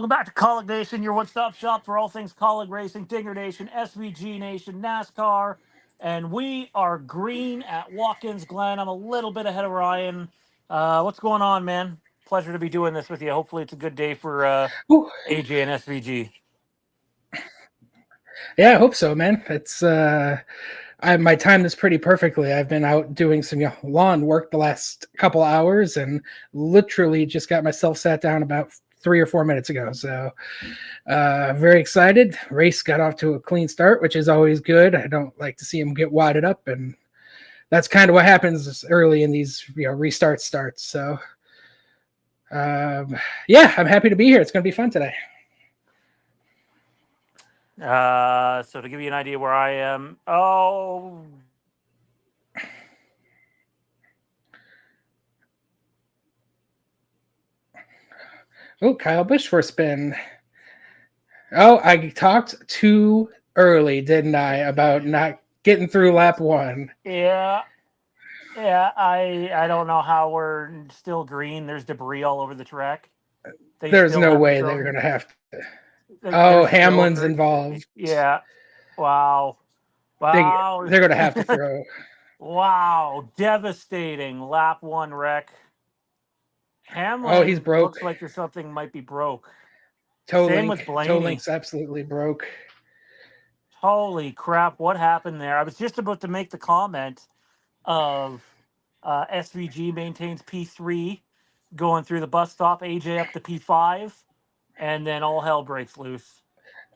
Welcome back to Kaulig Nation, your one-stop shop for all things Kaulig Racing, Dinger Nation, SVG Nation, NASCAR, and we are green at Watkins Glen. I'm a little bit ahead of Ryan. What's going on, man? Pleasure to be doing this with you. Hopefully it's a good day for Ooh, AJ and SVG. yeah, I hope so, man. It's my time is pretty perfectly. I've been out doing some lawn work the last couple hours, and literally just got myself sat down about 3 or 4 minutes ago. So, very excited. Race got off to a clean start, which is always good. I don't like to see them get wadded up, and that's kind of what happens early in these restart starts. So, yeah, I'm happy to be here. It's going to be fun today. So to give you an idea where I am, oh, Kyle Busch for a spin. Oh, I talked too early, didn't I, about not getting through lap one? yeah, I don't know how we're still green. There's debris all over the track. They There's still no haven't way they're thrown. going to have to. They're Oh, still Hamlin's involved. yeah. Wow. They, Wow. they're going to have to throw. Wow. Devastating lap one wreck. Oh, he's Hamlin broke. looks like there's something might be broke. Toe Same with link. Toe Blaney. link's absolutely broke. Holy crap. What happened there? I was just about to make the comment of SVG maintains P3 going through the bus stop, AJ up to P5, and then all hell breaks loose.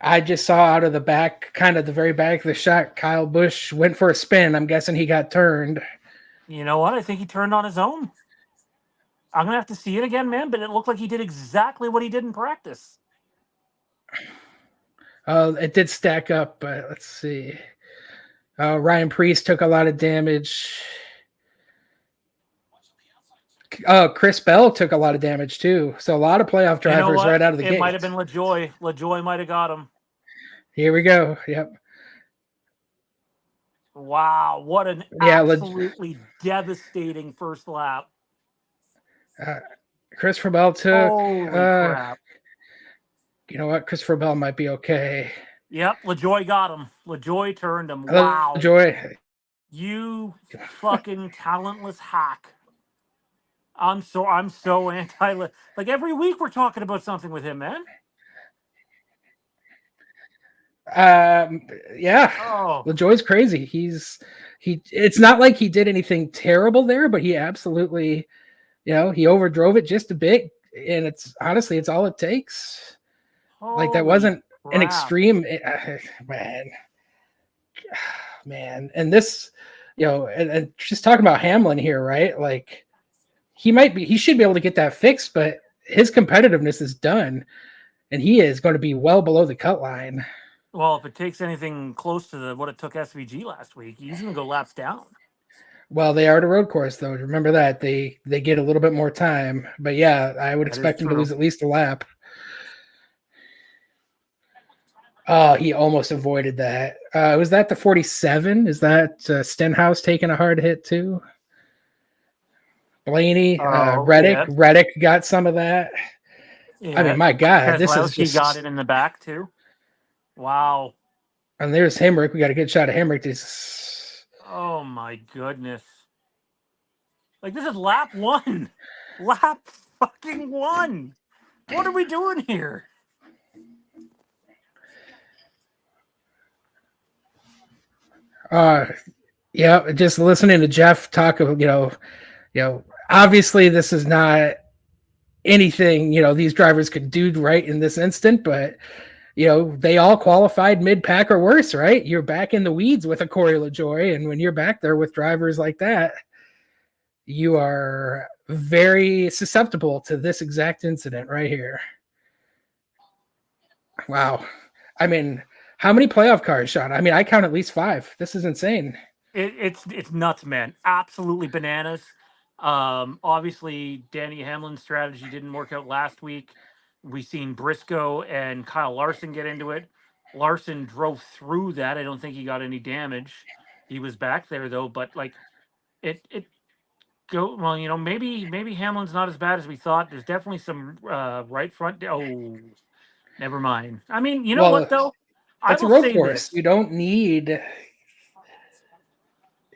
I just saw out of the back, kind of the very back of the shot, Kyle Busch went for a spin. I'm guessing he got turned. You know what? I think he turned on his own. I'm going to have to see it again, man, but it looked like he did exactly what he did in practice. It did stack up, but let's see. Ryan Preece took a lot of damage. Chris Bell took a lot of damage too. So a lot of playoff drivers right out of the gate. It might have been LaJoy. LaJoy might have got him. Here we go. Yep. Wow, what an absolutely devastating first lap. Christopher Bell took. Holy crap. You know what? Christopher Bell might be okay. Yep, LaJoy got him. LaJoy turned him. Wow. LaJoy. You fucking talentless hack. I'm so anti. Like every week we're talking about something with him, man. Yeah. Oh. LaJoy's crazy. It's not like he did anything terrible there, but he absolutely, he overdrove it just a bit, and it's all it takes. Holy like that wasn't crap. An extreme, man. And this, and just talking about Hamlin here, right? Like he should be able to get that fixed, but his competitiveness is done, and he is going to be well below the cut line. Well, if it takes anything close to what it took SVG last week, he's going to go laps down. Well, they are at a road course, though. Remember that. They get a little bit more time. But, yeah, I would expect him to lose at least a lap. Oh, he almost avoided that. Was that the 47? Is that Stenhouse taking a hard hit, too? Blaney, Reddick. Yeah. Reddick got some of that. Yeah. I mean, my God. This is just... He got it in the back, too. Wow. And there's Hemrick. We got a good shot of Hemrick. Oh, my goodness. Like, this is lap one. Lap fucking one. What are we doing here? Yeah, just listening to Jeff talk of, obviously this is not anything, these drivers could do right in this instant, but they all qualified mid-pack or worse, right? You're back in the weeds with a Corey LaJoy, and when you're back there with drivers like that, you are very susceptible to this exact incident right here. Wow. I mean, how many playoff cars, Sean? I mean, I count at least 5. This is insane. It's nuts, man. Absolutely bananas. Obviously, Danny Hamlin's strategy didn't work out last week. We seen Briscoe and Kyle Larson get into it. Larson drove through that. I don't think he got any damage. He was back there though, but like it maybe Hamlin's not as bad as we thought. There's definitely some right front. Oh, Never mind. I mean, you know what Well, though? I it's a will road say course. this. You don't need.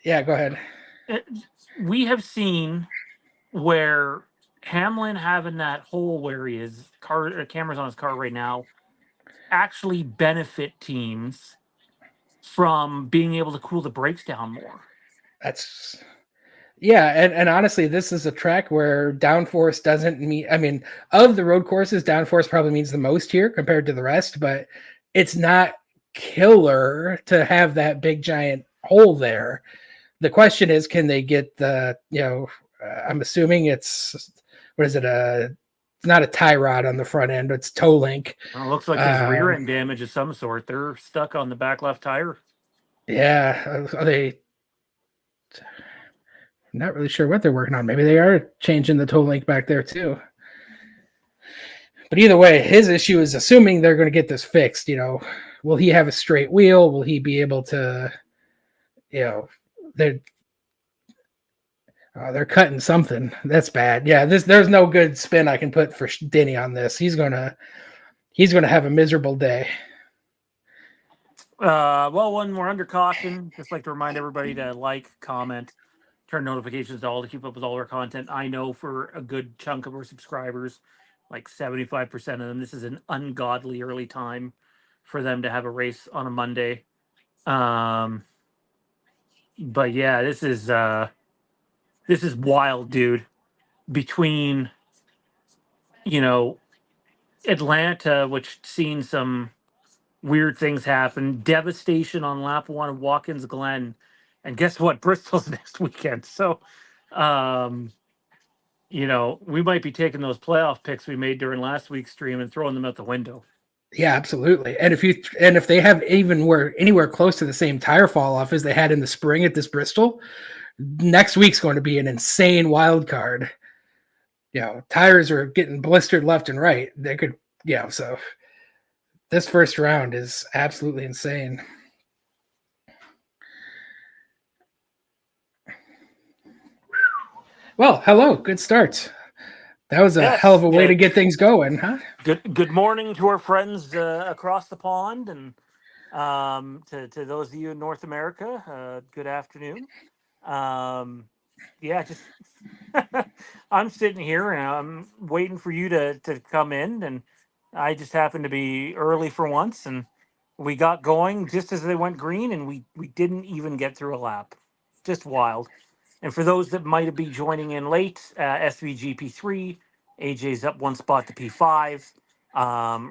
Yeah, go ahead. Uh, We have seen where Hamlin having that hole where he is, cameras on his car right now, actually benefit teams from being able to cool the brakes down more. That's Yeah, and honestly, this is a track where downforce doesn't mean. I mean, of the road courses, downforce probably means the most here compared to the rest, but it's not killer to have that big giant hole there. The question is, can they get I'm assuming it's what is it? It's not a tie rod on the front end; it's toe link. Well, it looks like there's rear Um, end damage of some sort. They're stuck on the back left tire. yeah, are they? I'm not really sure what they're working on. Maybe they are changing the toe link back there too. But either way, his issue is assuming they're going to get this fixed. Will he have a straight wheel? Will he be able to? You know, they're they're cutting something. That's bad. Yeah, there's no good spin I can put for Denny on this. He's gonna have a miserable day. Well, when we're under caution, just like to remind everybody to like, comment, turn notifications to all to keep up with all our content. I know for a good chunk of our subscribers, like 75% of them, this is an ungodly early time for them to have a race on a Monday. Um, but yeah, this is wild, dude. Between you know Atlanta, which seen some weird things happen, devastation on lap one of Watkins Glen, and guess what? Bristol's next weekend. So, um, we might be taking those playoff picks we made during last week's stream and throwing them out the window. Yeah, absolutely. And if they have even were anywhere close to the same tire fall off as they had in the spring at this Bristol, next week's going to be an insane wild card. Tires are getting blistered left and right. They could, so this first round is absolutely insane. Well, hello, good start. That was a hell of Yes. a way to get things going, huh? Good morning to our friends across the pond, and to those of you in North America, good afternoon. Yeah, just I'm sitting here and I'm waiting for you to come in, and I just happened to be early for once, and we got going just as they went green, and we didn't even get through a lap. Just wild. And for those that might be joining in late, SVG P3, AJ's up one spot to P5.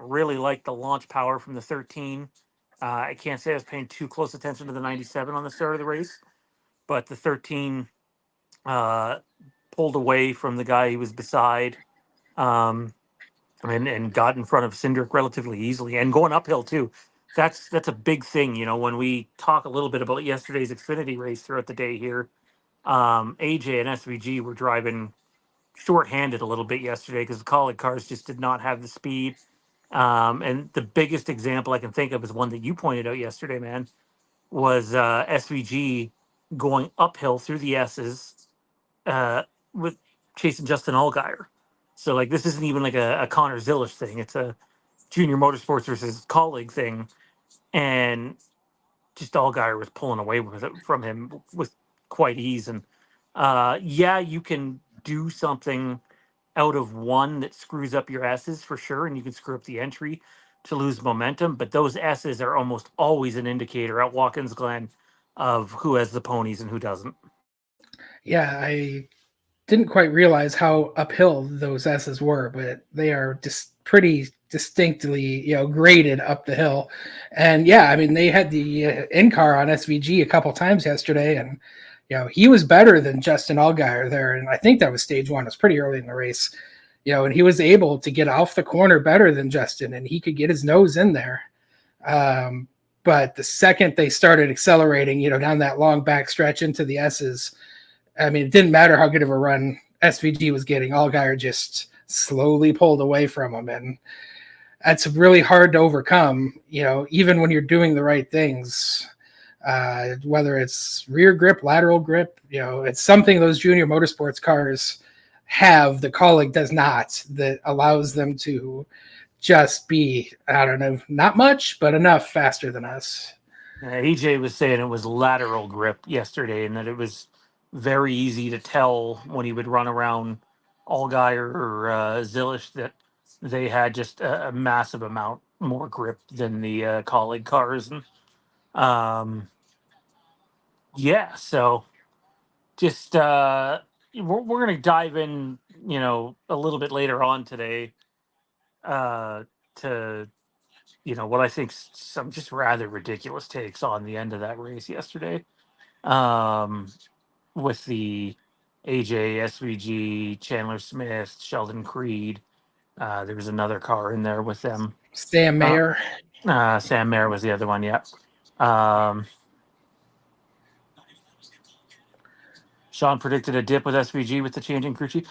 Really like the launch power from the 13. I can't say I was paying too close attention to the 97 on the start of the race, but the 13 uh, pulled away from the guy he was beside, um, and got in front of Cindric relatively easily, and going uphill too. That's a big thing, when we talk a little bit about yesterday's Xfinity race throughout the day here. AJ and SVG were driving short-handed a little bit yesterday because the Kaulig cars just did not have the speed. And the biggest example I can think of is one that you pointed out yesterday, man, was SVG going uphill through the S's with chasing Justin Allgaier. So like this isn't even like a Connor Zillish thing. It's a Junior Motorsports versus Kaulig thing, and just Allgaier was pulling away with it from him with quite ease. And yeah, you can do something out of one that screws up your S's for sure, and you can screw up the entry to lose momentum. But those S's are almost always an indicator at Watkins Glen of who has the ponies and who doesn't. Yeah, I didn't quite realize how uphill those S's were, but they are just pretty distinctly, graded up the hill. And yeah, I mean, they had the in-car on SVG a couple times yesterday, and he was better than Justin Allgaier there, and I think that was stage one. It was pretty early in the race, and he was able to get off the corner better than Justin, and he could get his nose in there. But the second they started accelerating, down that long back stretch into the S's, I mean, it didn't matter how good of a run SVG was getting. Allgaier just slowly pulled away from him, and that's really hard to overcome. Even when you're doing the right things, whether it's rear grip, lateral grip, it's something those Junior Motorsports cars have that Kaulig does not, that allows them to just be, I don't know, not much, but enough faster than us. AJ was saying it was lateral grip yesterday, and that it was very easy to tell when he would run around Allgaier or Zilish that they had just a massive amount more grip than the Kaulig cars. And yeah, so just we're going to dive in, a little bit later on today to what I think some just rather ridiculous takes on the end of that race yesterday. Um, with the AJ, SVG, Chandler Smith, Sheldon Creed. There was another car in there with them. Sam Mayer. Sam Mayer was the other one, yeah. Sean predicted a dip with SVG with the changing crew chief.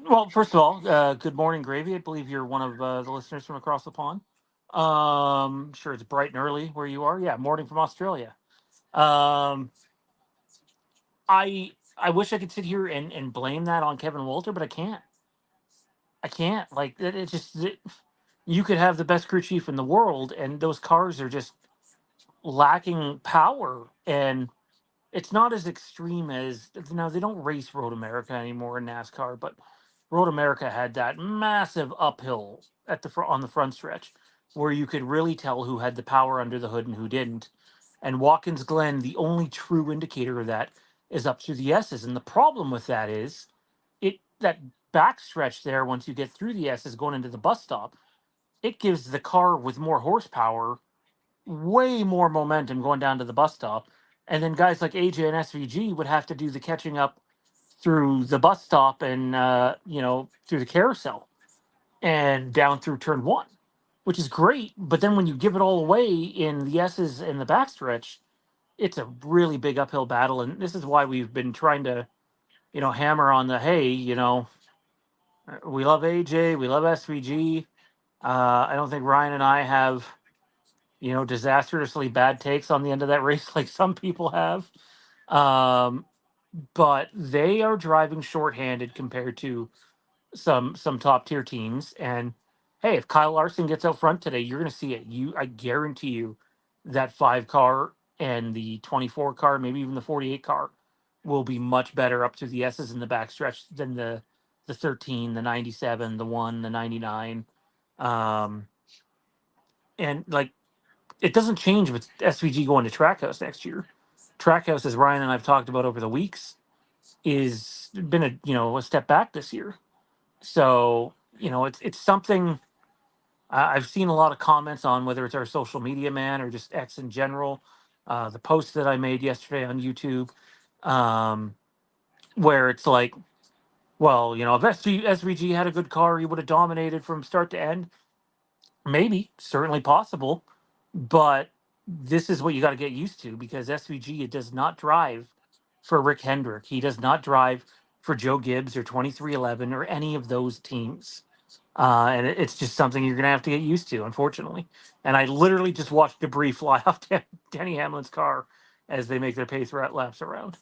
Well, first of all, good morning, Gravy. I believe you're one of the listeners from across the pond. Sure, it's bright and early where you are. Yeah, morning from Australia. I wish I could sit here and blame that on Kevin Walter, but I can't. I can't. Like you could have the best crew chief in the world, and those cars are just lacking power. And it's not as extreme as now. They don't race Road America anymore in NASCAR, but Road America had that massive uphill at the on the front stretch where you could really tell who had the power under the hood and who didn't. And Watkins Glen, the only true indicator of that is up through the S's. And the problem with that is that backstretch there, once you get through the S's going into the bus stop, it gives the car with more horsepower way more momentum going down to the bus stop. And then guys like AJ and SVG would have to do the catching up through the bus stop and, through the carousel and down through turn one, which is great. But then when you give it all away in the S's and the backstretch, it's a really big uphill battle. And this is why we've been trying to, hammer on the, hey, we love AJ, we love SVG. I don't think Ryan and I have, disastrously bad takes on the end of that race like some people have. But they are driving shorthanded compared to some top tier teams. And hey, if Kyle Larson gets out front today, you're going to see it. I guarantee you that 5 car and the 24 car, maybe even the 48 car, will be much better up to the S's in the backstretch than the 13, the 97, the 1, the 99. And like, it doesn't change with SVG going to Trackhouse next year. Trackhouse, as Ryan and I've talked about over the weeks, is been a step back this year. So it's something I've seen a lot of comments on, whether it's our social media man or just X in general. The post that I made yesterday on YouTube, where it's like, well, if SVG had a good car, he would have dominated from start to end. Maybe, certainly possible, but this is what you got to get used to, because SVG, it does not drive for Rick Hendrick. He does not drive for Joe Gibbs or 2311 or any of those teams. And it's just something you're going to have to get used to, unfortunately. And I literally just watched debris fly off Denny Hamlin's car as they make their pace laps around.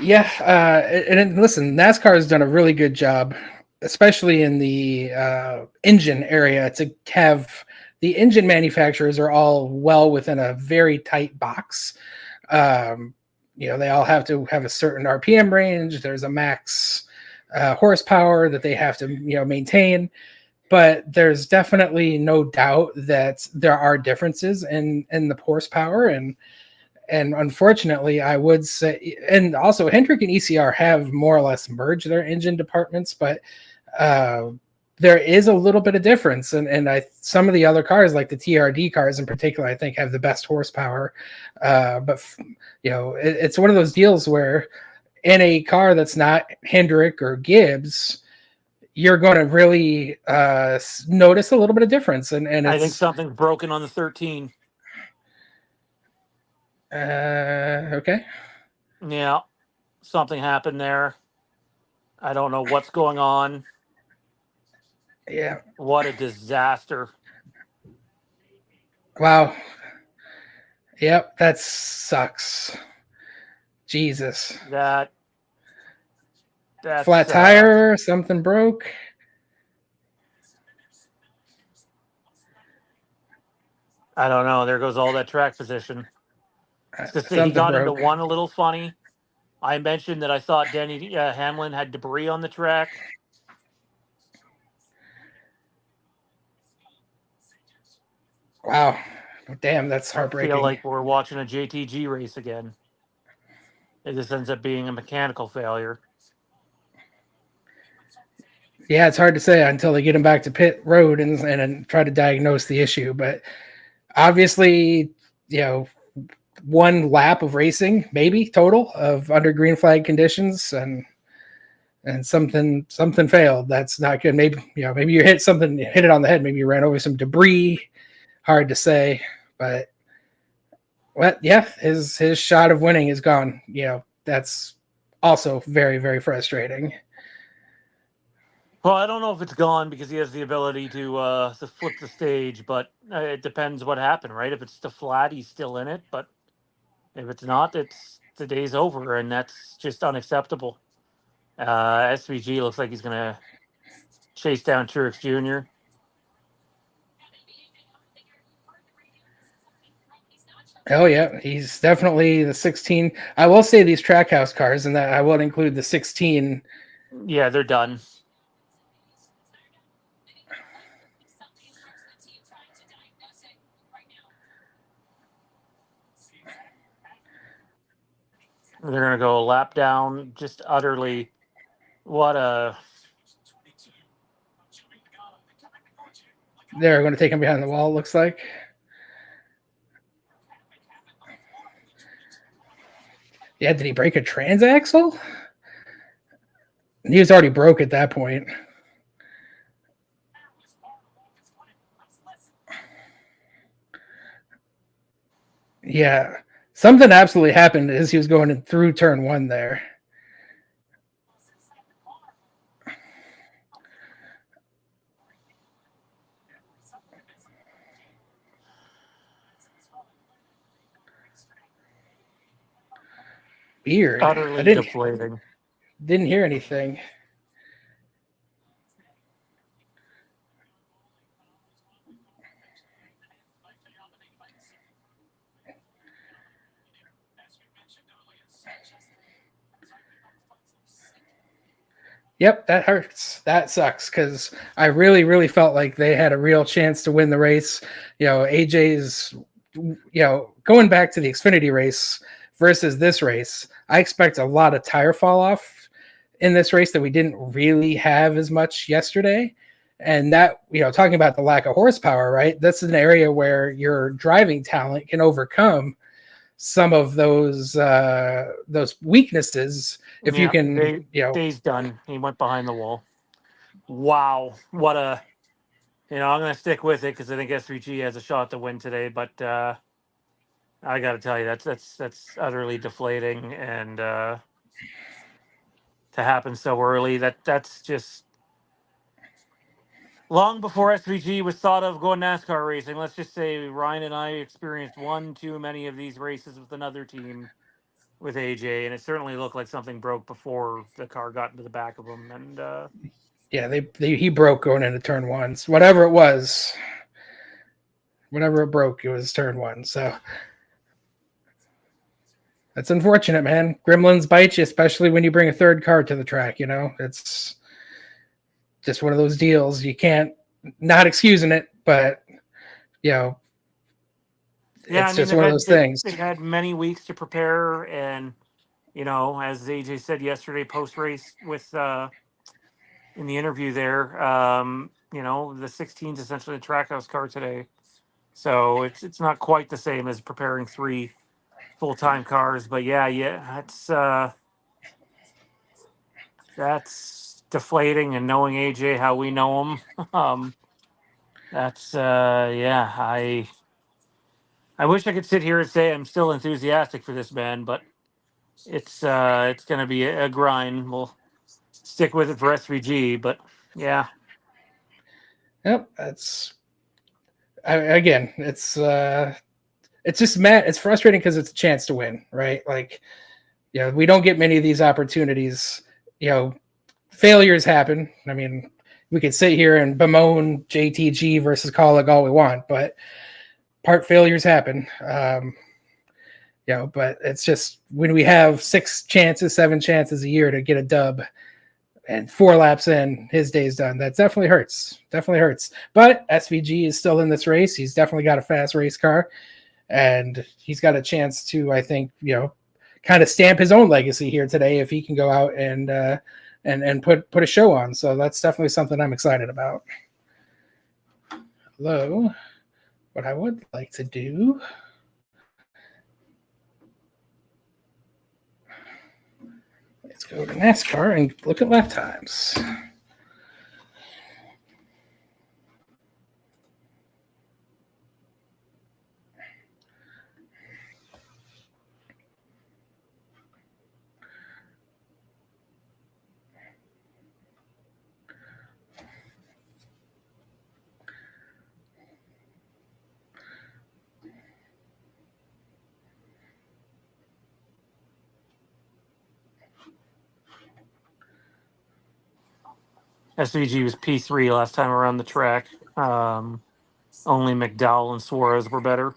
Yeah, and listen, NASCAR has done a really good job, especially in the engine area, to have the engine manufacturers are all well within a very tight box. They all have to have a certain RPM range. There's a max horsepower that they have to maintain. But there's definitely no doubt that there are differences in the horsepower, and unfortunately, I would say, and also Hendrick and ECR have more or less merged their engine departments, but there is a little bit of difference. And some of the other cars, like the TRD cars in particular, I think have the best horsepower. But it's one of those deals where in a car that's not Hendrick or Gibbs, you're going to really notice a little bit of difference. And I think something's broken on the 13. Okay. Yeah, something happened there. I don't know what's going on. Yeah. What a disaster. Wow. Yep, that sucks. Jesus. That's flat tire, something broke. I don't know. There goes all that track position. To say he Something got into broke. one a little funny. I mentioned that I thought Denny Hamlin had debris on the track. Wow. Damn, that's I feel heartbreaking. like we're watching a JTG race again. This ends up being a mechanical failure. Yeah, it's hard to say until they get him back to pit road and try to diagnose the issue. But obviously, you know, one lap of racing, maybe total of under green flag conditions, and something failed. That's not good. Maybe maybe you hit it on the head. Maybe you ran over some debris. Hard to say, but yeah, his shot of winning is gone. That's also very, very frustrating. Well, I don't know if it's gone because he has the ability to flip the stage, but it depends what happened, right? If it's the flat, he's still in it, but if it's not, it's the day's over, and that's just unacceptable. SVG looks like he's gonna chase down Truex Jr. Oh yeah, he's definitely the 16. I will say these Trackhouse cars, and that I will include the 16. Yeah, they're done. They're gonna go lap down, just utterly. What a They're going to take him behind the wall. It looks like. Yeah, did he break a transaxle? He was already broke at that point. Yeah, something absolutely happened as he was going through turn one there. Weird. I utterly didn't deflating. hear anything. Yep, that hurts. That sucks because I really, really felt like they had a real chance to win the race. AJ's, going back to the Xfinity race versus this race, I expect a lot of tire fall off in this race that we didn't really have as much yesterday. And that, talking about the lack of horsepower, right? That's an area where your driving talent can overcome some of those weaknesses if you Yeah, can, day's done. He went behind the wall. Wow, what a! I'm gonna stick with it because I think SVG has a shot to win today. But I got to tell you, that's utterly deflating, and to happen so early, that's just long before SVG was thought of going NASCAR racing. Let's just say Ryan and I experienced one too many of these races with another team with AJ, and it certainly looked like something broke before the car got into the back of him. And yeah, he broke going into turn ones. Whatever it was, whenever it broke, it was turn one. So that's unfortunate, man. Gremlins bite you, especially when you bring a third car to the track. It's just one of those deals. You can't, not excusing it, but yeah, it's just one of those things. they've had many weeks to prepare, and as AJ said yesterday post race with in the interview there, the 16 is essentially a trackhouse car today, so it's not quite the same as preparing three full-time cars. But yeah, that's deflating. And knowing AJ how we know him, that's yeah. I wish I could sit here and say I'm still enthusiastic for this man, but it's going to be a grind. We'll stick with it for SVG, but yeah. Yep, again, it's just mad. It's frustrating because it's a chance to win, right? Like, we don't get many of these opportunities. Failures happen. I mean, we could sit here and bemoan JTG versus Kaulig all we want, but part failures happen. But it's just when we have 7 chances a year to get a dub, and 4 laps in, his day's done. That definitely hurts. Definitely hurts. But SVG is still in this race. He's definitely got a fast race car, and he's got a chance to, I think, kind of stamp his own legacy here today if he can go out and put a show on. So that's definitely something I'm excited about. Although, what I would like to do, let's go to NASCAR and look at lap times. SVG was P3 last time around the track. Only McDowell and Suarez were better.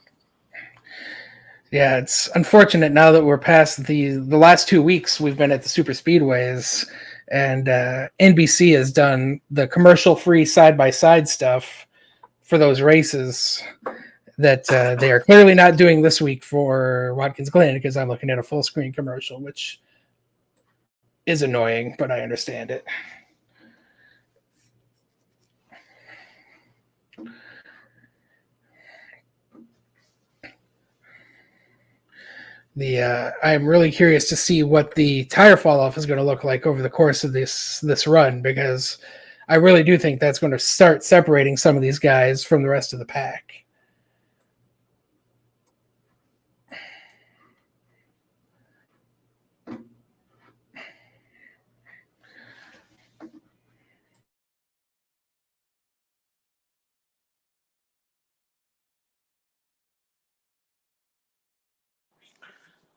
Yeah, it's unfortunate now that we're past the last 2 weeks we've been at the super speedways, and NBC has done the commercial-free side-by-side stuff for those races that they are clearly not doing this week for Watkins Glen, because I'm looking at a full-screen commercial, which is annoying, but I understand it. I'm really curious to see what the tire fall off is going to look like over the course of this run, because I really do think that's going to start separating some of these guys from the rest of the pack.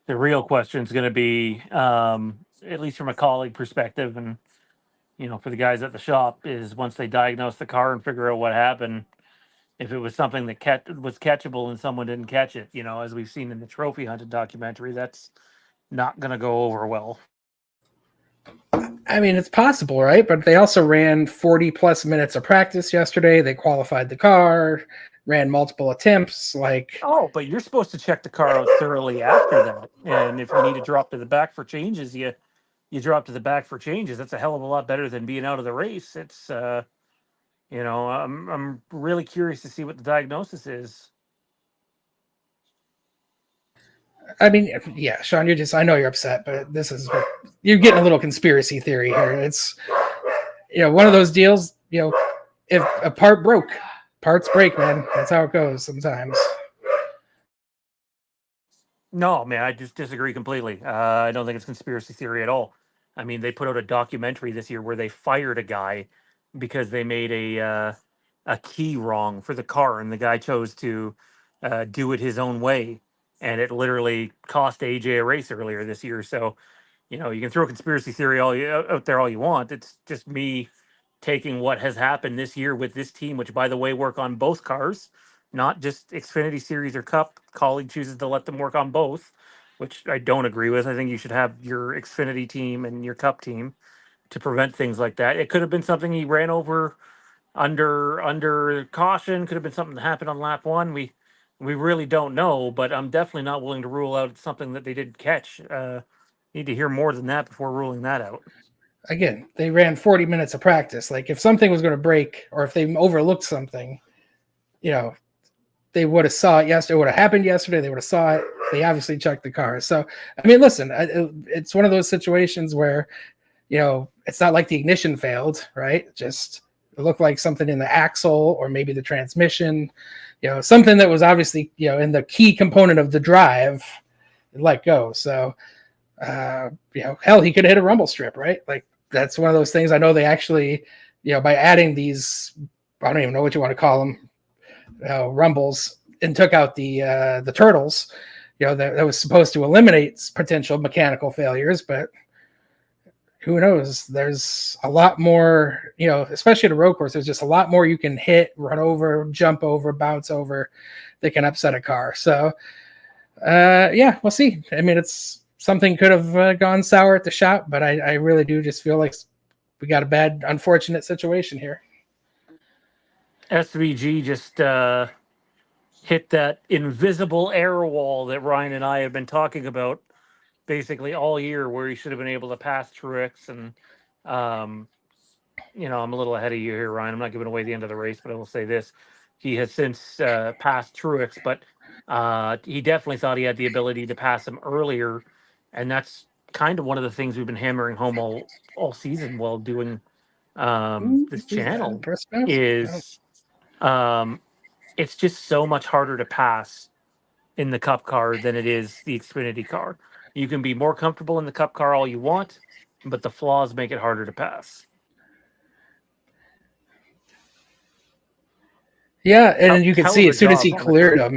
The real question is going to be, at least from a Kaulig perspective, and for the guys at the shop, is once they diagnose the car and figure out what happened, if it was something that was catchable and someone didn't catch it, as we've seen in the Trophy Hunted documentary, that's not going to go over well. I mean, it's possible, right? But they also ran 40 plus minutes of practice yesterday. They qualified the car, ran multiple attempts. But you're supposed to check the car out thoroughly after that. And if you need to drop to the back for changes, you drop to the back for changes. That's a hell of a lot better than being out of the race. It's I'm really curious to see what the diagnosis is. I mean, yeah, Sean, I know you're upset, but you're getting a little conspiracy theory here. It's, one of those deals, if a part broke, parts break, man. That's how it goes sometimes. No, man, I just disagree completely. I don't think it's conspiracy theory at all. I mean, they put out a documentary this year where they fired a guy because they made a key wrong for the car, and the guy chose to do it his own way, and it literally cost AJ a race earlier this year. So, you can throw conspiracy theory out there all you want. It's just me taking what has happened this year with this team, which, by the way, work on both cars, not just Xfinity Series or Cup. Kaulig chooses to let them work on both, which I don't agree with. I think you should have your Xfinity team and your Cup team to prevent things like that. It could have been something he ran over under caution. Could have been something that happened on lap one. We really don't know, but I'm definitely not willing to rule out something that they didn't catch. Need to hear more than that before ruling that out. Again, they ran 40 minutes of practice. Like, if something was going to break, or if they overlooked something, they would have saw it yesterday. It would have happened yesterday. They would have saw it. They obviously checked the car. So, I mean, listen, it's one of those situations where, it's not like the ignition failed, right? It looked like something in the axle or maybe the transmission, something that was obviously, in the key component of the drive, let go. So, hell, he could have hit a rumble strip, right? Like, that's one of those things. I know they actually, by adding these, I don't even know what you want to call them, rumbles, and took out the turtles, that was supposed to eliminate potential mechanical failures, but who knows? There's a lot more, especially at a road course. There's just a lot more you can hit, run over, jump over, bounce over that can upset a car. So, yeah, we'll see. I mean, it's something could have gone sour at the shop, but I really do just feel like we got a bad, unfortunate situation here. SVG just hit that invisible air wall that Ryan and I have been talking about basically all year, where he should have been able to pass Truex. And um, I'm a little ahead of you here, Ryan. I'm not giving away the end of the race, but I will say this: he has since passed Truex, but he definitely thought he had the ability to pass him earlier, and that's kind of one of the things we've been hammering home all season while doing Ooh, this who's that? channel First pass? Oh. is um, it's just so much harder to pass in the Cup car than it is the Xfinity car. You can be more comfortable in the Cup car all you want, but the flaws make it harder to pass. Yeah, and you could Hell of see a as soon as job he on the cleared grid.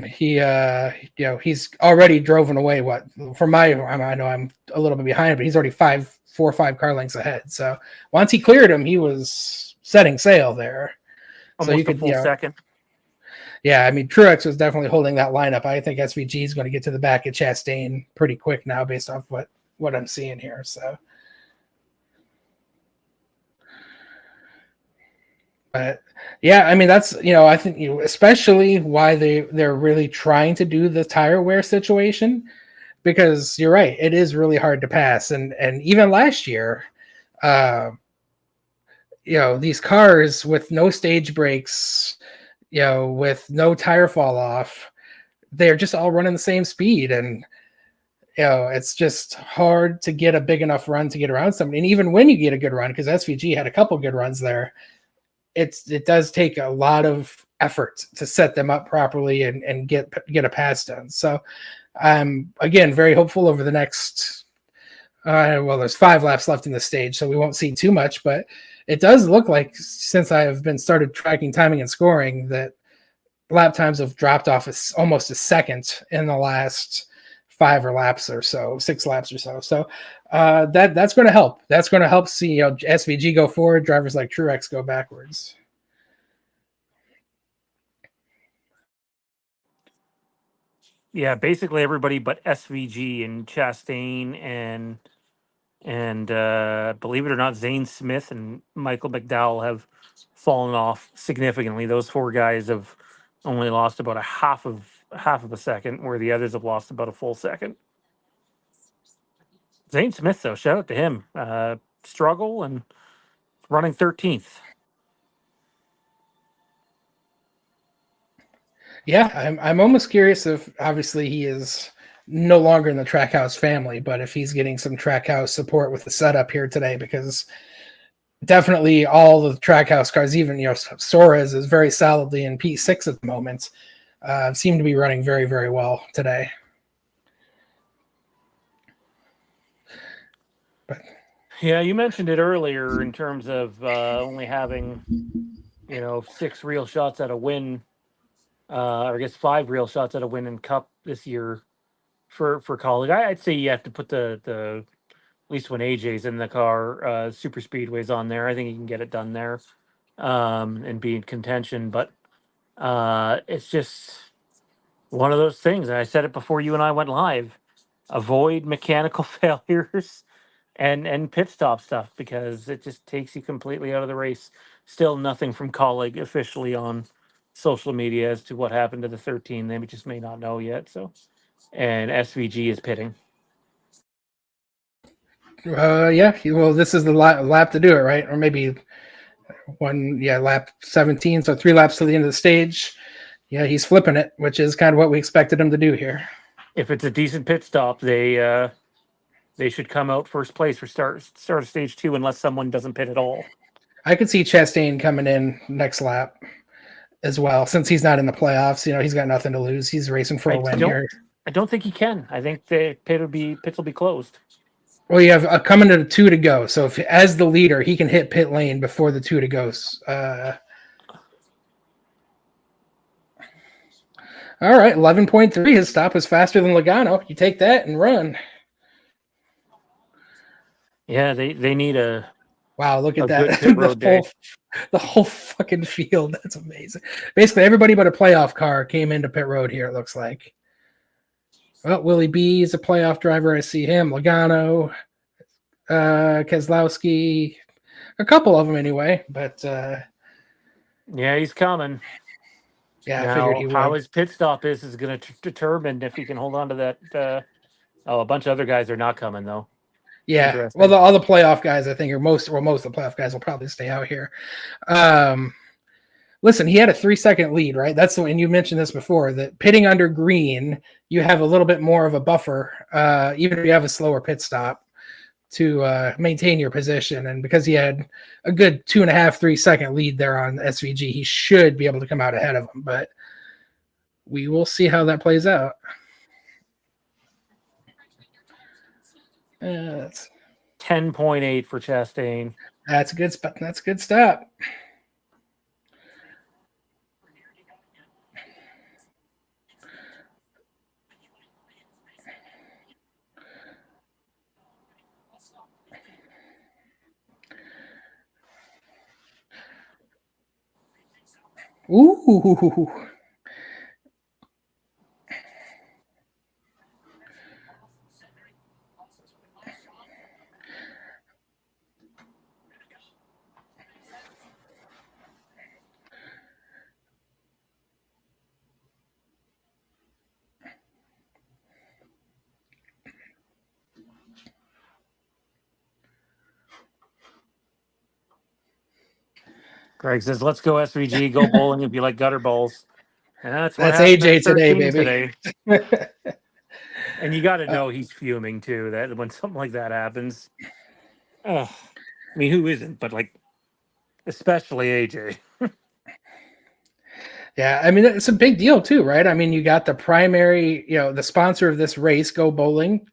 him, he's already driven away. What for I know I'm a little bit behind, but he's already 4 or 5 car lengths ahead. So once he cleared him, he was setting sail there. So you Almost a could, full second. yeah, I mean, Truex was definitely holding that lineup. I think SVG is going to get to the back of Chastain pretty quick now, based off what I'm seeing here. So, but yeah, I mean, that's I think especially why they're really trying to do the tire wear situation, because you're right, it is really hard to pass, and even last year, uh, these cars with no stage brakes, with no tire fall off, they're just all running the same speed, and it's just hard to get a big enough run to get around somebody. And even when you get a good run, because SVG had a couple good runs there, it does take a lot of effort to set them up properly and get a pass done. So I'm again very hopeful over the next. There's 5 laps left in the stage, so we won't see too much. But it does look like, since I have been started tracking timing and scoring, that lap times have dropped off almost a second in the last 5 laps or so, 6 laps or so. So that's going to help. That's going to help see SVG go forward, drivers like Truex go backwards. Yeah, basically everybody but SVG and Chastain and believe it or not, Zane Smith and Michael McDowell have fallen off significantly. Those 4 guys have only lost about a half of a second, where the others have lost about a full second. Zane Smith, though, shout out to him. Struggle and running 13th. Yeah, I'm almost curious if, obviously, he is no longer in the Trackhouse family, but if he's getting some Trackhouse support with the setup here today, because definitely all the Trackhouse cars, even Suarez is very solidly in P6 at the moment, seem to be running very, very well today. But Yeah, you mentioned it earlier in terms of only having 6 real shots at a win, or I guess 5 real shots at a win in Cup this year for Kaulig. I'd say you have to put the at least when AJ's in the car, super speedways on there. I think he can get it done there, and be in contention. But it's just one of those things. And I said it before you and I went live: avoid mechanical failures and pit stop stuff, because it just takes you completely out of the race. Still nothing from Kaulig officially on social media as to what happened to the 13. They just may not know yet. So, and SVG is pitting. yeah, well, this is the lap to do it, right? Or maybe lap 17, so 3 laps to the end of the stage. Yeah, he's flipping it, which is kind of what we expected him to do here. If it's a decent pit stop, they should come out first place for start of stage 2, unless someone doesn't pit at all. I could see Chastain coming in next lap as well, since he's not in the playoffs. He's got nothing to lose. He's racing for a win here. I don't think he can. I think the pits will be closed. Well, you have coming to the 2 to go. So if, as the leader, he can hit pit lane before the 2 to goes. All right, 11.3. His stop is faster than Logano. You take that and run. Yeah, they need a Wow, look at good that. pit road day. The whole fucking field. That's amazing. Basically, everybody but a playoff car came into pit road here, it looks like. Well, Willie B is a playoff driver. I see him. Logano, Keselowski, a couple of them anyway. But Yeah, he's coming. yeah, I figured Now, he how would. his pit stop is going to determine if he can hold on to that. Oh, a bunch of other guys are not coming though. Yeah, well, Interesting. all the playoff guys, I think, are most of the playoff guys will probably stay out here. Listen, he had a 3-second lead, right? That's the, and you mentioned this before, that pitting under green, you have a little bit more of a buffer, even if you have a slower pit stop, to maintain your position. And because he had a good 2.5, 3-second lead there on SVG, he should be able to come out ahead of him. But we will see how that plays out. That's 10.8 for Chastain. That's a good spot. That's a good stop. Ooh. Greg says, "Let's go SVG, go bowling if you like gutter balls." And that's what That's happened in AJ today, 13 baby. today. And you got to know he's fuming too. That when something like that happens, ugh. I mean, who isn't? But like, especially AJ. Yeah, I mean it's a big deal too, right? I mean, you got the primary, the sponsor of this race, Go Bowling,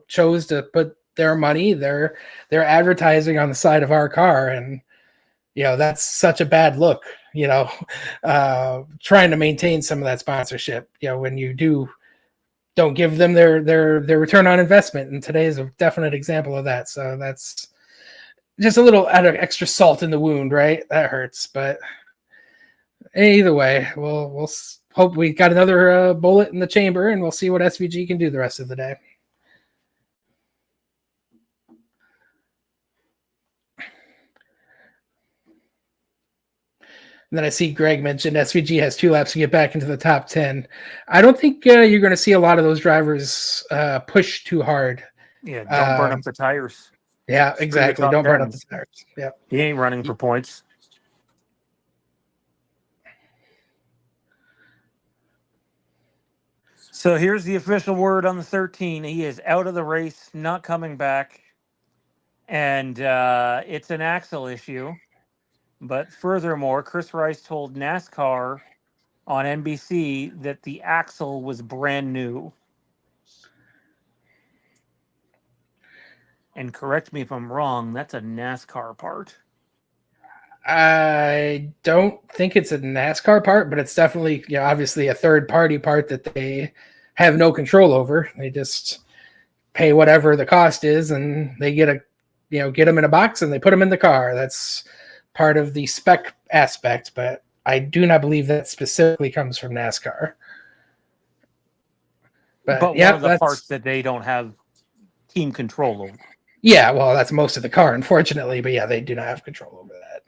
chose to put their money, their advertising on the side of our car, and that's such a bad look. Trying to maintain some of that sponsorship, when you don't give them their return on investment, and today is a definite example of that. So that's just a little add of extra salt in the wound, right? That hurts, but either way, we'll hope we got another bullet in the chamber, and we'll see what SVG can do the rest of the day. And then I see Greg mentioned SVG has 2 laps to get back into the top 10. I don't think you're going to see a lot of those drivers push too hard. Yeah, don't burn up the tires. Yeah, Screw the exactly. top Don't burn up the 10s. tires. Yeah. He ain't running for points. So here's the official word on the 13. He is out of the race, not coming back. And it's an axle issue. But furthermore, Chris Rice told NASCAR on NBC that the axle was brand new. And correct me if I'm wrong, that's a NASCAR part. I don't think it's a NASCAR part, but it's definitely, obviously a third party part that they have no control over. They just pay whatever the cost is, and they get them in a box and they put them in the car. That's part of the spec aspect, but I do not believe that specifically comes from NASCAR. But one yeah, of the parts that they don't have team control over. Yeah, well, that's most of the car, unfortunately. But yeah, they do not have control over that.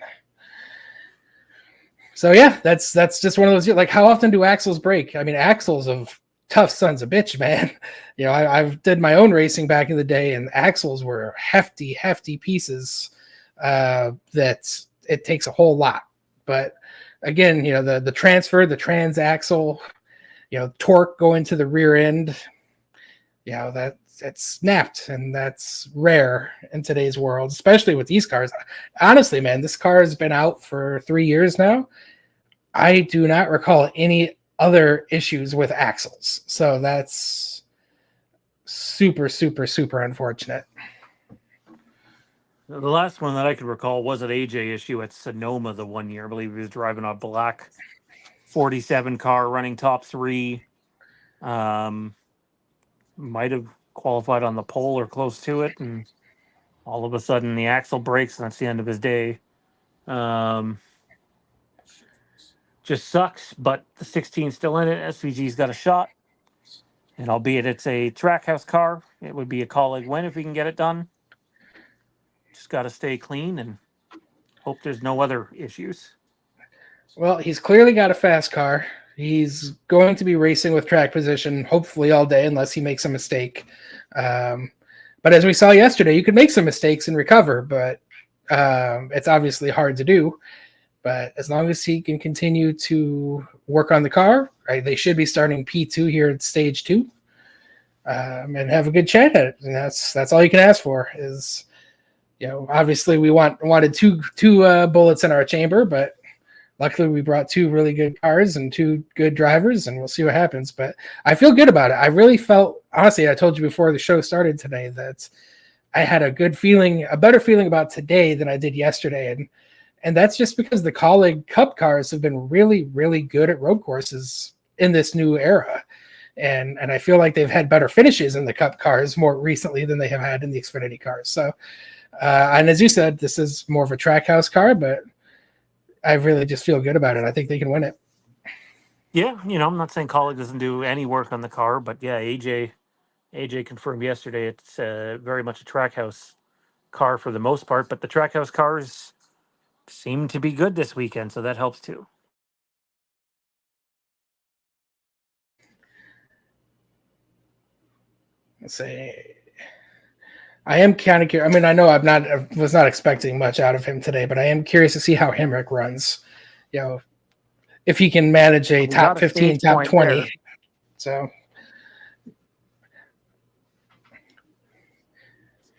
So yeah, that's just one of those. Like, how often do axles break? I mean, axles of tough sons of bitch, man. I've did my own racing back in the day, and axles were hefty pieces. That it takes a whole lot. But again, the transfer, the trans axle, torque going to the rear end. That it's snapped, and that's rare in today's world, especially with these cars. Honestly, man, this car has been out for 3 years now. I do not recall any other issues with axles, so that's super unfortunate. The last one that I could recall was an AJ issue at Sonoma the one year. I believe he was driving a black 47 car running top 3. Might have qualified on the pole or close to it, and all of a sudden the axle breaks and that's the end of his day. Um, just sucks, but the 16's still in it. SVG's got a shot, and albeit it's a trackhouse car, it would be a Kaulig win if we can get it done. Just got to stay clean and hope there's no other issues. Well, he's clearly got a fast car. He's going to be racing with track position, hopefully all day, unless he makes a mistake. But as we saw yesterday, you could make some mistakes and recover, but it's obviously hard to do. But as long as he can continue to work on the car, right, they should be starting P2 here at stage 2, and have a good chat at it. And that's all you can ask for. Is, obviously we wanted two bullets in our chamber, but luckily we brought 2 really good cars and 2 good drivers, and we'll see what happens. But I feel good about it. I really felt, honestly, I told you before the show started today that I had a better feeling about today than I did yesterday, and that's just because the Kaulig Cup cars have been really, really good at road courses in this new era. And I feel like they've had better finishes in the Cup cars more recently than they have had in the Xfinity cars. So, and as you said, this is more of a trackhouse car, but I really just feel good about it. I think they can win it. Yeah, I'm not saying Kaulig doesn't do any work on the car, but yeah, AJ confirmed yesterday it's very much a trackhouse car for the most part, but the trackhouse cars seem to be good this weekend, so that helps too. Let's say I am kind of curious. I mean, I know I was not expecting much out of him today, but I am curious to see how Hemrick runs. If he can manage a top 15, top 20. There. So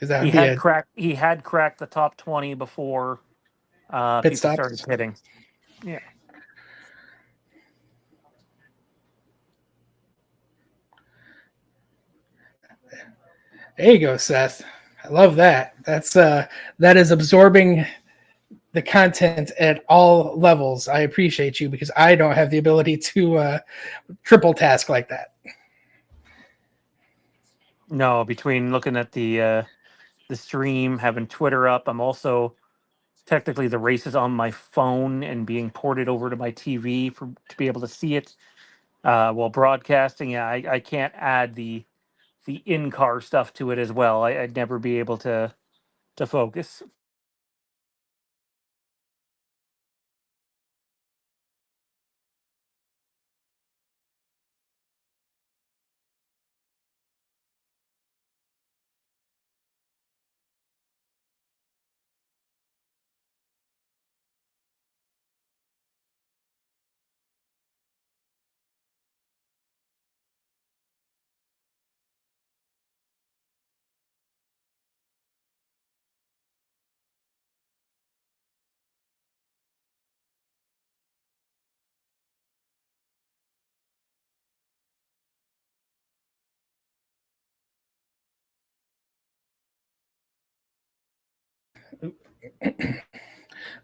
he had cracked the top 20 before people started pitting. Yeah. There you go, Seth. I love that. That is absorbing the content at all levels. I appreciate you because I don't have the ability to triple task like that. No, between looking at the stream, having Twitter up, I'm also technically the race is on my phone and being ported over to my TV to be able to see it while broadcasting. Yeah, I can't add the in-car stuff to it as well. I'd never be able to focus.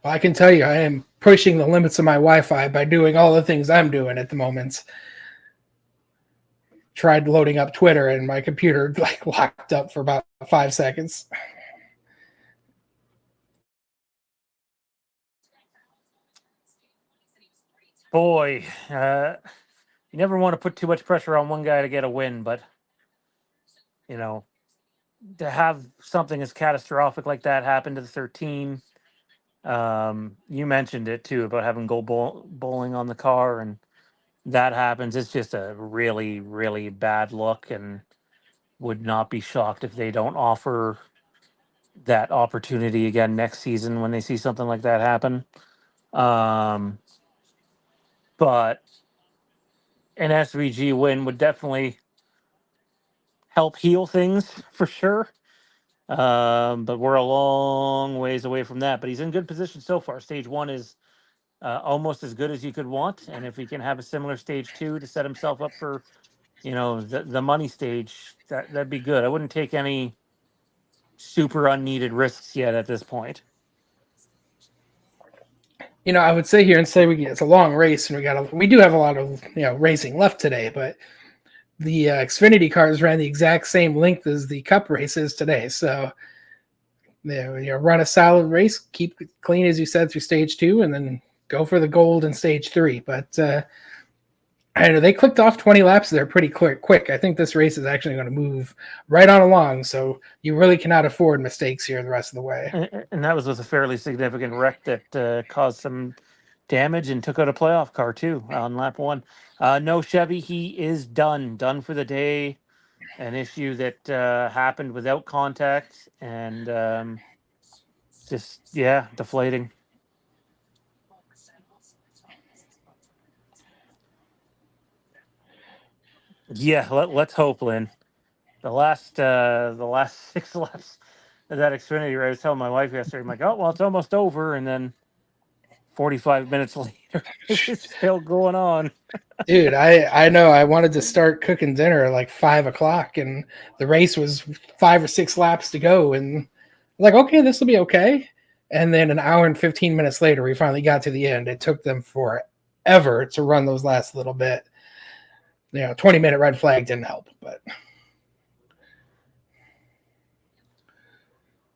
Well, I can tell you, I am pushing the limits of my Wi-Fi by doing all the things I'm doing at the moment. Tried loading up Twitter and my computer locked up for about 5 seconds. Boy, you never want to put too much pressure on one guy to get a win, but to have something as catastrophic like that happen to the 13, you mentioned it too about having go bowling on the car, and that happens. It's just a really, really bad look, and would not be shocked if they don't offer that opportunity again next season when they see something like that happen. But an SVG win would definitely help heal things for sure. But we're a long ways away from that. But he's in good position so far. Stage 1 is almost as good as you could want, and if he can have a similar stage 2 to set himself up for, the money stage, that'd be good. I wouldn't take any super unneeded risks yet at this point. I would sit here and say it's a long race, and we do have a lot of racing left today, but the Xfinity cars ran the exact same length as the Cup races today, so run a solid race, keep it clean as you said through stage 2, and then go for the gold in stage 3. But I know they clicked off 20 laps there pretty quick. I think this race is actually going to move right on along, so you really cannot afford mistakes here the rest of the way. And that was with a fairly significant wreck that caused some damage and took out a playoff car too on lap 1. No, Chevy, he is done for the day. An issue that happened without contact and just deflating. Yeah, let's hope, Lynn. The last 6 laps of that Xfinity race, I was telling my wife yesterday, I'm like, oh well, it's almost over, and then 45 minutes later, it's still going on. Dude, I know I wanted to start cooking dinner at like 5 o'clock, and the race was 5 or 6 laps to go, and I'm like, okay, this will be okay. And then an hour and 15 minutes later, we finally got to the end. It took them forever to run those last little bit. 20-minute red flag didn't help, but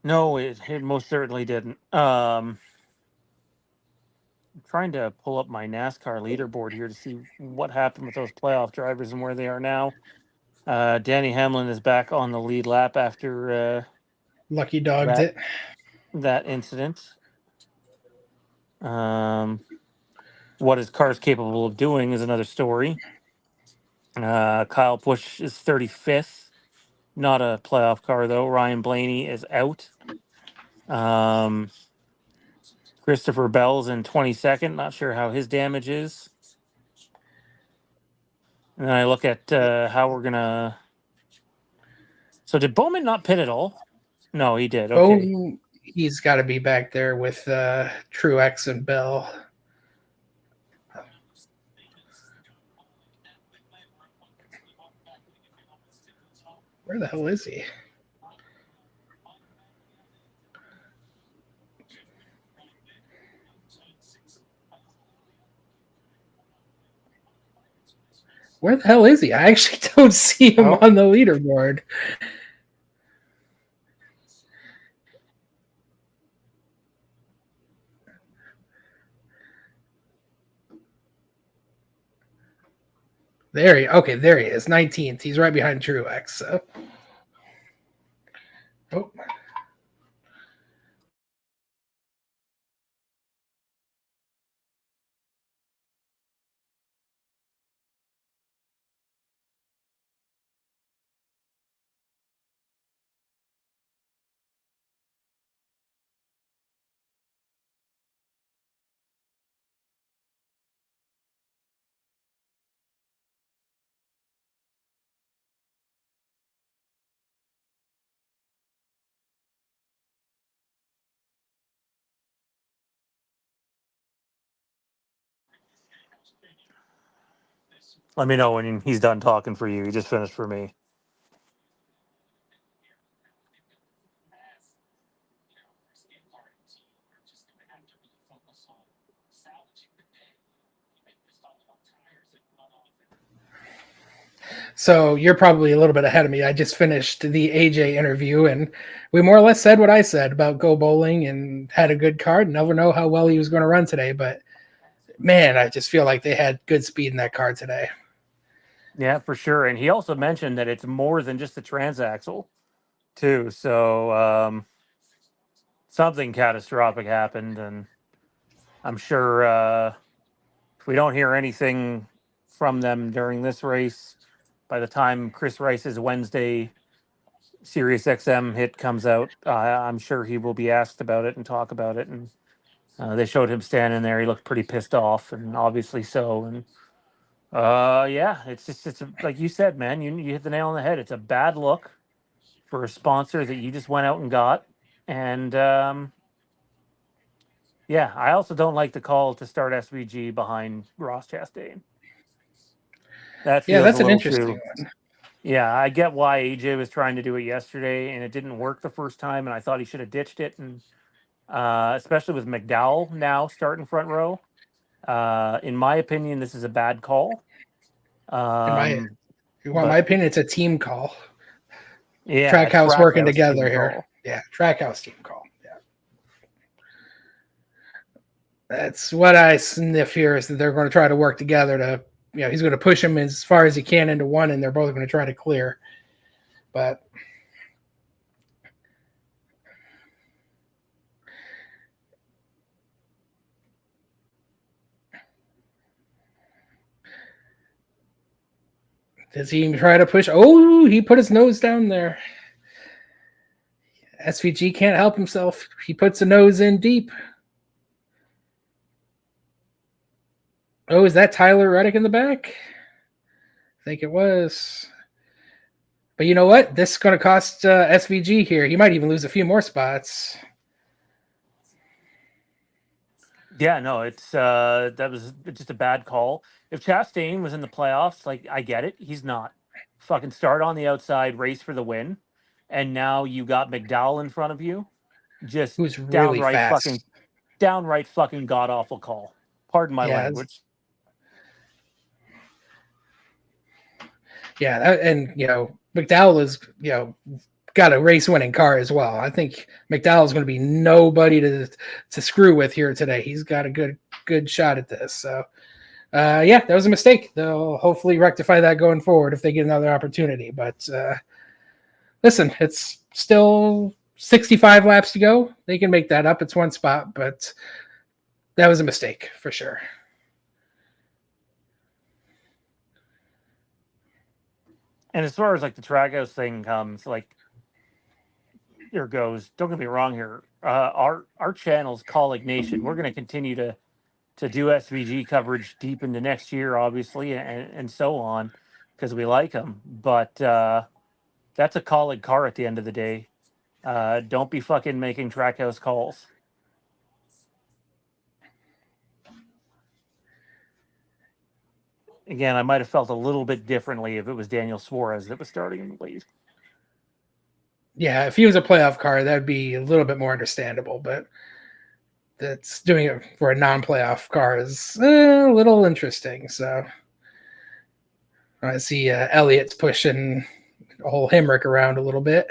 No, it most certainly didn't. I'm trying to pull up my NASCAR leaderboard here to see what happened with those playoff drivers and where they are now. Danny Hamlin is back on the lead lap after lucky dogged that it. that incident. What his car's capable of doing is another story. Kyle Busch is 35th. Not a playoff car, though. Ryan Blaney is out. Christopher Bell's in 22nd. Not sure how his damage is. And then I look at how we're going to. So, did Bowman not pit at all? No, he did. Okay. Oh, he's got to be back there with Truex and Bell. Where the hell is he? Where the hell is he? I actually don't see him on the leaderboard. There he is, 19th. He's right behind Truex. So. Oh. Let me know when he's done talking for you. He just finished for me. So you're probably a little bit ahead of me. I just finished the AJ interview, and we more or less said what I said about Go Bowling and had a good card. Never know how well he was going to run today, but man, I just feel like they had good speed in that car today. Yeah, for sure. And he also mentioned that it's more than just the transaxle, too. So something catastrophic happened, and I'm sure if we don't hear anything from them during this race, by the time Chris Rice's Wednesday Sirius XM hit comes out, I'm sure he will be asked about it and talk about it. And they showed him standing there. He looked pretty pissed off, and obviously so. And it's like you said, man. You hit the nail on the head. It's a bad look for a sponsor that you just went out and got, and I also don't like the call to start SVG behind Ross Chastain. That Yeah, feels a that's an little interesting too. one. Yeah, I get why AJ was trying to do it yesterday, and it didn't work the first time, and I thought he should have ditched it, and especially with McDowell now starting front row. In my opinion, this is a bad call. In But my opinion, it's a team call. yeah, Trackhouse working Trackhouse together team here. call. Yeah, Trackhouse team call. Yeah. That's what I sniff here is that they're going to try to work together to, he's going to push him as far as he can into one, and they're both going to try to clear. But does he even try to push? Oh, he put his nose down there. SVG can't help himself. He puts the nose in deep. Oh, is that Tyler Reddick in the back? I think it was. But you know what? This is going to cost SVG here. He might even lose a few more spots. Yeah, no, it's that was just a bad call. If Chastain was in the playoffs, like I get it, he's not. Fucking start on the outside, race for the win, and now you got McDowell in front of you. Just Who's really fast. downright fucking god awful call. Pardon my language. Yeah, and McDowell is got a race winning car as well. I think McDowell is going to be nobody to screw with here today. He's got a good shot at this. So that was a mistake. They'll hopefully rectify that going forward if they get another opportunity. But listen, it's still 65 laps to go. They can make that up. It's one spot, but that was a mistake for sure. And as far as like the Trackhouse thing comes, like here goes. Don't get me wrong here. Our channel's Kaulig Nation. We're going to continue to do SVG coverage deep into next year, obviously, and so on, because we like them. But that's a Kaulig car at the end of the day. Don't be fucking making Trackhouse calls. Again, I might have felt a little bit differently if it was Daniel Suarez that was starting in the lead. Yeah, if he was a playoff car, that would be a little bit more understandable. But that's doing it for a non-playoff car is a little interesting. So I see Elliott's pushing a whole Hemrick around a little bit.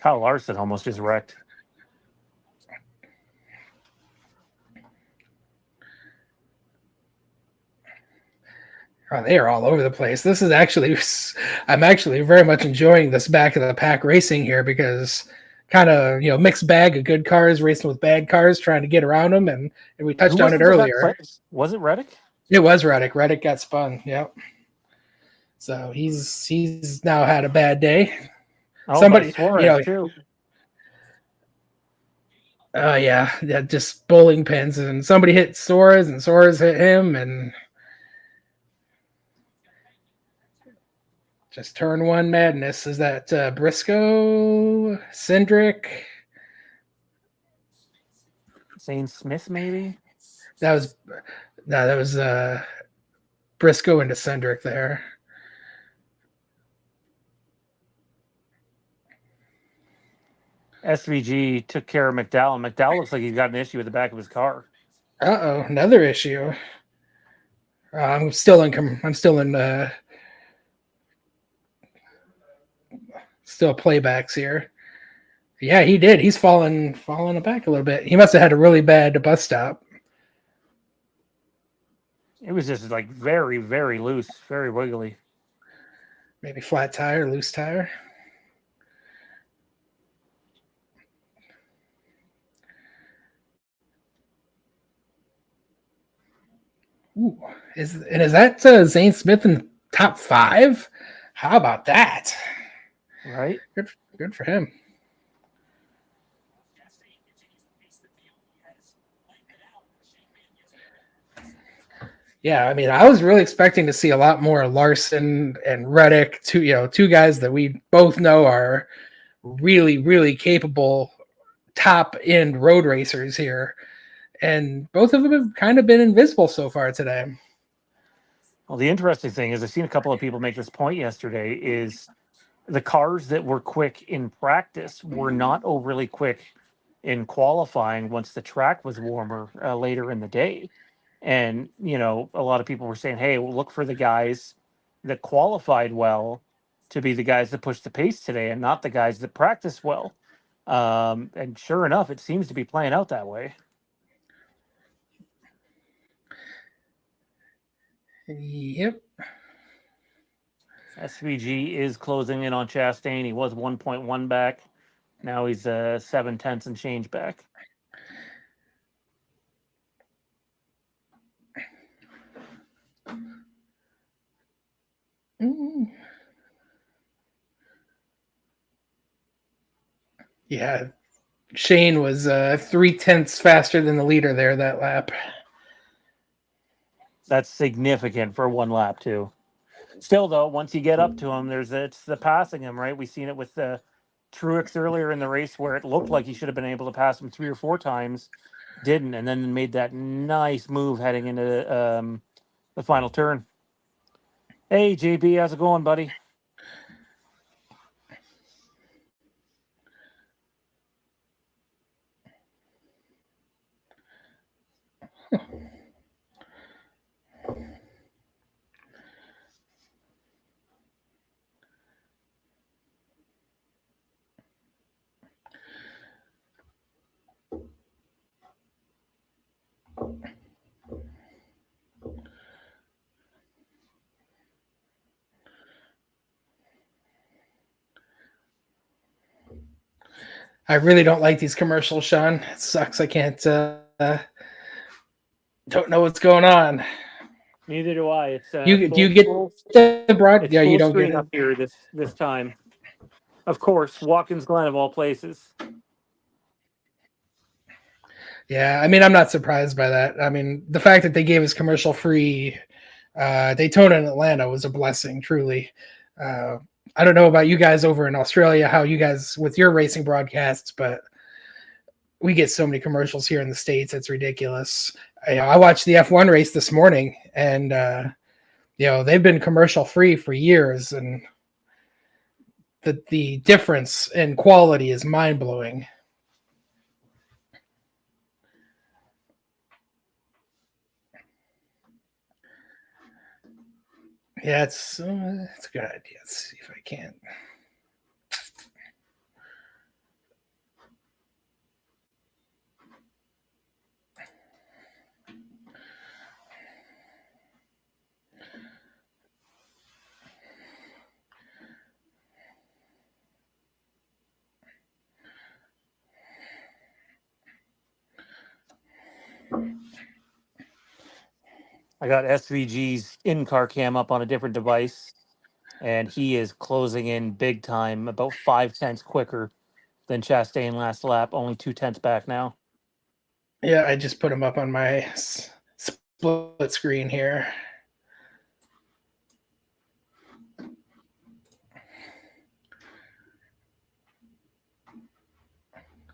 Kyle Larson almost just wrecked. Oh, they are all over the place. This is actually, I'm actually very much enjoying this back of the pack racing here because kind of, mixed bag of good cars racing with bad cars, trying to get around them. And we touched on it earlier. Was it Reddick? It was Reddick. Reddick got spun. Yep. So he's now had a bad day. Oh, somebody, Suarez too. Oh yeah, just bowling pins, and somebody hit Suarez, and Suarez hit him, and just turn one madness. Is that Briscoe, Cindric, Zane Smith? Maybe that was Briscoe into Cindric there. SVG took care of McDowell. McDowell looks like he's got an issue with the back of his car. Another issue. I'm still in still playbacks here. Yeah, he did. He's falling back a little bit. He must have had a really bad bus stop. It was just like very, very loose, very wiggly. Maybe flat tire, loose tire. Ooh, is that Zane Smith in top 5? How about that? Right. Good for him. Yeah, I mean, I was really expecting to see a lot more Larson and Reddick, two guys that we both know are really, really capable top end road racers here. And both of them have kind of been invisible so far today. Well, the interesting thing is I've seen a couple of people make this point yesterday is the cars that were quick in practice were not overly quick in qualifying once the track was warmer later in the day. And, a lot of people were saying, hey, well, look for the guys that qualified well to be the guys that push the pace today and not the guys that practice well. And sure enough, it seems to be playing out that way. Yep. SVG is closing in on Chastain. He was 1.1 back. Now he's 7/10 and change back. Yeah, Shane was 3/10 faster than the leader there that lap. That's significant for one lap too. Still though, once you get up to him, it's the passing him, right? We seen it with Truex earlier in the race where it looked like he should have been able to pass him 3 or 4 times, didn't, and then made that nice move heading into the final turn. Hey JB, how's it going, buddy? I really don't like these commercials, Sean. It sucks. I can't. Don't know what's going on. Neither do I. It's Do you get the broad? it's Yeah, you full don't get screen it. up here this time. Of course, Watkins Glen of all places. Yeah, I mean, I'm not surprised by that. I mean, the fact that they gave us commercial free Daytona and Atlanta was a blessing, truly. I don't know about you guys over in Australia, how you guys with your racing broadcasts, but we get so many commercials here in the States. It's ridiculous. I watched the F1 race this morning, and they've been commercial free for years, and the difference in quality is mind blowing. Yeah, it's a good idea. Let's see if I can. I got SVG's in-car cam up on a different device, and he is closing in big time, about 5/10 quicker than Chastain last lap, only 2/10 back now. Yeah, I just put them up on my split screen here.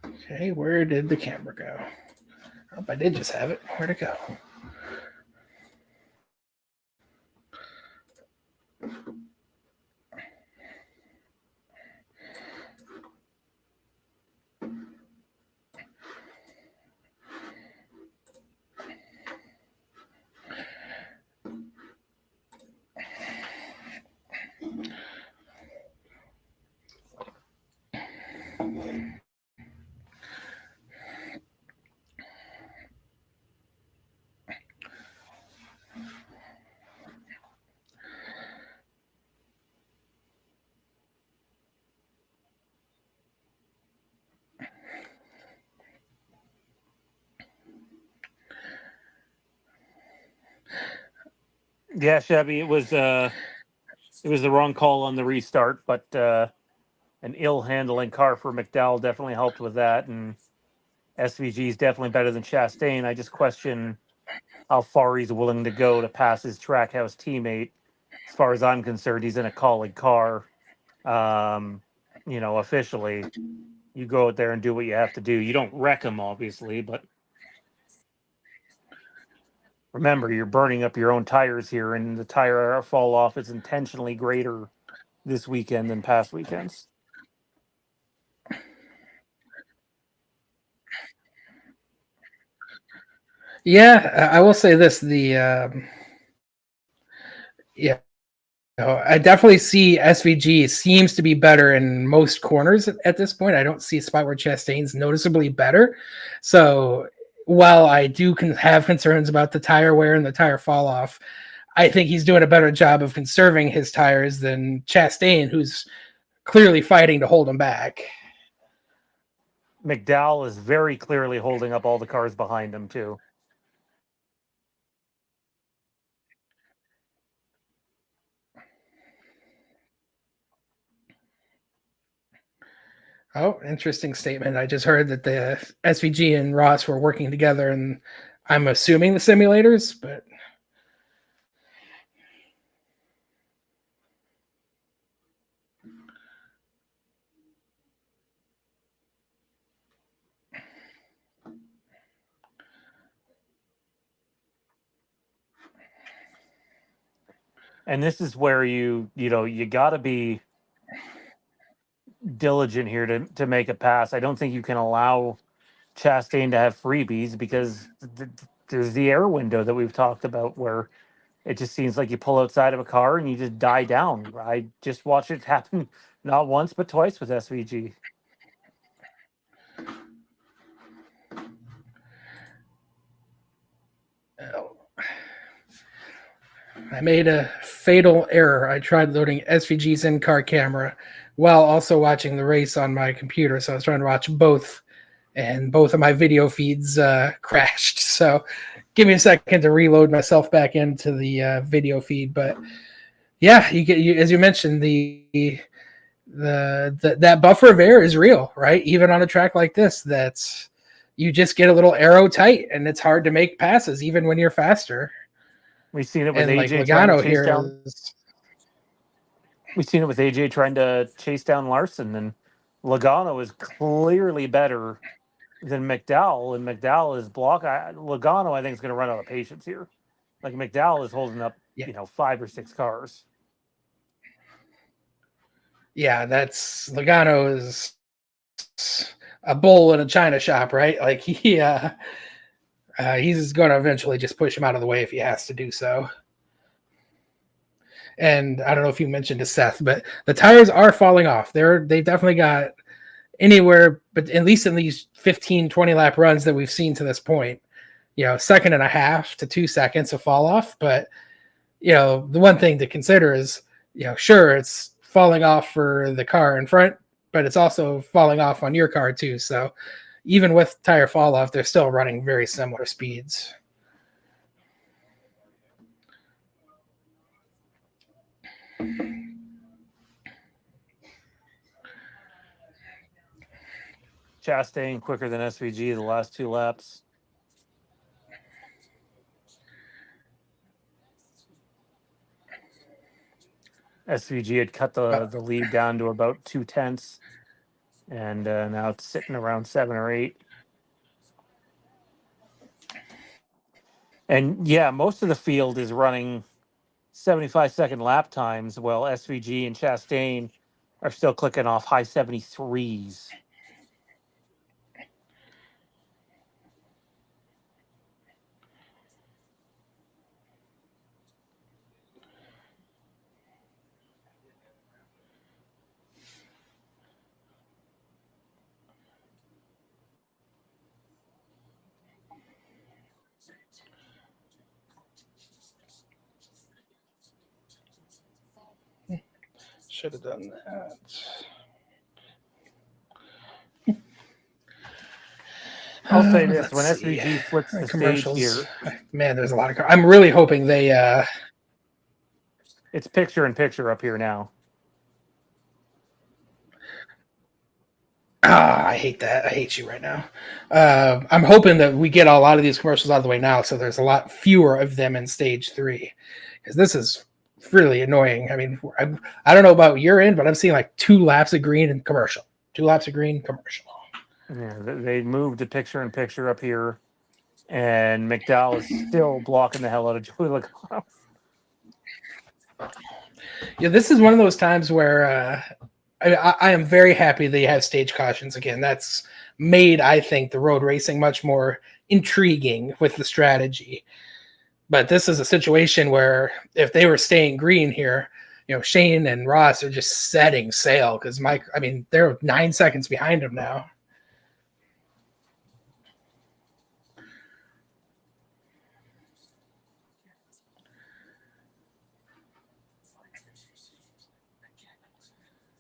Okay, where did the camera go? Oh, I did just have it. Where'd it go? Yeah, Chevy, it was the wrong call on the restart, but an ill handling car for McDowell definitely helped with that. And SVG is definitely better than Chastain. I just question how far he's willing to go to pass his Trackhouse teammate. As far as I'm concerned, he's in a Kaulig car. Officially, you go out there and do what you have to do. You don't wreck him, obviously, but remember, you're burning up your own tires here, and the tire fall off is intentionally greater this weekend than past weekends. Yeah, I will say this: yeah, I definitely see SVG seems to be better in most corners at this point. I don't see a spot where Chastain's noticeably better. So while I do have concerns about the tire wear and the tire fall off, I think he's doing a better job of conserving his tires than Chastain, who's clearly fighting to hold him back. McDowell is very clearly holding up all the cars behind him, too. Oh, interesting statement. I just heard that the SVG and Ross were working together, and I'm assuming the simulators, but And this is where you got to be diligent here to make a pass. I don't think you can allow Chastain to have freebies because there's the air window that we've talked about where it just seems like you pull outside of a car and you just die down. I just watched it happen not once but twice with SVG. I made a fatal error. I tried loading SVG's in-car camera while also watching the race on my computer. So I was trying to watch both, and both of my video feeds crashed. So give me a second to reload myself back into the video feed. But yeah, as you mentioned, that buffer of air is real, right? Even on a track like this, that's you just get a little arrow tight, and it's hard to make passes even when you're faster. We've seen it with And AJ like trying Logano to chase here down. We've seen it with AJ trying to chase down Larson, and Logano is clearly better than McDowell, and McDowell is Logano, I think, is going to run out of patience here. Like McDowell is holding up, yeah. 5 or 6 cars. Yeah, that's Logano is a bull in a china shop, right? Like he's going to eventually just push him out of the way if he has to do so. And I don't know if you mentioned to Seth, but the tires are falling off. They've definitely got anywhere, but at least in these 15, 20 lap runs that we've seen to this point, second and a half to 2 seconds of fall off. But, the one thing to consider is, sure, it's falling off for the car in front, but it's also falling off on your car too. So even with tire fall off, they're still running very similar speeds. Chastain quicker than SVG the last 2 laps. SVG had cut the lead down to about 2/10, and now it's sitting around 7 or 8. And yeah, most of the field is running 75-second lap times, while SVG and Chastain are still clicking off high 73s. Should have done that. I'll say this: when SVG flips the stage here, man, there's a lot of. I'm really hoping they. It's picture in picture up here now. I hate that. I hate you right now. I'm hoping that we get a lot of these commercials out of the way now, so there's a lot fewer of them in stage 3, because this is really annoying. I mean, I don't know about your end, but I'm seeing like 2 laps of green and commercial. 2 laps of green, commercial. Yeah, they moved to picture in picture up here, and McDowell is still blocking the hell out of Joey Logano. Yeah, this is one of those times where I am very happy they have stage cautions again. That's made, I think, the road racing much more intriguing with the strategy. But this is a situation where if they were staying green here, Shane and Ross are just setting sail because they're 9 seconds behind him now.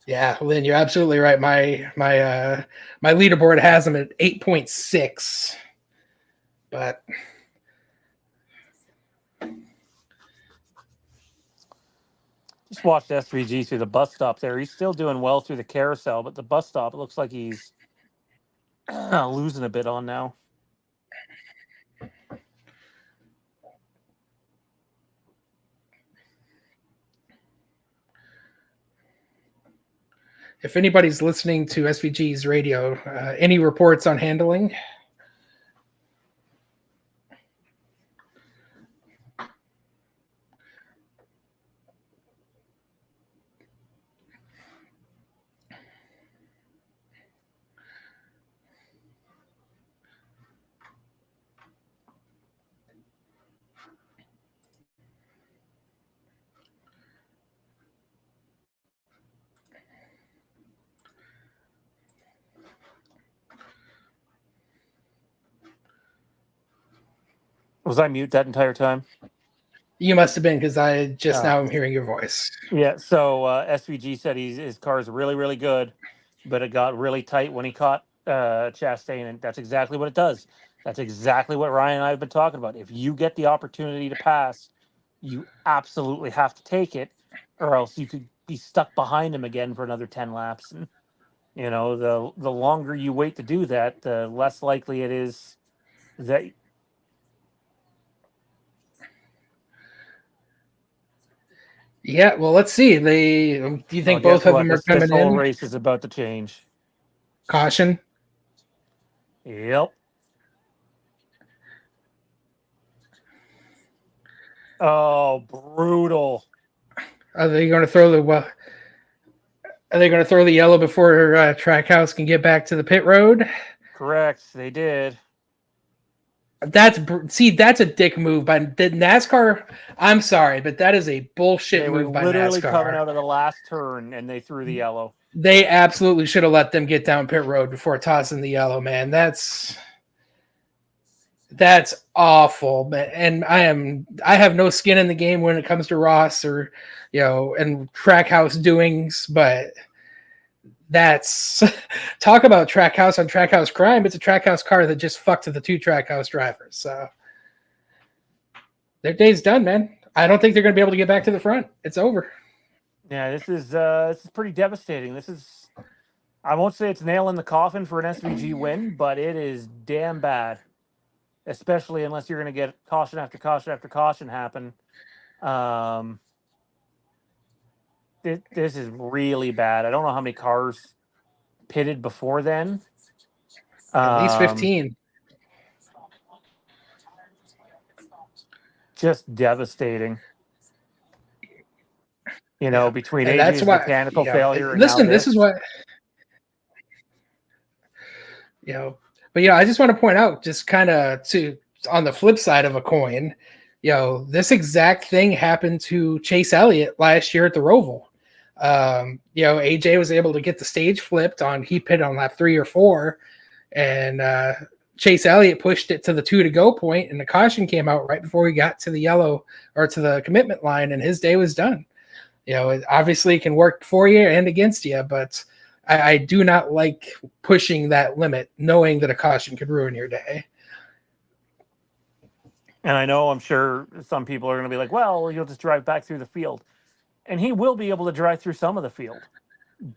Yeah, Lynn, you're absolutely right. My leaderboard has him at 8.6, but Just watched SVG through the bus stop there. He's still doing well through the carousel, but the bus stop, it looks like he's losing a bit on now. if anybody's listening to SVG's radio, any reports on handling? Was I mute that entire time? You must have been, because I just now am hearing your voice. Yeah, so SVG said his car is really, really good, but it got really tight when he caught Chastain, and that's exactly what it does. That's exactly what Ryan and I have been talking about. If you get the opportunity to pass, you absolutely have to take it, or else you could be stuck behind him again for another 10 laps. And, the longer you wait to do that, the less likely it is that... Yeah, well, let's see. Do you think both of them are coming this whole in? race is about to change. Caution. Yep. Oh, brutal. Are they going to throw the yellow before Trackhouse can get back to the pit road? Correct. They did. That's a dick move by the NASCAR. I'm sorry, but that is a bullshit move by NASCAR. They were literally coming out of the last turn, and they threw the yellow. They absolutely should have let them get down pit road before tossing the yellow, man. That's awful. And I have no skin in the game when it comes to Ross or and Trackhouse doings, but that's talk about Trackhouse on Trackhouse crime. It's a Trackhouse car that just fucked the two Trackhouse drivers. So their day's done, man. I don't think they're going to be able to get back to the front. It's over. Yeah, this is pretty devastating. I won't say it's nail in the coffin for an SVG win, but it is damn bad, especially unless you're going to get caution after caution after caution happen. This is really bad. I don't know how many cars pitted before then. At least 15. Just devastating. Between AJ's mechanical failure and listen, this is what but I just want to point out, just kind of on the flip side of a coin, this exact thing happened to Chase Elliott last year at the Roval. AJ was able to get the stage flipped he pitted on lap 3 or 4, and Chase Elliott pushed it to the 2 to go point, and the caution came out right before he got to the yellow or to the commitment line, and his day was done. It obviously can work for you and against you, but I do not like pushing that limit, knowing that a caution could ruin your day. And I'm sure some people are going to be like, well, you'll just drive back through the field. And he will be able to drive through some of the field.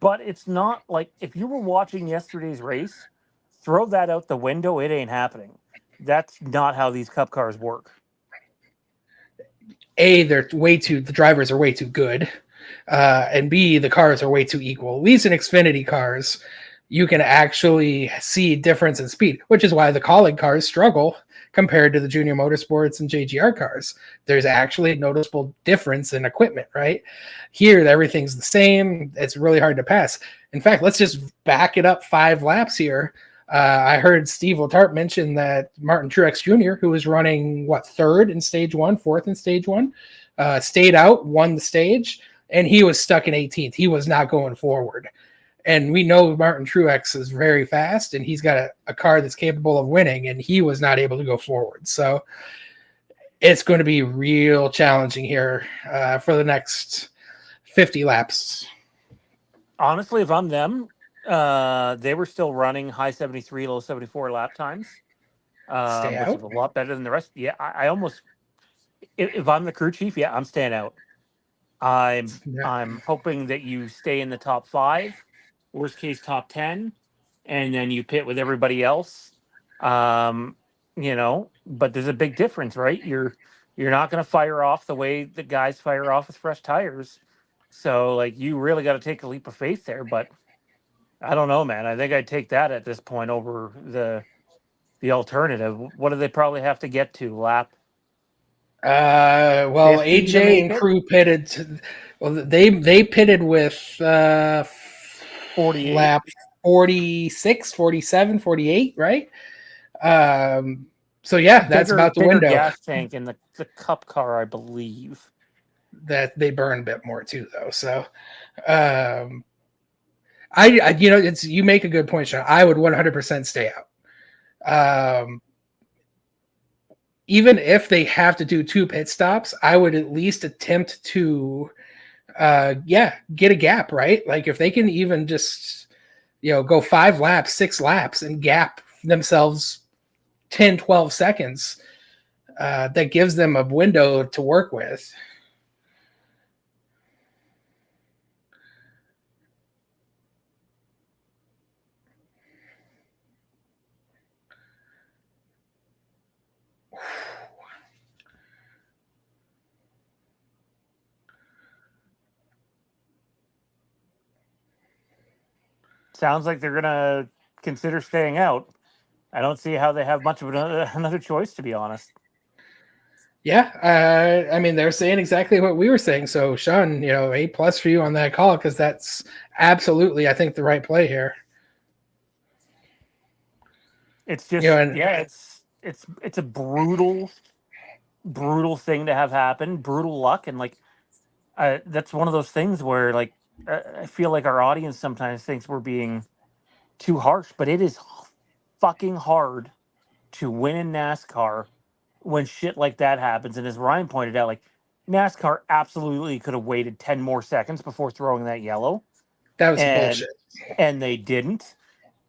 But it's not like, if you were watching yesterday's race, throw that out the window, it ain't happening. That's not how these Cup cars work. A, the drivers are way too good. And B, the cars are way too equal. At least in Xfinity cars, you can actually see difference in speed, which is why the Kaulig cars struggle compared to the Junior Motorsports and JGR cars. There's actually a noticeable difference in equipment, right? Here, everything's the same. It's really hard to pass. In fact, let's just back it up 5 laps here. I heard Steve Letarte mention that Martin Truex Jr., who was running, 3rd in stage 1, 4th in stage 1, stayed out, won the stage. and he was stuck in 18th. He was not going forward. And we know Martin Truex is very fast, and he's got a car that's capable of winning, and he was not able to go forward. So it's going to be real challenging here for the next 50 laps. Honestly, if I'm them, they were still running high 73, low 74 lap times, Stay which is out. a lot better than the rest. Yeah, I almost, if I'm the crew chief, yeah, I'm staying out. I'm hoping that you stay in the top 5, worst case top 10, and then you pit with everybody else. But there's a big difference, right? You're not going to fire off the way the guys fire off with fresh tires. So like you really got to take a leap of faith there, but I don't know, man. I think I'd take that at this point over the alternative. What do they probably have to get to? Lap Well, 50 to AJ make and it? crew pitted. Well, they pitted with 48. lap 46, 47, 48, right? So yeah, that's about the Bigger window. gas tank in the cup car, I believe. That they burn a bit more too, though. So, I it's you make a good point, Sean. I would 100% stay out. Even if they have to do 2 pit stops, I would at least attempt to, get a gap, right? Like if they can even just, go 5 laps, 6 laps and gap themselves 10, 12 seconds, that gives them a window to work with. Sounds like they're gonna consider staying out. I don't see how they have much of another choice, to be honest. Yeah, I mean they're saying exactly what we were saying. So Sean, A+ for you on that call because that's absolutely, I think, the right play here. It's just And yeah, it's a brutal thing to have happen, brutal luck, and like that's one of those things where like I feel like our audience sometimes thinks we're being too harsh, but it is fucking hard to win in NASCAR when shit like that happens. And as Ryan pointed out, like NASCAR absolutely could have waited 10 more seconds before throwing that yellow, that was and bullshit. they didn't.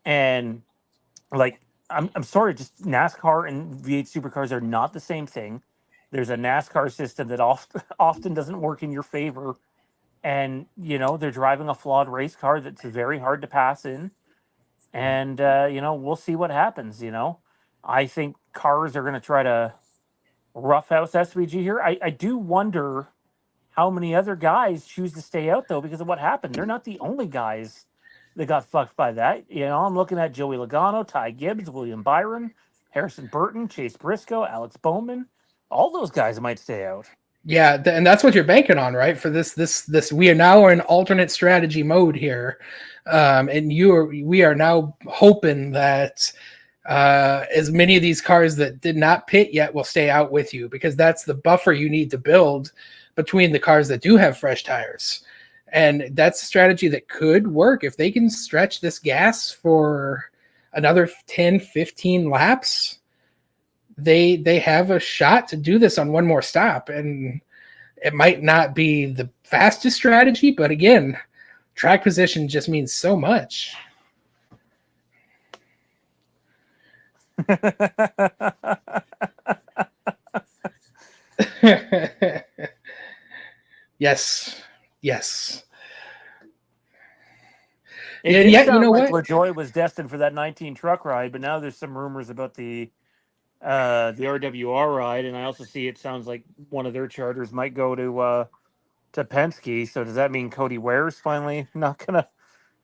And like I'm sorry, just NASCAR and V8 supercars are not the same thing. There's a NASCAR system that often doesn't work in your favor, and they're driving a flawed race car that's very hard to pass in. And we'll see what happens. I think cars are going to try to roughhouse SVG here. I do wonder how many other guys choose to stay out though because of what happened. They're not the only guys that got fucked by that. I'm looking at Joey Logano, Ty Gibbs, William Byron, Harrison Burton, Chase Briscoe, Alex Bowman. All those guys might stay out. Yeah, and that's what you're banking on, right? For this, we are now in alternate strategy mode here, and we are now hoping that as many of these cars that did not pit yet will stay out with you because that's the buffer you need to build between the cars that do have fresh tires. And that's a strategy that could work if they can stretch this gas for another 10, 15 laps. They have a shot to do this on one more stop. And it might not be the fastest strategy, but again, track position just means so much. Yes. It And did yet, you sound know like what? LaJoy was destined for that 19 truck ride, but now there's some rumors about the RWR ride, and I also see it sounds like one of their charters might go to Penske. So does that mean Cody Ware's finally not gonna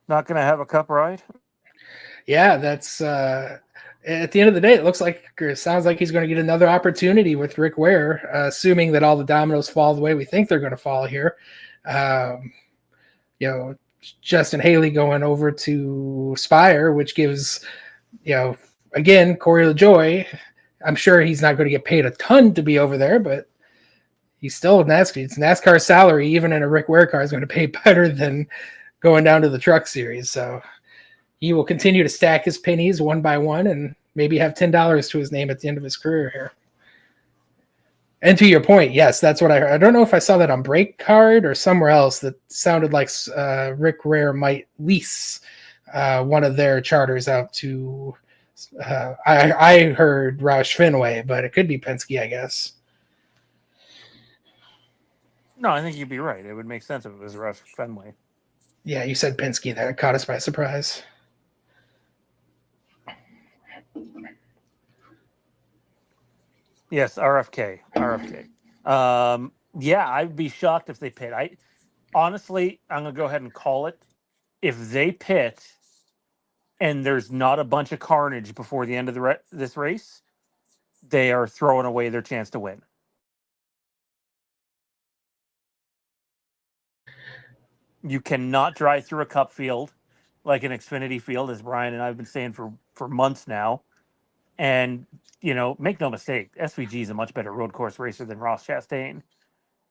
have a cup ride? Yeah, that's at the end of the day, it sounds like he's going to get another opportunity with Rick Ware, assuming that all the dominoes fall the way we think they're going to fall here. Um, Justin Haley going over to Spire, which gives, again, Corey LaJoy. I'm sure he's not going to get paid a ton to be over there, but He's still NASCAR. It's NASCAR salary, even in a Rick Ware car, is going to pay better than going down to the Truck Series. So he will continue to stack his pennies one by one and maybe have $10 to his name at the end of his career here. And to your point, yes, that's what I heard. I don't know if I saw that on Break Card or somewhere else that sounded like Rick Ware might lease one of their charters out to. I heard Roush Fenway, but it could be Penske, I guess. No, I think you'd be right. It would make sense if it was Roush Fenway. Yeah, you said Penske. That caught us by surprise. Yes, RFK. Yeah, I'd be shocked if they pit. Honestly, I'm gonna go ahead and call it. If they pit and there's not a bunch of carnage before the end of this race, they are throwing away their chance to win. You cannot drive through a Cup field like an Xfinity field, as Brian and I have been saying for months now. And, make no mistake, SVG is a much better road course racer than Ross Chastain.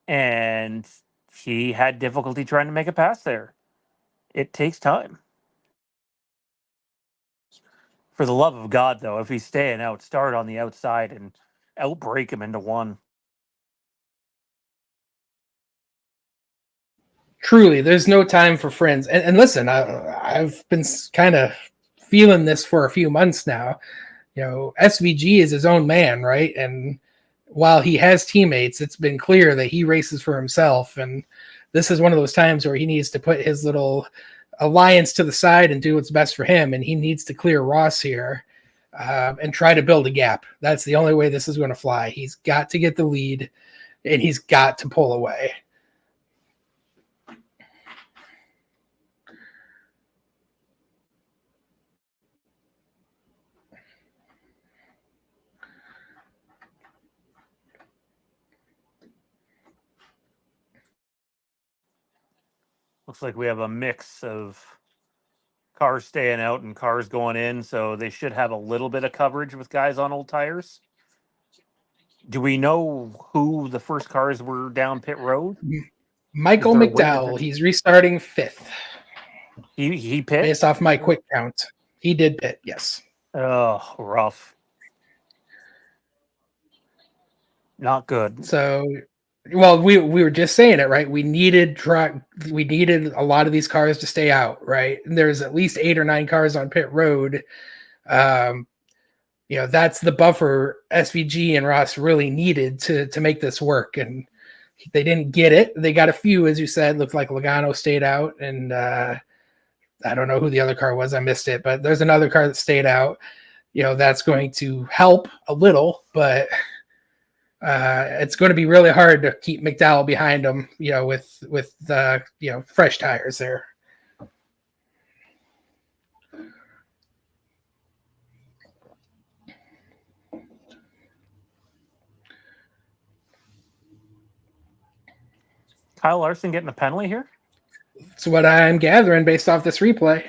And he had difficulty trying to make a pass there. It takes time. For the love of God, though, if he's staying out, start on the outside and outbreak him into one. Truly, there's no time for friends. And listen, I've been kind of feeling this for a few months now. SVG is his own man, right? And while he has teammates, it's been clear that he races for himself. And this is one of those times where he needs to put his little alliance to the side and do what's best for him. And he needs to clear Ross here and try to build a gap. That's the only way this is going to fly. He's got to get the lead and he's got to pull away. Looks like we have a mix of cars staying out and cars going in, so they should have a little bit of coverage with guys on old tires. Do we know who the first cars were down pit road? Michael McDowell. He's restarting fifth. He pit? Based off my quick count. He did pit, yes. Oh, rough. Not good. So, well, we were just saying it, right? We needed a lot of these cars to stay out, right? And there's at least 8 or 9 cars on pit road. That's the buffer SVG and Ross really needed to make this work, and they didn't get it. They got a few, as you said. Looked like Logano stayed out, and I don't know who the other car was. I missed it, but there's another car that stayed out. That's going to help a little, but it's going to be really hard to keep McDowell behind him, with fresh tires there. Kyle Larson getting a penalty here? That's what I'm gathering based off this replay.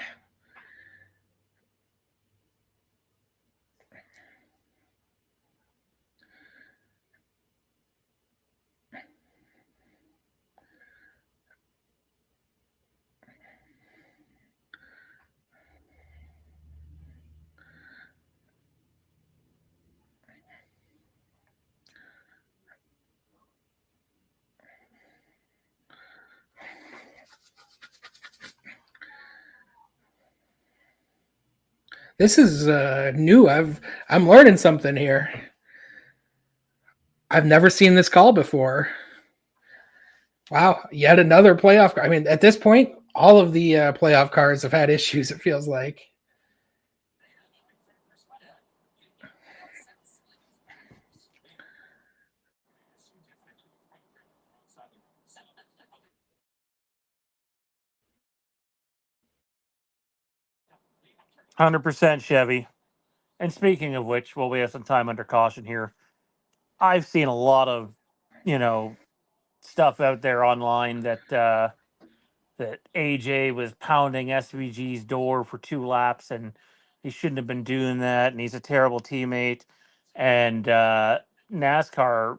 This is new. I'm learning something here. I've never seen this call before. Wow, yet another playoff car. I mean, at this point, all of the playoff cars have had issues, it feels like. %, Chevy. And speaking of which, well, we have some time under caution here. I've seen a lot of, stuff out there online that that AJ was pounding SVG's door for 2 laps, and he shouldn't have been doing that, and he's a terrible teammate. And NASCAR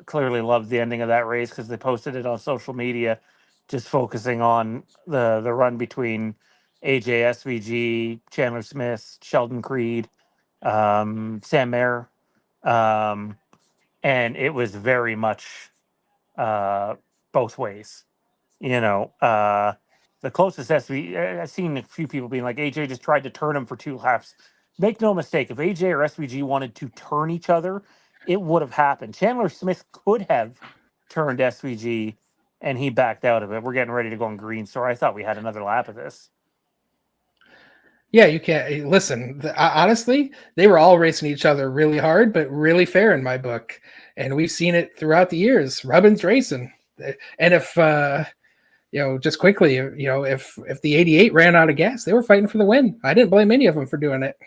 clearly loved the ending of that race because they posted it on social media, just focusing on the run between AJ, SVG, Chandler Smith, Sheldon Creed, Sam Mayer, um, and it was very much both ways. You know, the closest SV, I've seen a few people being like, AJ just tried to turn him for 2 laps. Make no mistake, if AJ or SVG wanted to turn each other, it would have happened. Chandler Smith could have turned SVG and he backed out of it. We're getting ready to go on green. So I thought we had another lap of this. Yeah, you can't listen. Honestly, they were all racing each other really hard, but really fair in my book. And we've seen it throughout the years. Rubbin's racing. And if just quickly, if the 88 ran out of gas, they were fighting for the win. I didn't blame any of them for doing it.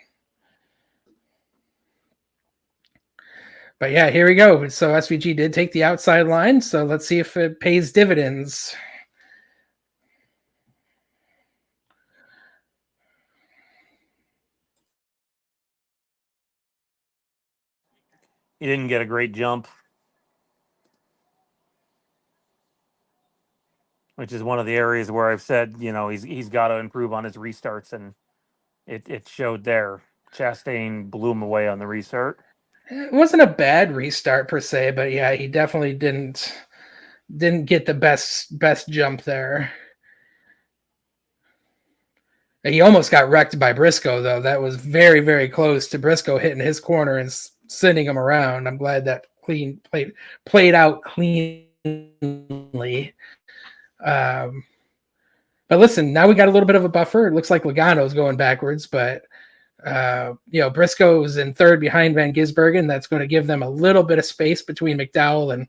But yeah, here we go. So SVG did take the outside line. So let's see if it pays dividends. He didn't get a great jump, which is one of the areas where I've said, he's got to improve on his restarts, and it showed there. Chastain blew him away on the restart. It wasn't a bad restart per se, but yeah, he definitely didn't get the best jump there. He almost got wrecked by Briscoe, though. That was very, very close to Briscoe hitting his corner and sending him around. I'm glad that played out cleanly. But listen, now we got a little bit of a buffer. It looks like Logano's going backwards, but Briscoe's in third behind Van Gisbergen. That's going to give them a little bit of space between McDowell and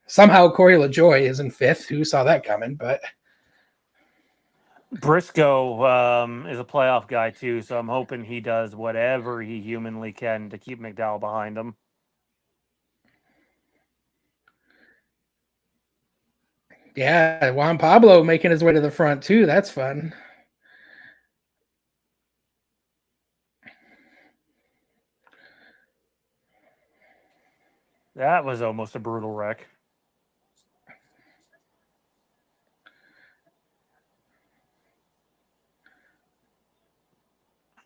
somehow Corey LaJoy is in fifth. Who saw that coming? But Briscoe is a playoff guy too, so I'm hoping he does whatever he humanly can to keep McDowell behind him. Yeah, Juan Pablo making his way to the front too. That's fun. That was almost a brutal wreck.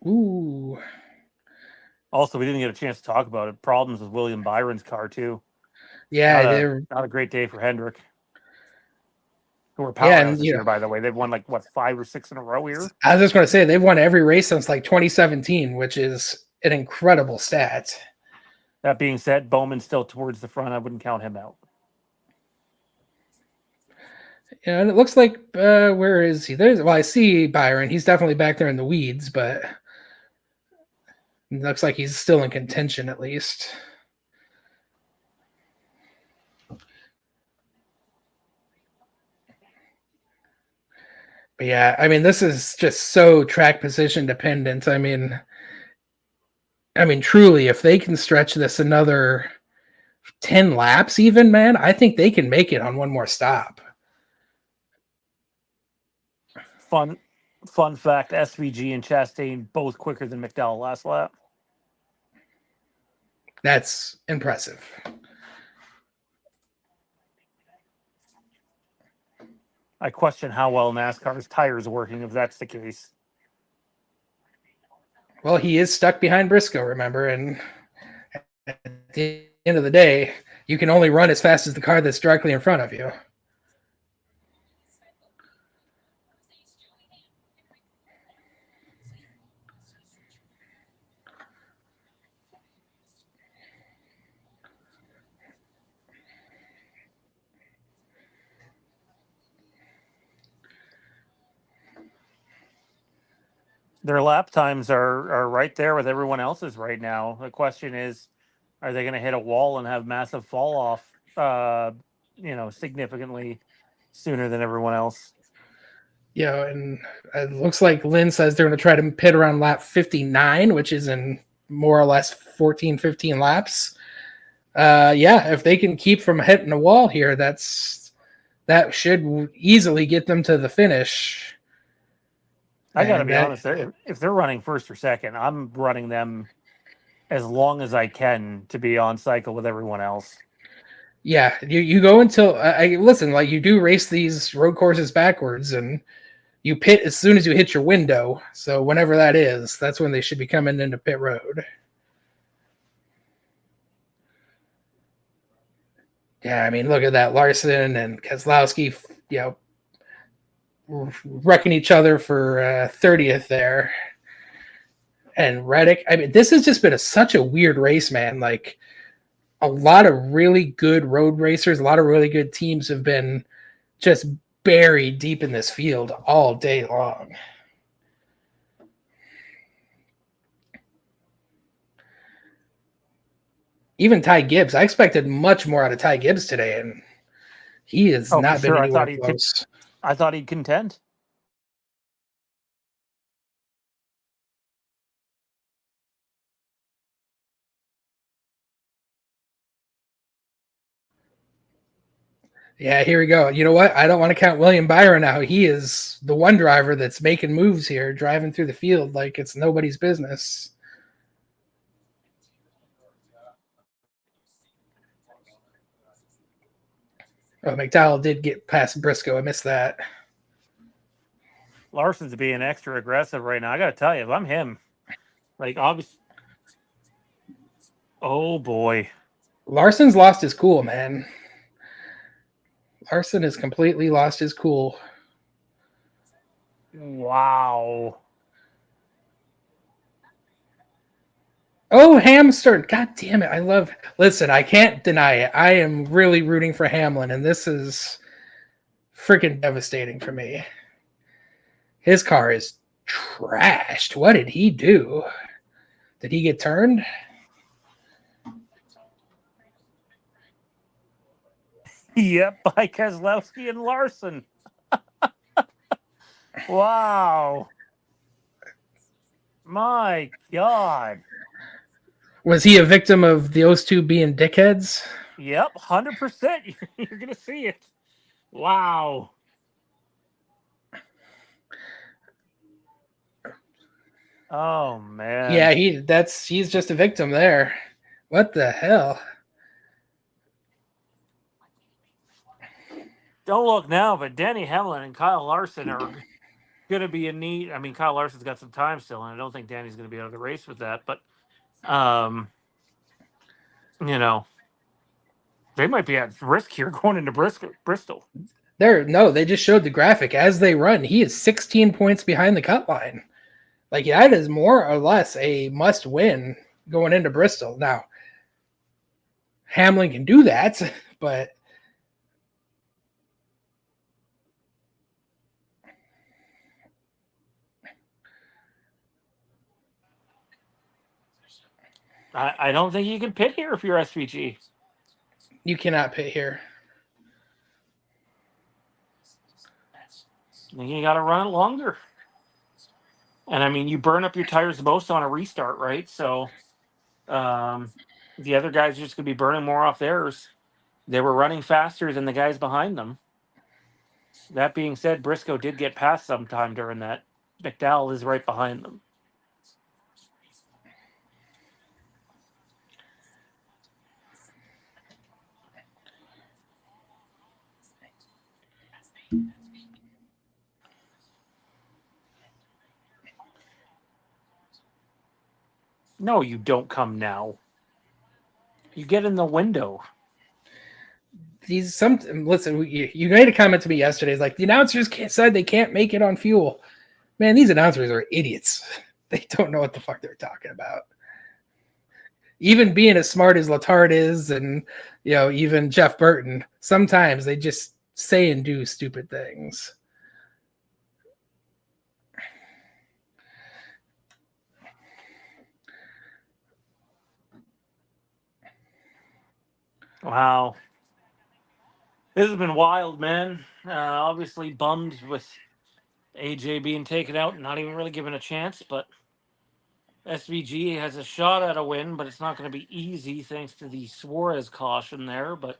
Ooh. Also, we didn't get a chance to talk about it. Problems with William Byron's car too. Yeah, not a great day for Hendrick. Who are powerhouse this year, by the way. They've won 5 or 6 in a row here. I was just going to say they've won every race since 2017, which is an incredible stat. That being said, Bowman's still towards the front. I wouldn't count him out. Yeah, and it looks like where is he? I see Byron. He's definitely back there in the weeds, but it looks like he's still in contention at least. But yeah, I mean, this is just so track position dependent. I mean, truly, if they can stretch this another 10 laps, even, man, I think they can make it on one more stop. Fun fact: SVG and Chastain both quicker than McDowell last lap. That's impressive. I question how well NASCAR's tires are working if that's the case. Well, he is stuck behind Briscoe, remember, and at the end of the day, you can only run as fast as the car that's directly in front of you. Their lap times are right there with everyone else's right now. The question is, are they going to hit a wall and have massive fall off, significantly sooner than everyone else? And it looks like Lynn says they're going to try to pit around lap 59, which is in more or less 14, 15 laps. If they can keep from hitting a wall here, that should easily get them to the finish. I got to be honest, if they're running first or second, I'm running them as long as I can to be on cycle with everyone else. Yeah, you go until I listen. Like you do race these road courses backwards, and you pit as soon as you hit your window. So whenever that is, that's when they should be coming into pit road. Yeah, I mean, look at that. Larson and Keselowski, wrecking each other for 30th there. And Reddick. I mean, this has just been such a weird race, man. Like, a lot of really good road racers, a lot of really good teams have been just buried deep in this field all day long. Even Ty Gibbs, I expected much more out of Ty Gibbs today, and he has not been anywhere close. I thought he'd contend. Yeah, here we go. You know what? I don't want to count William Byron out. He is the one driver that's making moves here, driving through the field like it's nobody's business. Oh, McDowell did get past Briscoe. I missed that. Larson's being extra aggressive right now. I got to tell you, if I'm him, like, obviously. Oh, boy. Larson's lost his cool, man. Larson has completely lost his cool. Wow. Oh, Hamster. God damn it. Listen, I can't deny it. I am really rooting for Hamlin, and this is freaking devastating for me. His car is trashed. What did he do? Did he get turned? Yep, by Keselowski and Larson. Wow. My God. Was he a victim of those two being dickheads? Yep, 100%. You're going to see it. Wow. Oh, man. Yeah, he's just a victim there. What the hell? Don't look now, but Denny Hamlin and Kyle Larson are going to be in need. I mean, Kyle Larson's got some time still, and I don't think Danny's going to be able to race with that. But, they might be at risk here going into Bristol. They just showed the graphic as they run. He is 16 points behind the cut line. Like, that is more or less a must win going into Bristol. Now, Hamlin can do that, but I don't think you can pit here if you're SVG. You cannot pit here. You got to run it longer. And I mean, you burn up your tires the most on a restart, right? So the other guys are just going to be burning more off theirs. They were running faster than the guys behind them. That being said, Briscoe did get past sometime during that. McDowell is right behind them. No, you don't come now. You get in the window. Listen, you made a comment to me yesterday. It's like the announcers said they can't make it on fuel. Man, these announcers are idiots. They don't know what the fuck they're talking about. Even being as smart as Letard is, and even Jeff Burton, sometimes they just say and do stupid things. Wow. This has been wild, man. Obviously bummed with AJ being taken out and not even really given a chance, but SVG has a shot at a win, but it's not going to be easy thanks to the Suarez caution there. But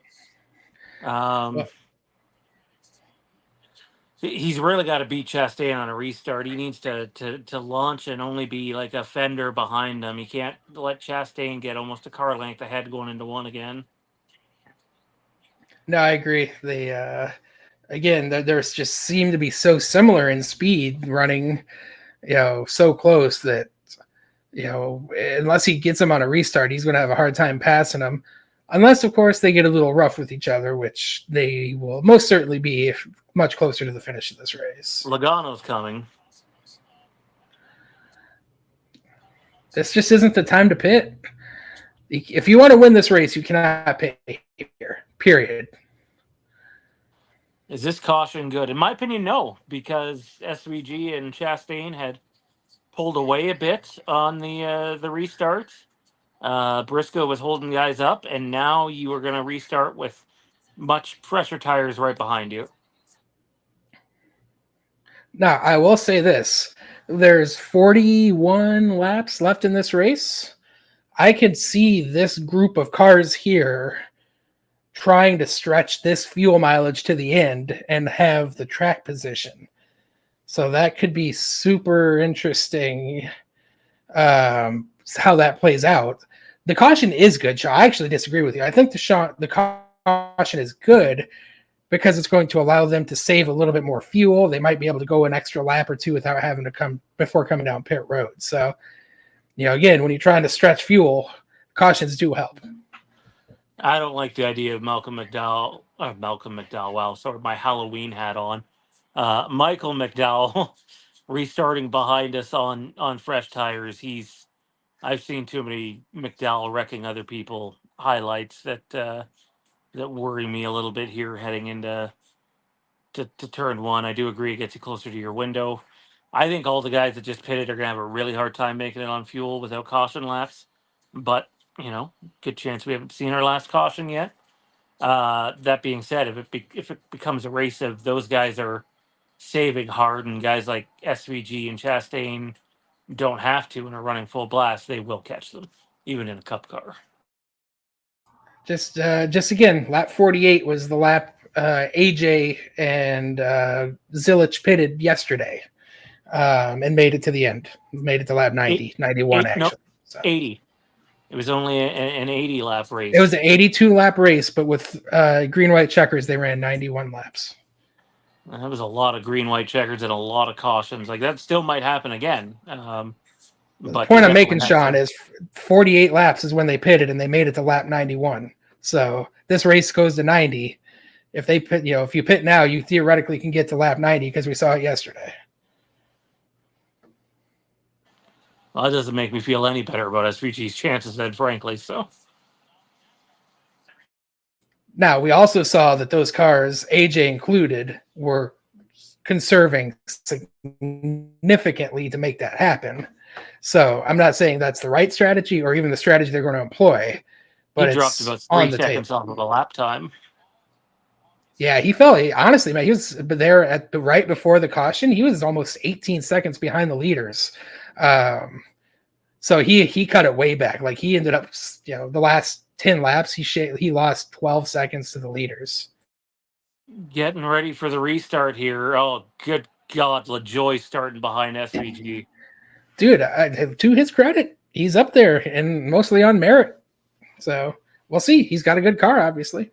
he's really got to beat Chastain on a restart. He needs to launch and only be like a fender behind him. He can't let Chastain get almost a car length ahead going into one again. No, I agree. They again, there's just seem to be so similar in speed, running, so close that unless he gets him on a restart, he's going to have a hard time passing him. Unless, of course, they get a little rough with each other, which they will most certainly be much closer to the finish of this race. Logano's coming. This just isn't the time to pit. If you want to win this race, you cannot pit here, period. Is this caution good? In my opinion, no, because SVG and Chastain had pulled away a bit on the restart. Briscoe was holding the guys up, and now you are going to restart with much fresher tires right behind you. Now, I will say this. There's 41 laps left in this race. I could see this group of cars here trying to stretch this fuel mileage to the end and have the track position. So that could be super interesting how that plays out. The caution is good, Shaw. I actually disagree with you. I think the caution is good because it's going to allow them to save a little bit more fuel. They might be able to go an extra lap or two without having to come before coming down pit road. So, again, when you're trying to stretch fuel, cautions do help. I don't like the idea of Malcolm McDowell. Wow, sorry, my Halloween hat on. Michael McDowell restarting behind us on fresh tires. I've seen too many McDowell wrecking other people highlights that worry me a little bit here heading into to turn one. I do agree it gets you closer to your window. I think all the guys that just pitted are gonna have a really hard time making it on fuel without caution laps. But good chance we haven't seen our last caution yet. That being said, if it becomes a race of those guys are saving hard and guys like SVG and Chastain don't have to and are running full blast, they will catch them, even in a cup car. Just again, lap 48 was the lap AJ and Zilich pitted yesterday and made it to the end. Made it to lap 90, 91 actually. No, so. 80. It was only an 80 lap race. It was an 82 lap race, but with green white checkers, they ran 91 laps. That was a lot of green white checkers and a lot of cautions. Like that still might happen again. The point I'm making, Sean, is 48 laps is when they pitted and they made it to lap 91. So this race goes to 90. If they pit, if you pit now, you theoretically can get to lap 90 because we saw it yesterday. Well, that doesn't make me feel any better about SVG's chances then, frankly. So now we also saw that those cars, AJ included, were conserving significantly to make that happen. So I'm not saying that's the right strategy or even the strategy they're going to employ, but he dropped about 3 seconds off of a lap time. Yeah, he fell. Honestly, man, he was there at the right before the caution. He was almost 18 seconds behind the leaders. So he cut it way back. Like he ended up, the last 10 laps, he lost 12 seconds to the leaders. Getting ready for the restart here. Oh, good God, LaJoy starting behind SVG. Dude, to his credit, he's up there and mostly on merit. So we'll see. He's got a good car, obviously.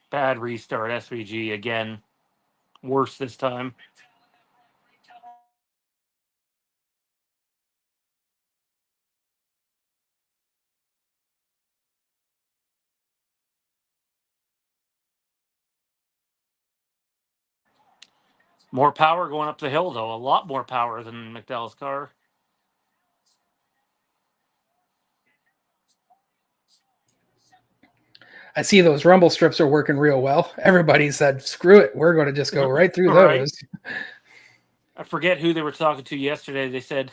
Bad restart, SVG again. Worse this time. More power going up the hill, though. A lot more power than McDowell's car. I see those rumble strips are working real well. Everybody said, screw it. We're going to just go right through those. I forget who they were talking to yesterday. They said,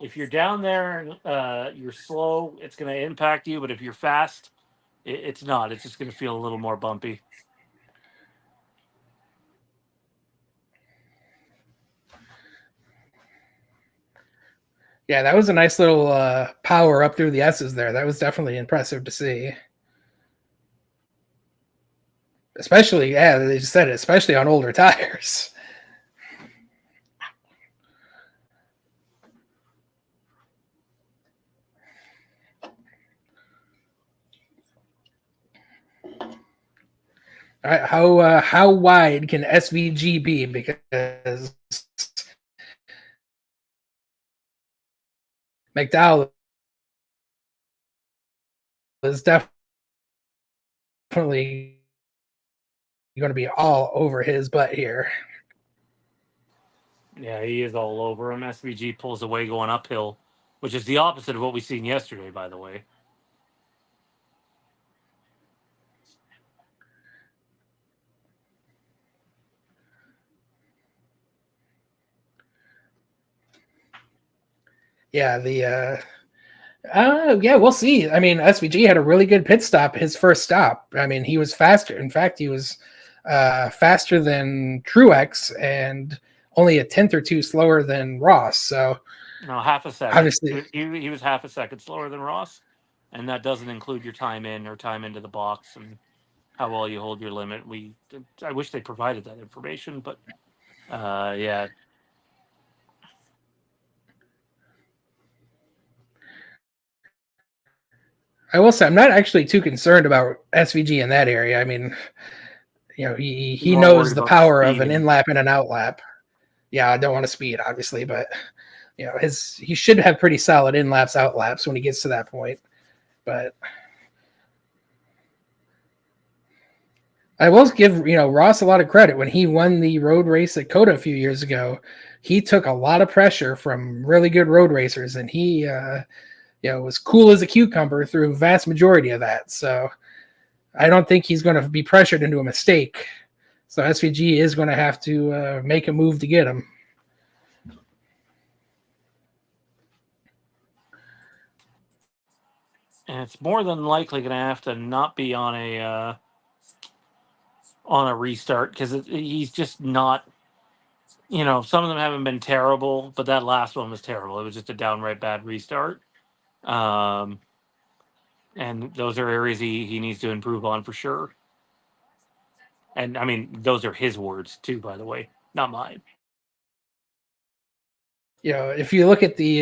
if you're down there and you're slow, it's going to impact you. But if you're fast, it's not. It's just going to feel a little more bumpy. Yeah, that was a nice little power up through the S's there. That was definitely impressive to see. Especially, they just said it, especially on older tires. How wide can SVG be? Because McDowell is definitely going to be all over his butt here. Yeah, he is all over him. SVG pulls away going uphill, which is the opposite of what we seen yesterday, by the way. Yeah, yeah, we'll see. I mean, SVG had a really good pit stop his first stop. I mean, he was faster. In fact, he was faster than Truex and only a tenth or two slower than Ross. So No, half a second. obviously, He was half a second slower than Ross, and that doesn't include your time in or time into the box and how well you hold your limit. I wish they provided that information, but yeah. I will say I'm not actually too concerned about SVG in that area. I mean, he More knows worried the about power of an speeding. in lap and an out lap. Yeah, I don't want to speed, obviously, but he should have pretty solid in laps, out laps when he gets to that point. But I will give Ross a lot of credit when he won the road race at Coda a few years ago. He took a lot of pressure from really good road racers, and he was cool as a cucumber through a vast majority of that. So I don't think he's going to be pressured into a mistake. So SVG is going to have to make a move to get him. And it's more than likely going to have to not be on a restart because he's just not. Some of them haven't been terrible, but that last one was terrible. It was just a downright bad restart. Um, and those are areas he needs to improve on for sure. And I mean, those are his words too, by the way, not mine. If you look at the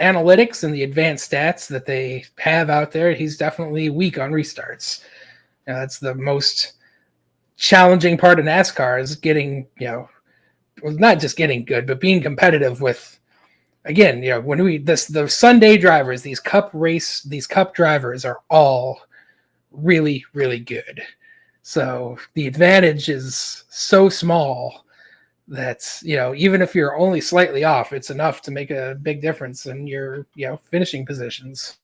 analytics and the advanced stats that they have out there, he's definitely weak on restarts. That's the most challenging part of NASCAR is getting not just getting good, but being competitive with. Again, when the Sunday drivers, these cup drivers are all really, really good. So the advantage is so small that even if you're only slightly off, it's enough to make a big difference in your finishing positions.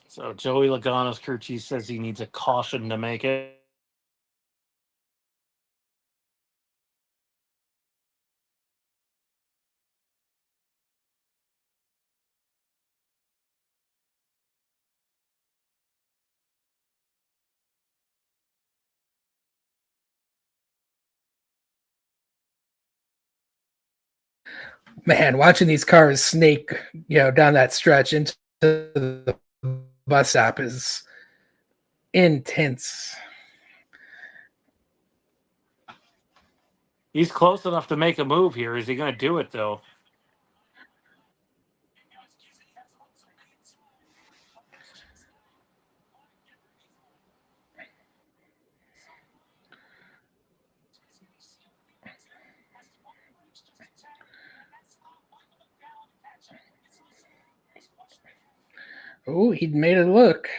So Joey Logano's crew chief says he needs a caution to make it. Man, watching these cars snake down that stretch into the bus stop is intense. He's close enough to make a move here. Is he going to do it though? Oh, he made it look.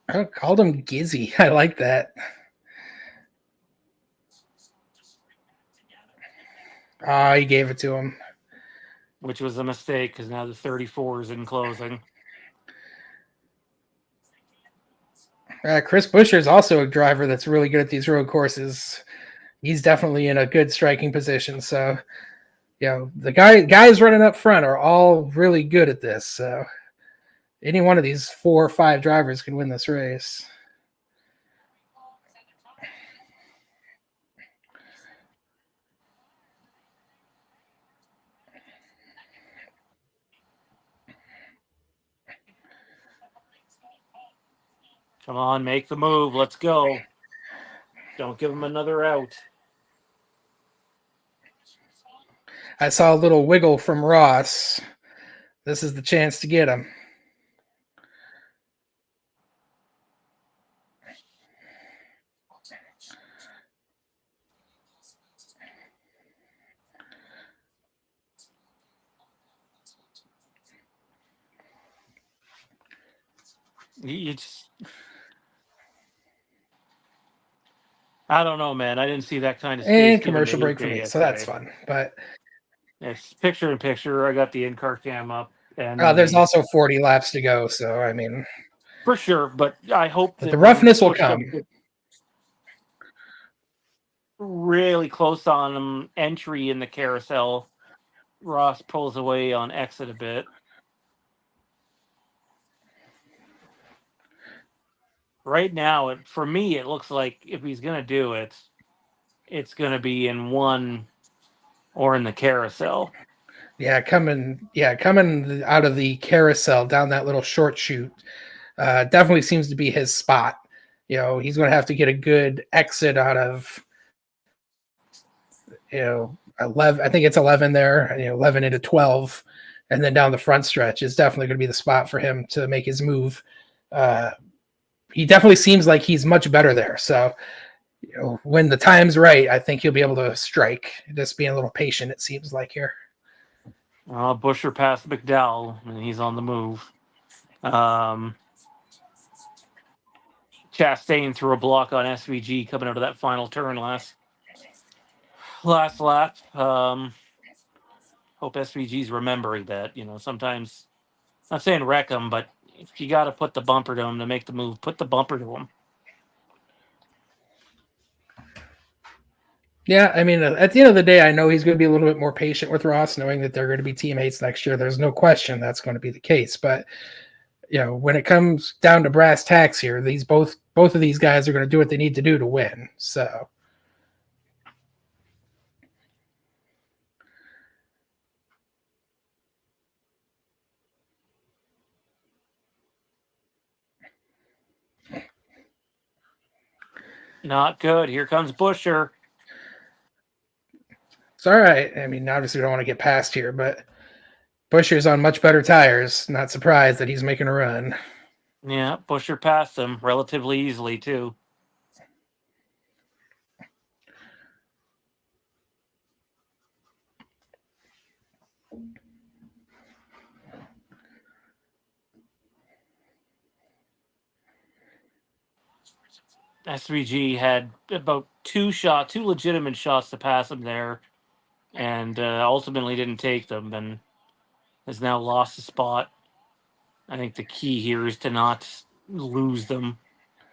I called him Gizzy. I like that. Oh, he gave it to him. Which was a mistake because now the 34 is in closing. Chris Buescher is also a driver that's really good at these road courses. He's definitely in a good striking position. So, the guys running up front are all really good at this. So, any one of these 4 or 5 drivers can win this race. Come on, make the move. Let's go. Don't give him another out. I saw a little wiggle from Ross. This is the chance to get him. I don't know, man. I didn't see that kind of space And given the commercial 8 break for day me, so that's yesterday. fun. But It's picture in picture. I got the in-car cam up, there's and also 40 laps to go. So, I mean, for sure. But I hope but the that when roughness will push come. comes really close on him, entry in the carousel, Ross pulls away on exit a bit. Right now, for me, it looks like if he's going to do it, it's going to be in one or in the carousel. Coming out of the carousel down that little short chute, definitely seems to be his spot. He's going to have to get a good exit out of, 11. I think it's 11 there. 11 into 12, and then down the front stretch is definitely going to be the spot for him to make his move. He definitely seems like he's much better there. So, when the time's right, I think he'll be able to strike. Just being a little patient, it seems like here. Busher passed McDowell, and he's on the move. Chastain threw a block on SVG coming out of that final turn last lap. Hope SVG's remembering that. Sometimes, not saying wreck him, but if you got to put the bumper to him to make the move, put the bumper to him. Yeah, I mean, at the end of the day, I know he's going to be a little bit more patient with Ross, knowing that they're going to be teammates next year. There's no question that's going to be the case. But when it comes down to brass tacks here, both of these guys are going to do what they need to do to win. So. Not good. Here comes Busher. It's all right. I mean, obviously, we don't want to get past here, but Busher's on much better tires. Not surprised that he's making a run. Yeah, Busher passed him relatively easily, too. SVG had about two legitimate shots to pass him there, and ultimately didn't take them, and has now lost a spot. I think the key here is to not lose them.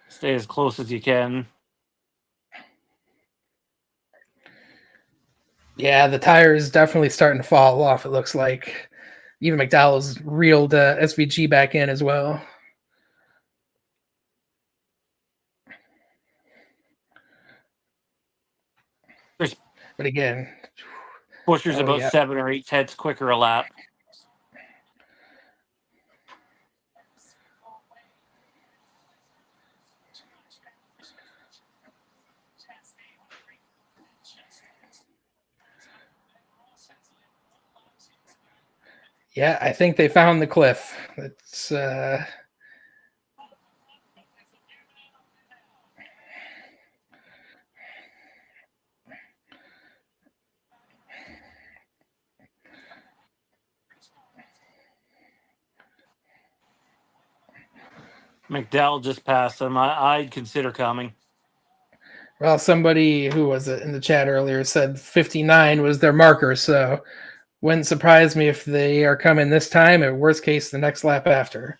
Stay as close as you can. Yeah, the tire is definitely starting to fall off, it looks like. Even McDowell's reeled SVG back in as well. But again, Busher's about 7 or 8 tenths quicker a lap. Yeah, I think they found the cliff. It's McDowell just passed him. I'd consider coming. Well, somebody who was in the chat earlier said 59 was their marker, so wouldn't surprise me if they are coming this time, or worst case, the next lap after.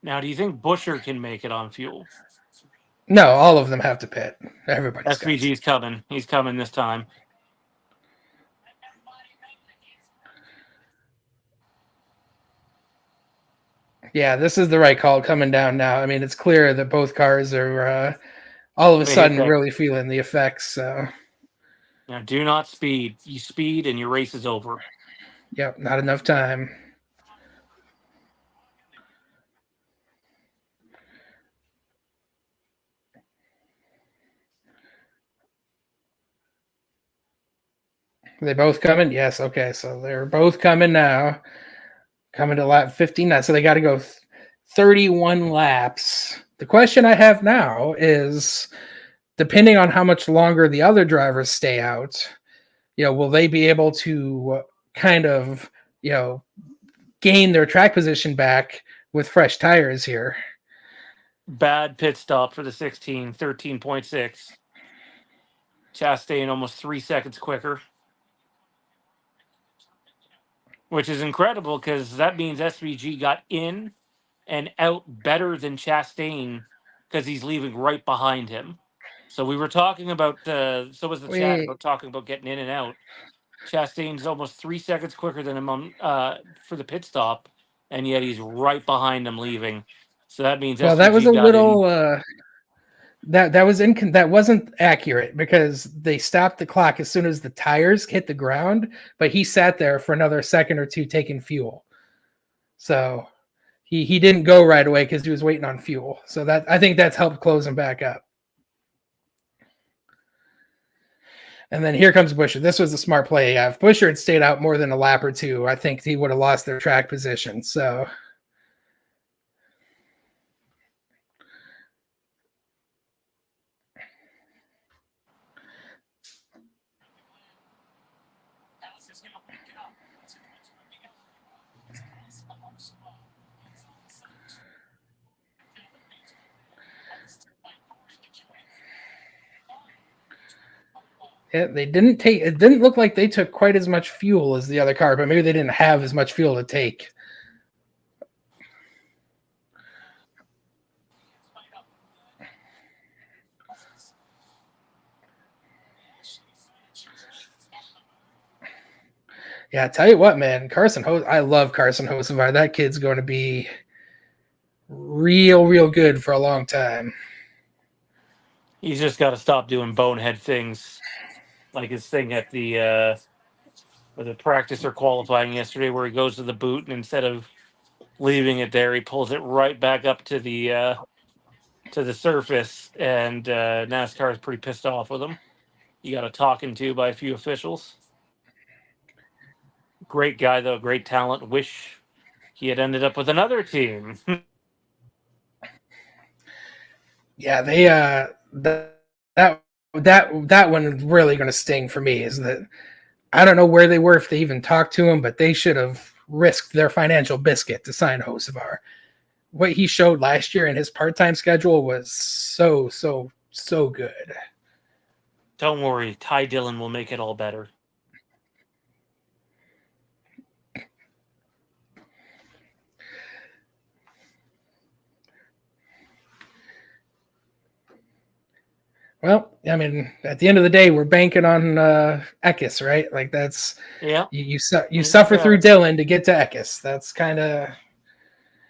Now, do you think Busher can make it on fuel? No, all of them have to pit. Everybody's got to. SVG's coming. He's coming this time. Yeah, this is the right call coming down now. I mean, it's clear that both cars are all of a sudden really feeling the effects. So. Now, do not speed. You speed and your race is over. Yep, not enough time. Are they both coming? Yes. Okay. So they're both coming now. Coming to lap 15 now. So they got to go 31 laps. The question I have now is, depending on how much longer the other drivers stay out, will they be able to kind of, gain their track position back with fresh tires here? Bad pit stop for the 16, 13.6. Chastain almost 3 seconds quicker, which is incredible because that means SVG got in and out better than Chastain because he's leaving right behind him. So we were talking about, so was the chat Wait, about talking about getting in and out. Chastain's almost 3 seconds quicker than him for the pit stop, and yet he's right behind him leaving. So that means well, that was SVG a got in. little that wasn't accurate because they stopped the clock as soon as the tires hit the ground, but he sat there for another second or two taking fuel. So he didn't go right away because he was waiting on fuel. So that, I think that's helped close him back up. And then here comes Busher. This was a smart play. If Busher had stayed out more than a lap or two, I think he would have lost their track position. So yeah, they didn't take. It didn't look like they took quite as much fuel as the other car, but maybe they didn't have as much fuel to take. Yeah, I tell you what, man, I love Carson Hocevar. That kid's going to be real good for a long time. He's just got to stop doing bonehead things like his thing at the practice or qualifying yesterday, where he goes to the boot and instead of leaving it there, he pulls it right back up to the surface, and NASCAR is pretty pissed off with him. He got a talking to by a few officials. Great guy though, great talent. Wish he had ended up with another team. Yeah, they that one is really going to sting for me. Is that I don't know where they were, if they even talked to him, but they should have risked their financial biscuit to sign Hocevar. What he showed last year in his part-time schedule was so good. Don't worry, Ty Dillon will make it all better. Well, I mean, at the end of the day, we're banking on Eckes, right? Like that's Yeah, you suffer yeah. through Dillon to get to Eckes. That's kind of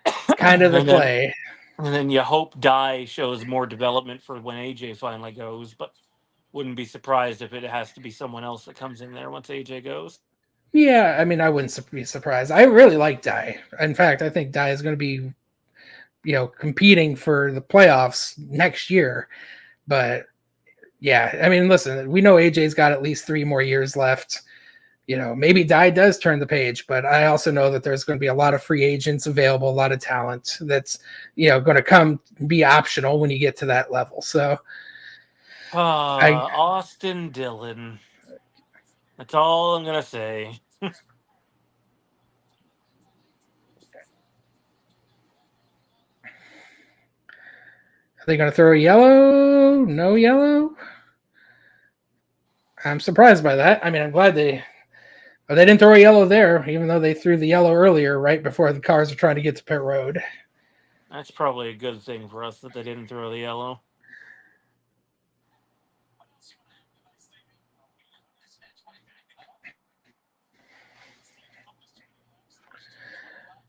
the and then play. and then you hope Dye shows more development for when AJ finally goes, but wouldn't be surprised if it has to be someone else that comes in there once AJ goes. Yeah, I mean, I wouldn't be surprised. I really like Dye. In fact, I think Dye is going to be, competing for the playoffs next year. But yeah, I mean, listen, we know AJ's got at least 3 more years left. Maybe Dye does turn the page, but I also know that there's going to be a lot of free agents available, a lot of talent that's, going to come be optional when you get to that level. So I, Austin Dillon. That's all I'm gonna say. are they going to throw a yellow? No yellow? I'm surprised by that. I mean, I'm glad they didn't throw a yellow there, even though they threw the yellow earlier, right before the cars were trying to get to pit road. That's probably a good thing for us that they didn't throw the yellow.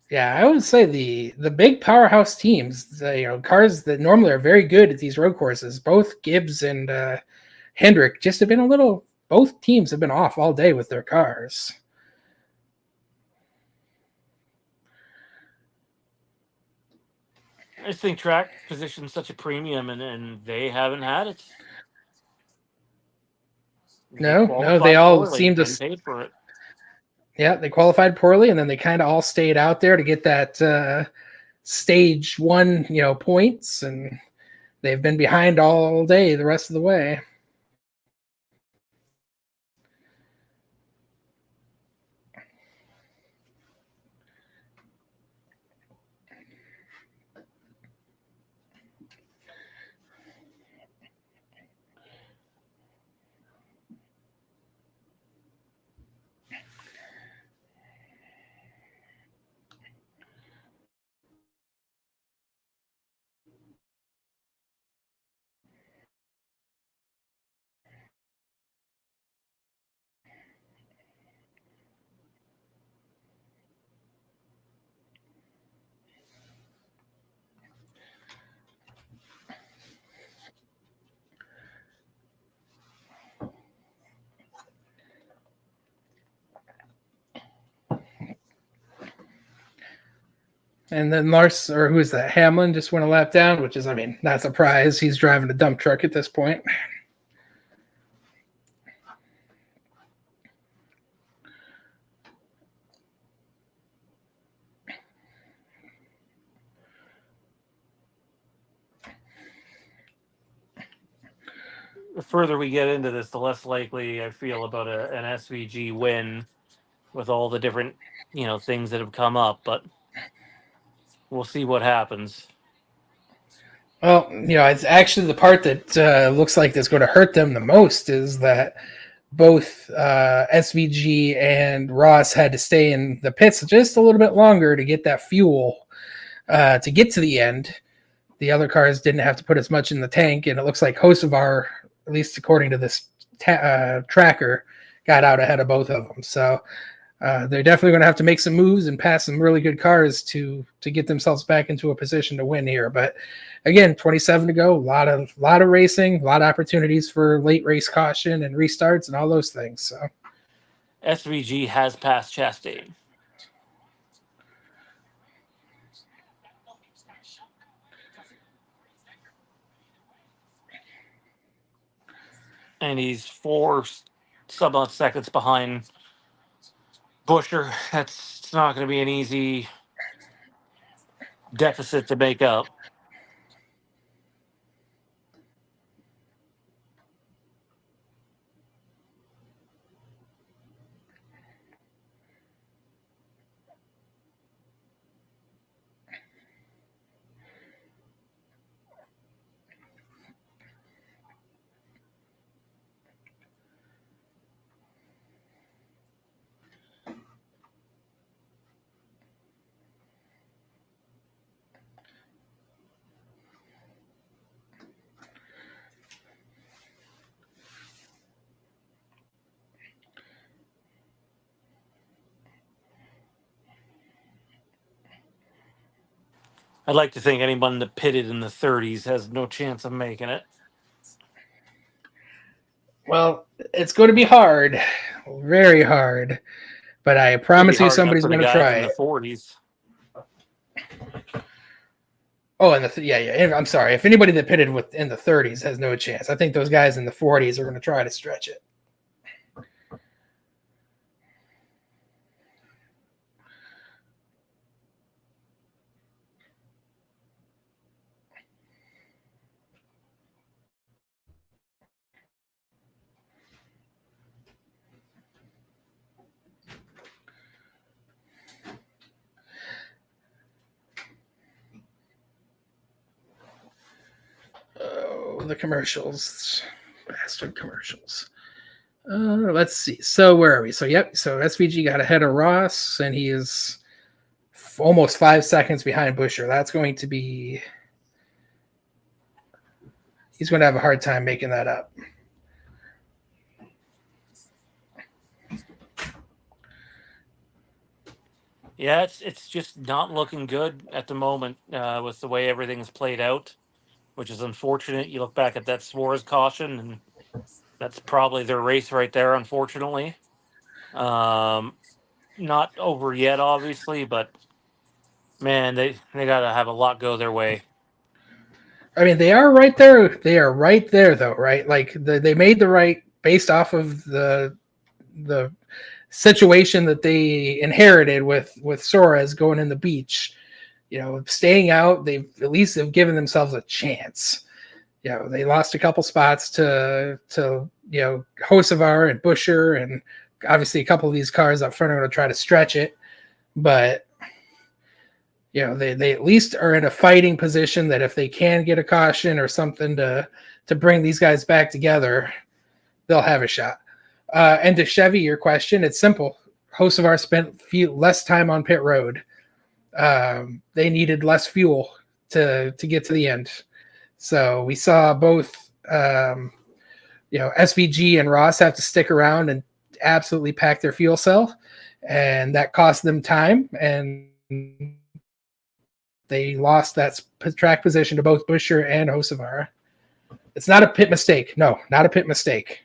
Yeah, I would say the big powerhouse teams, cars that normally are very good at these road courses, both Gibbs and Hendrick just have been a little. Both teams have been off all day with their cars. I just think track position's such a premium, and they haven't had it. They No, they qualified all poorly seemed to. and paid for it. Yeah, they qualified poorly, and then they kind of all stayed out there to get that stage one, points, and they've been behind all day the rest of the way. And then Lars, or who is that? Hamlin just went a lap down, which is, not a surprise. He's driving a dump truck at this point. The further we get into this, the less likely I feel about an SVG win with all the different, things that have come up. But we'll see what happens. Well, it's actually the part that looks like that's going to hurt them the most is that both SVG and Ross had to stay in the pits just a little bit longer to get that fuel to get to the end. The other cars didn't have to put as much in the tank, and it looks like Hocevar, at least according to this tracker, got out ahead of both of them. So they're definitely going to have to make some moves and pass some really good cars to get themselves back into a position to win here. But again, 27 to go, a lot of racing, a lot of opportunities for late race caution and restarts and all those things. So SVG has passed Chastain. And he's 4 some odd seconds behind Busher. That's not going to be an easy deficit to make up. I'd like to think anyone that pitted in the 30s has no chance of making it. well, it's going to be hard, very hard. But I It'd be promise you, hard enough somebody's for the going to guys try in the it. 40s. Oh, and yeah. I'm sorry. If anybody that pitted in the 30s has no chance, I think those guys in the 40s are going to try to stretch it. Oh, the commercials. Bastard commercials. Let's see. So where are we? So SVG got ahead of Ross, and he is almost 5 seconds behind Busher. That's going to be. He's going to have a hard time making that up. Yeah, it's just not looking good at the moment with the way everything's played out, which is unfortunate. You look back at that Suarez caution, and that's probably their race right there, unfortunately. Not over yet, obviously, but man, they got to have a lot go their way. They are right there. They are right there, though, right? Like they made the right based off of the situation that they inherited with Suarez going in the beach, staying out, they've at least have given themselves a chance. They lost a couple spots to Hocevar and Busher, and obviously a couple of these cars up front are going to try to stretch it, but they at least are in a fighting position that if they can get a caution or something to bring these guys back together, they'll have a shot. And to Chevy, your question, it's simple. Hocevar spent less time on pit road. They needed less fuel to get to the end. So we saw both, SVG and Ross have to stick around and absolutely pack their fuel cell, and that cost them time, and they lost that track position to both Busher and Hocevar. It's not a pit mistake. No, not a pit mistake.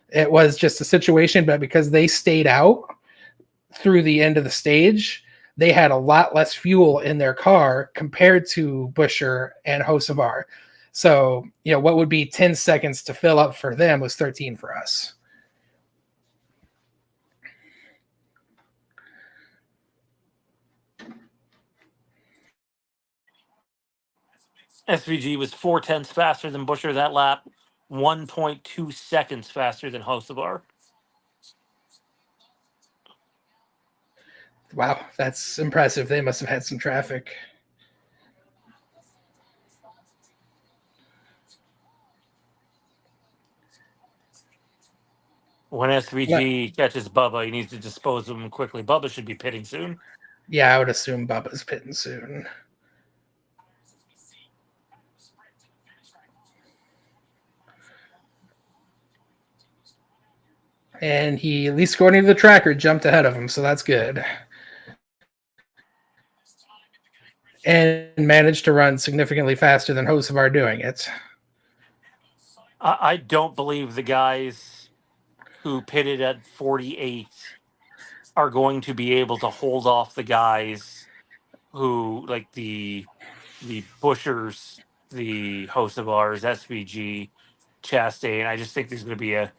It was just a situation, but because they stayed out through the end of the stage, they had a lot less fuel in their car compared to Busher and Hocevar. So, what would be 10 seconds to fill up for them was 13 for us. SVG was 0.4 faster than Busher that lap, 1.2 seconds faster than Hocevar. Wow, that's impressive. They must have had some traffic. When SVG catches Bubba, he needs to dispose of him quickly. Bubba should be pitting soon. Yeah, I would assume Bubba's pitting soon. And he, at least according to the tracker, jumped ahead of him, so that's good. And managed to run significantly faster than Hocevar doing it. I don't believe the guys who pitted at 48 are going to be able to hold off the guys who, like the Bushers, the Hocevars, SVG, Chastain. I just think there's going to be a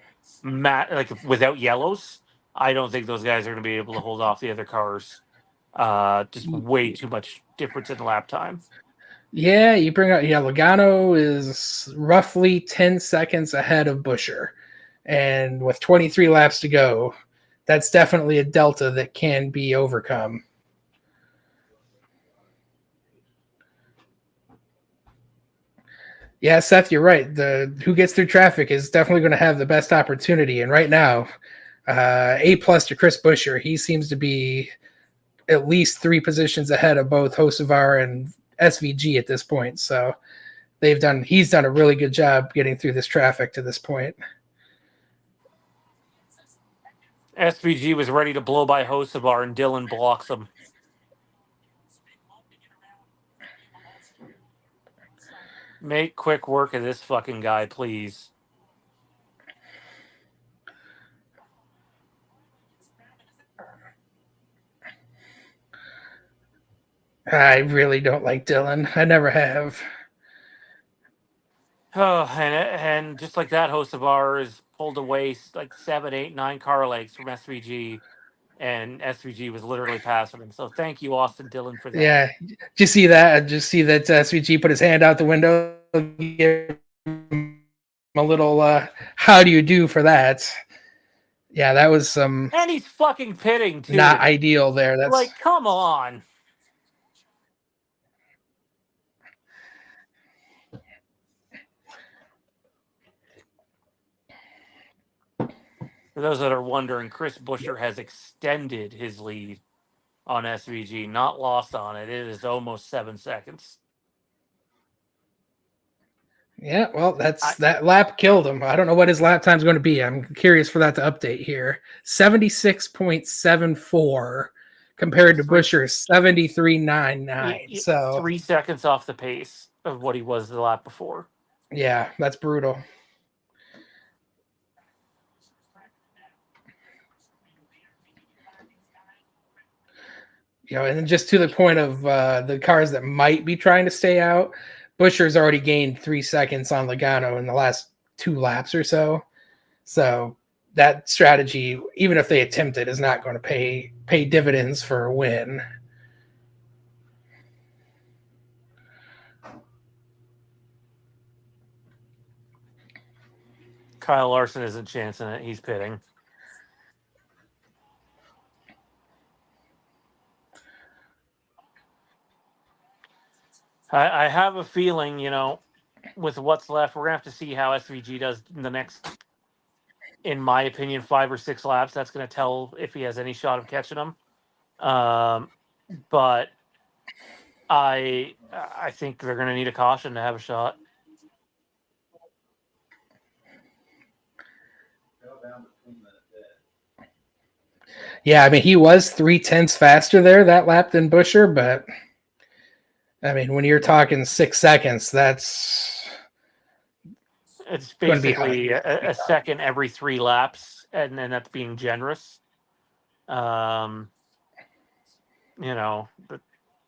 without yellows. I don't think those guys are going to be able to hold off the other cars. Just way too much difference in lap time. Yeah, you bring up, Logano is roughly 10 seconds ahead of Busher. And with 23 laps to go, that's definitely a delta that can be overcome. Yeah, Seth, you're right. The who gets through traffic is definitely going to have the best opportunity. And right now, A+ to Chris Busher. He seems to be at least 3 positions ahead of both Hocevar and SVG at this point. So he's done a really good job getting through this traffic to this point. SVG was ready to blow by Hocevar, and Dylan blocks him. Make quick work of this fucking guy, please. I really don't like Dylan. I never have. Oh, and just like that, Hocevar is pulled away like 7, 8, 9 car lengths from SVG, and SVG was literally passing him. So thank you, Austin Dillon, for that. Yeah, did you see that? Just see that SVG put his hand out the window, give him a little how do you do for that? Yeah, that was some. And he's fucking pitting too. Not ideal there. That's like, come on. For those that are wondering, Chris Busher has extended his lead on SVG, not lost on it. It is almost 7 seconds. Yeah, well, that lap killed him. I don't know what his lap time is going to be. I'm curious for that to update here. 76.74 compared to Busher's 73.99. So 3 seconds off the pace of what he was the lap before. Yeah, that's brutal. And then just to the point of the cars that might be trying to stay out, Busher's already gained 3 seconds on Logano in the last 2 laps or so. So that strategy, even if they attempt it, is not going to pay dividends for a win. Kyle Larson isn't chancing it. He's pitting. I have a feeling, with what's left, we're going to have to see how SVG does in the next, in my opinion, 5 or 6 laps. That's going to tell if he has any shot of catching him. But I think they're going to need a caution to have a shot. Yeah, I mean, he was 0.3 faster there that lap than Buescher, but I mean, when you're talking 6 seconds, it's going to be basically a second every 3 laps, and then that's being generous. But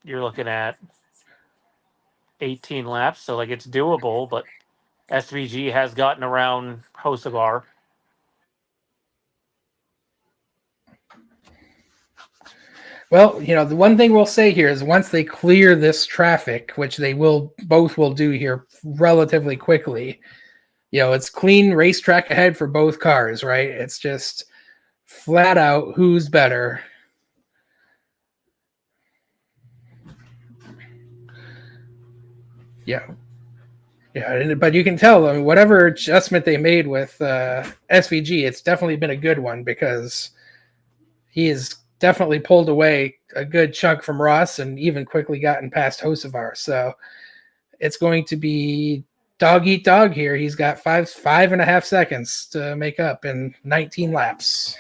you're looking at 18 laps, so like it's doable, but SVG has gotten around Hocevar. Well, the one thing we'll say here is once they clear this traffic, which they both will do here relatively quickly, it's clean racetrack ahead for both cars, right? It's just flat out who's better. Yeah. Yeah, but you can tell, I mean, whatever adjustment they made with SVG, it's definitely been a good one because he has definitely pulled away a good chunk from Ross and even quickly gotten past Hocevar. So it's going to be dog eat dog here. He's got 5.5 seconds to make up in 19 laps.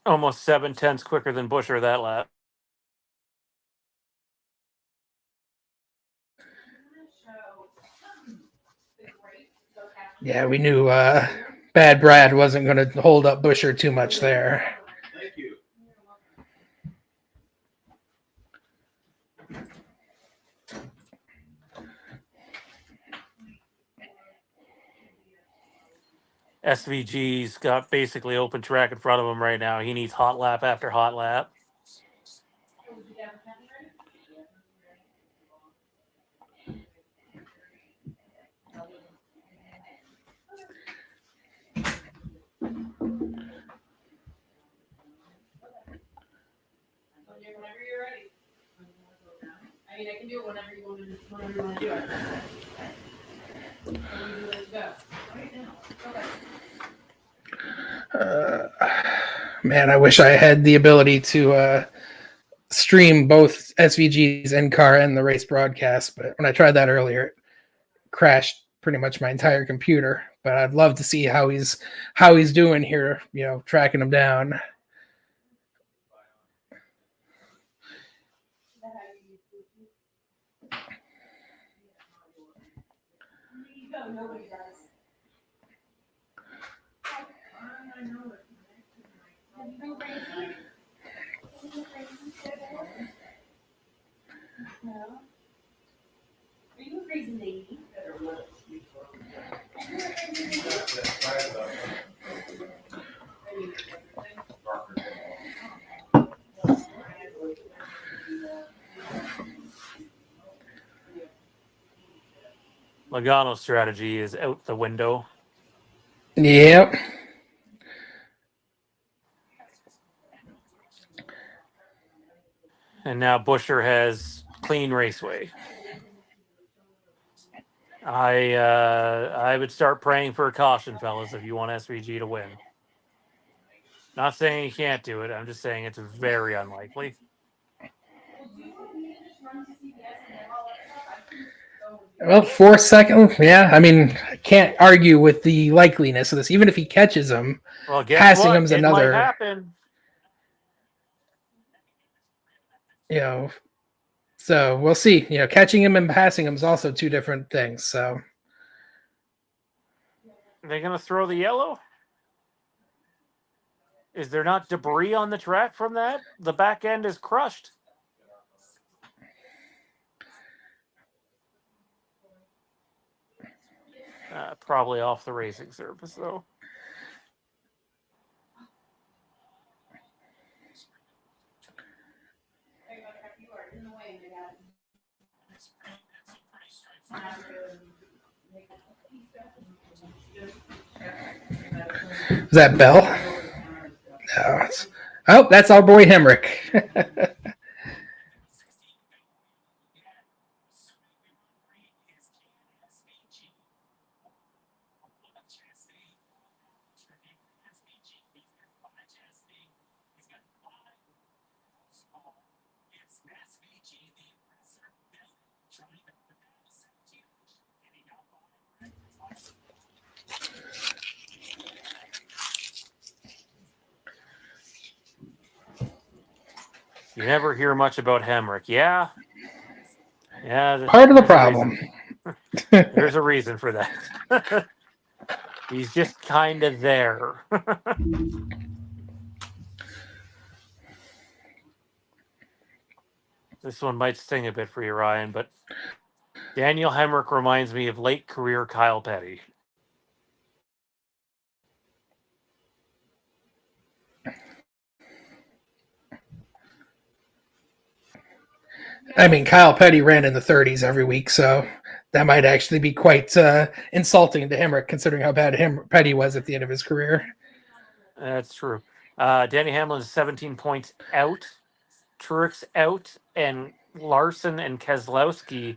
Almost 7/10 quicker than Buescher that lap. Yeah, we knew Bad Brad wasn't going to hold up Buescher too much there. Thank you. SVG's got basically open track in front of him right now. He needs hot lap after hot lap. Whenever you're ready. I mean, I can do it whenever you want to do it. When would you like to go? Right now. Okay. Man, I wish I had the ability to stream both SVG's in-car and the race broadcast, but when I tried that earlier, it crashed pretty much my entire computer. But I'd love to see how he's doing here, tracking him down. Nobody does. No. Are you a crazy lady? Logano's strategy is out the window. Yep. And now Buescher has clean raceway. I would start praying for a caution, fellas, if you want SVG to win. Not saying he can't do it. I'm just saying it's very unlikely. Well, 4 seconds. Yeah, I mean, I can't argue with the likeliness of this. Even if he catches him, Well, guess passing what? him's It another. might happen. So we'll see. Catching him and passing him is also 2 different things. So Are they gonna throw the yellow? Is there not debris on the track from that? The back end is crushed. Probably off the racing surface, though. Is that Bell? No. Oh, that's our boy Hemrick. You never hear much about Hemrick. Yeah. Part of the problem. There's a reason for that. He's just kind of there. This one might sting a bit for you, Ryan, but Daniel Hemrick reminds me of late career Kyle Petty. I mean, Kyle Petty ran in the 30s every week, so that might actually be quite insulting to Hemrick, considering how bad Petty was at the end of his career. That's true. Danny Hamlin's 17 points out. Truex out, and Larson and Keselowski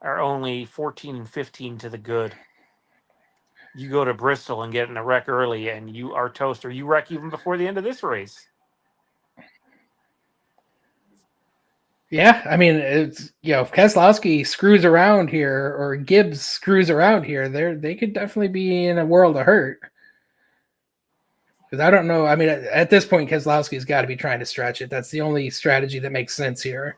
are only 14 and 15 to the good. You go to Bristol and get in a wreck early, and you are toast, or you wreck even before the end of this race. Yeah, I mean, it's, if Keselowski screws around here or Gibbs screws around here, they could definitely be in a world of hurt. Because I don't know. I mean, at this point, Keselowski's got to be trying to stretch it. That's the only strategy that makes sense here.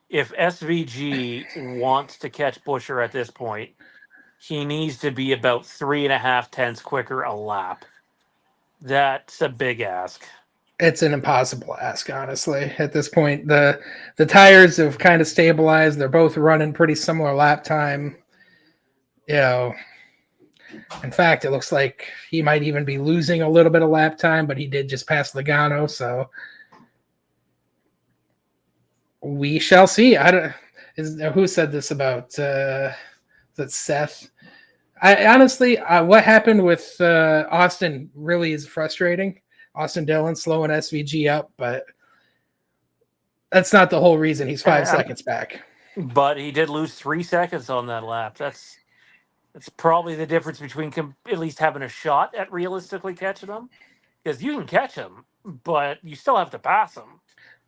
If SVG wants to catch Buescher at this point, he needs to be about 3.5 tenths quicker a lap. That's a big ask. It's an impossible ask, honestly. At this point, the tires have kind of stabilized. They're both running pretty similar lap time. In fact, it looks like he might even be losing a little bit of lap time, but he did just pass Logano, so we shall see. Who said this about that Seth? I honestly, what happened with Austin really is frustrating. Austin Dillon slowing SVG up, but that's not the whole reason he's 5 seconds back. But he did lose 3 seconds on that lap. That's probably the difference between at least having a shot at realistically catching him. Because you can catch him, but you still have to pass him.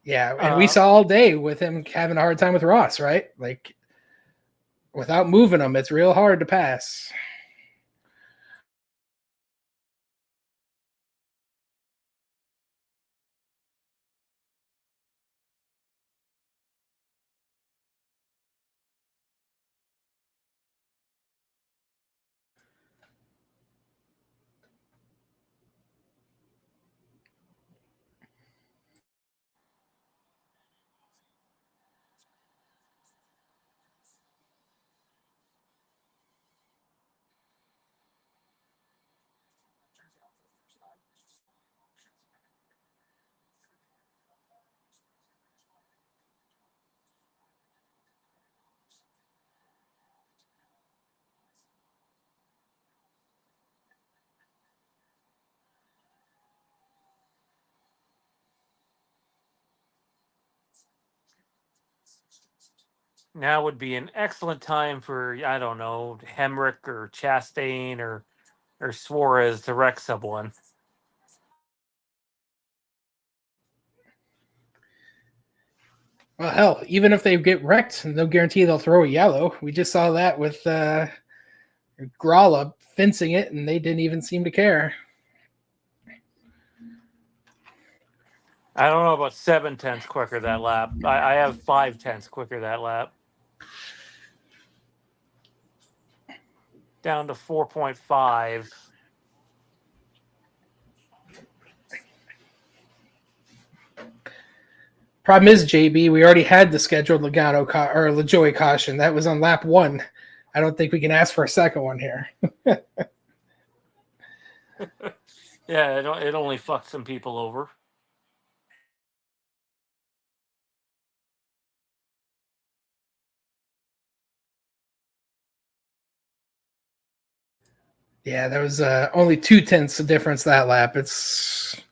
Yeah, and we saw all day with him having a hard time with Ross, right? Like, without moving him, it's real hard to pass. Now would be an excellent time for, I don't know, Hemrick or Chastain or Suarez to wreck someone. Well, hell, even if they get wrecked, no guarantee they'll throw a yellow. We just saw that with Gralla fencing it, and they didn't even seem to care. I don't know about 7 tenths quicker that lap. I have 5 tenths quicker that lap. Down to 4.5. Problem is, JB, we already had the scheduled or LaJoy caution. That was on lap 1. I don't think we can ask for a second one here. Yeah, it only fucked some people over. Yeah, there was only 0.2 of difference that lap. He's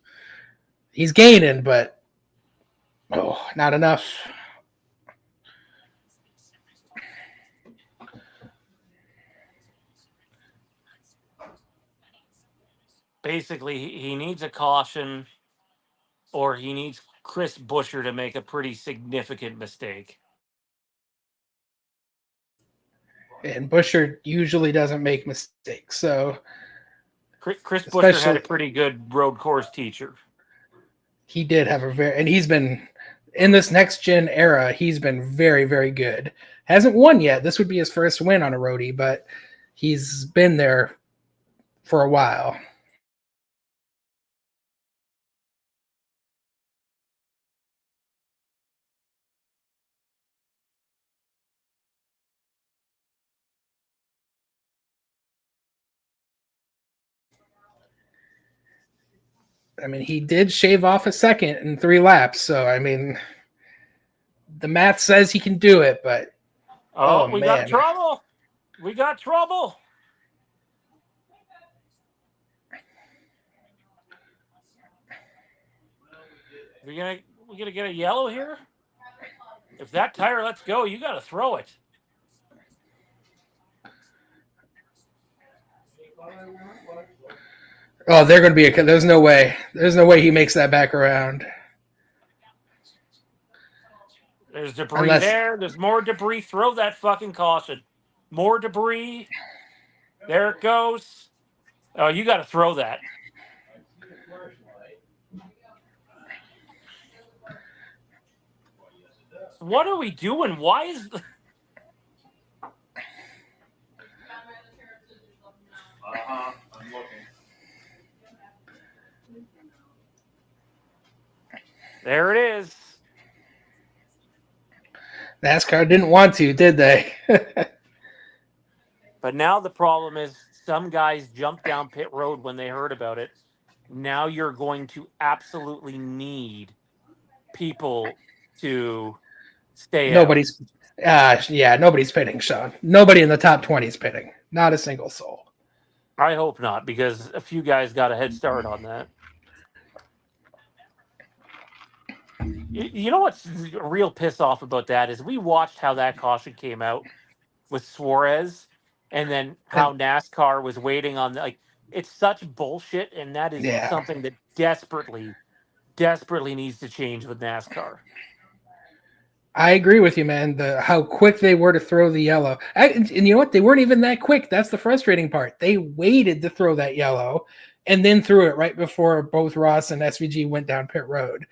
gaining, but not enough. Basically, he needs a caution, or he needs Chris Buescher to make a pretty significant mistake. And Buescher usually doesn't make mistakes, so Chris Buescher had a pretty good road course teacher. He did have and he's been in this next gen era. He's been very, very good. Hasn't won yet. This would be his first win on a roadie, but he's been there for a while. I mean, he did shave off a second in 3 laps, so I mean, the math says he can do it, but we got trouble. We got trouble. We gonna get a yellow here? If that tire lets go, you got to throw it. Oh, they're going to be there's no way. There's no way he makes that back around. There's debris there. There's more debris. Throw that fucking caution. More debris. There it goes. Oh, you got to throw that. What are we doing? Why is... I'm looking. There it is. NASCAR didn't want to, did they? But now the problem is some guys jumped down pit road when they heard about it. Now you're going to absolutely need people to stay nobody's nobody's pitting, Sean. Nobody in the top 20 is pitting. Not a single soul. I hope not, because a few guys got a head start on that. You know what's a real piss off about that is we watched how that caution came out with Suarez, and then how NASCAR was waiting on it's such bullshit, and that is something that desperately needs to change with NASCAR. I agree with you, man. How quick they were to throw the yellow. And you know what? They weren't even that quick. That's the frustrating part. They waited to throw that yellow and then threw it right before both Ross and SVG went down pit road.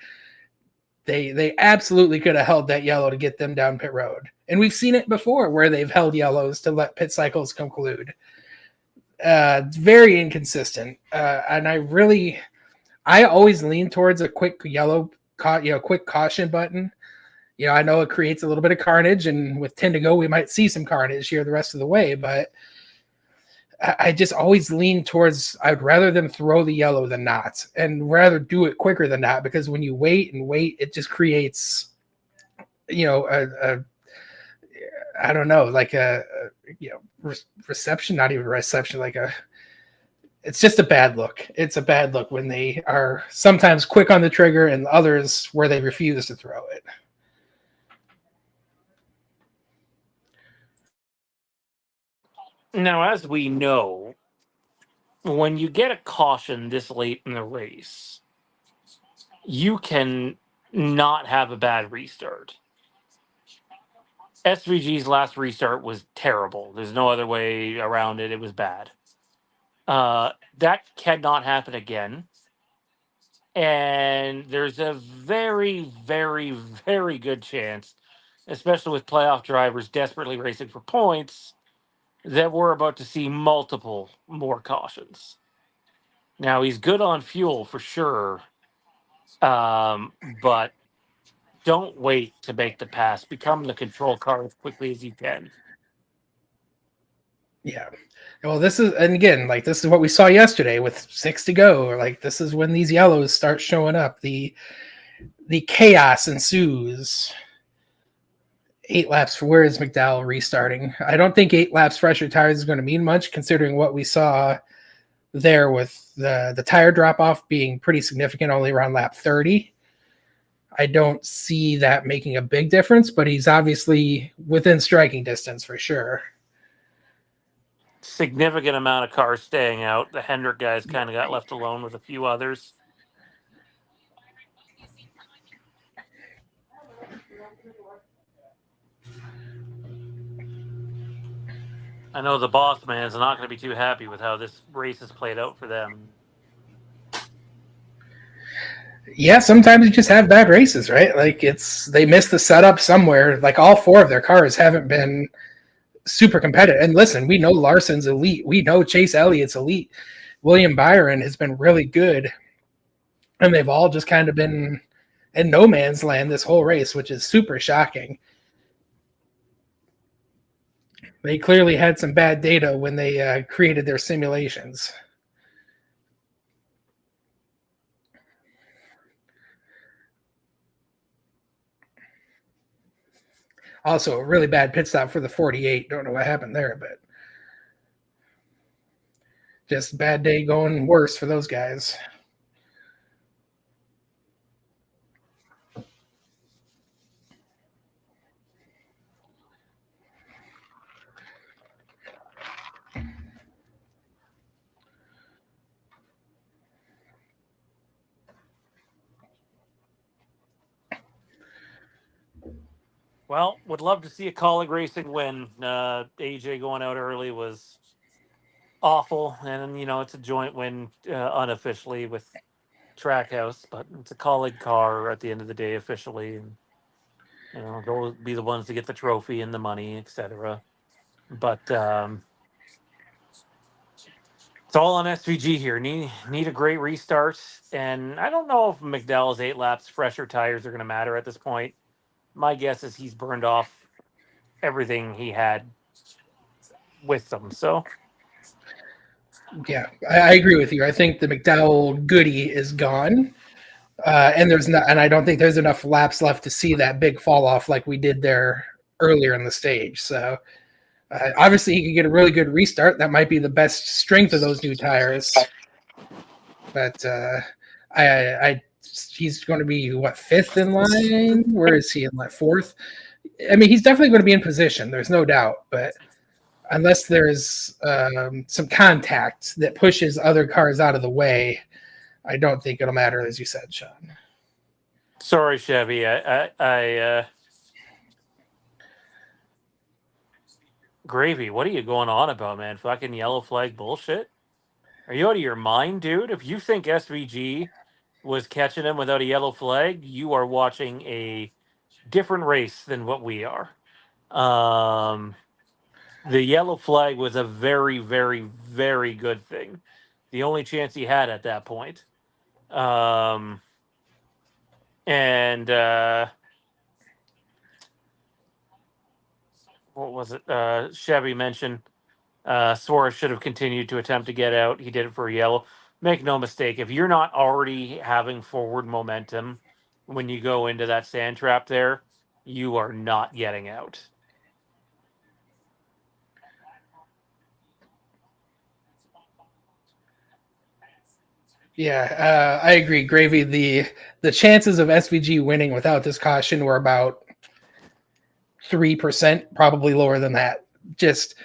They absolutely could have held that yellow to get them down pit road. And we've seen it before where they've held yellows to let pit cycles conclude. It's very inconsistent. And I always lean towards a quick quick caution button. I know it creates a little bit of carnage, and with 10 to go, we might see some carnage here the rest of the way, but I just always lean towards I'd rather them throw the yellow than not, and rather do it quicker than not, because when you wait, it just creates, I don't know, like reception, not even reception, it's just a bad look. It's a bad look when they are sometimes quick on the trigger and others where they refuse to throw it. Now, as we know, when you get a caution this late in the race, you can not have a bad restart. SVG's last restart was terrible. There's no other way around it. It was bad. That cannot happen again. And there's a very, very, very good chance, especially with playoff drivers desperately racing for points, that we're about to see multiple more cautions. Now, he's good on fuel for sure, but Don't wait to make the pass. Become the control car as quickly as you can. Yeah. Well, this is, and again, like this is what we saw yesterday with 6 to go. Like this is when these yellows start showing up. The chaos ensues. 8 laps for where is McDowell restarting? I don't think 8 laps fresher tires is going to mean much, considering what we saw there with the tire drop off being pretty significant, only around lap 30. I don't see that making a big difference, but he's obviously within striking distance for sure. Significant amount of cars staying out. The Hendrick guys kind of got left alone with a few others. I know the boss man's not going to be too happy with how this race has played out for them. Yeah, sometimes you just have bad races, right? Like they miss the setup somewhere. Like all 4 of their cars haven't been super competitive. And listen, we know Larson's elite. We know Chase Elliott's elite. William Byron has been really good. And they've all just kind of been in no man's land this whole race, which is super shocking. They clearly had some bad data when they created their simulations. Also, a really bad pit stop for the 48. Don't know what happened there, but just bad day going worse for those guys. Well, would love to see a Kaulig Racing win. AJ going out early was awful, and it's a joint win unofficially with Trackhouse, but it's a Kaulig car at the end of the day officially, and they'll be the ones to get the trophy and the money, etc. But it's all on SVG here. Need a great restart, and I don't know if McDowell's 8 laps fresher tires are going to matter at this point. My guess is he's burned off everything he had with them. So Yeah, I agree with you. I think the McDowell goodie is gone. And I don't think there's enough laps left to see that big fall off like we did there earlier in the stage. So obviously he could get a really good restart. That might be the best strength of those new tires. But he's going to be what, 5th in line? Where is he in like 4th? I mean, he's definitely going to be in position. There's no doubt. But unless there's some contact that pushes other cars out of the way, I don't think it'll matter, as you said, Sean. sorry, Chevy. I Gravy, what are you going on about, man? Fucking yellow flag bullshit? Are you out of your mind, dude? If you think SVG was catching him without a yellow flag, you are watching a different race than what we are. The yellow flag was a very, very, very good thing. The only chance he had at that point. And what was it? Chevy mentioned Suarez should have continued to attempt to get out. He did it for a yellow. Make no mistake, if you're not already having forward momentum when you go into that sand trap there, you are not getting out. Yeah, I agree. Gravy, the chances of SVG winning without this caution were about 3%, probably lower than that. Just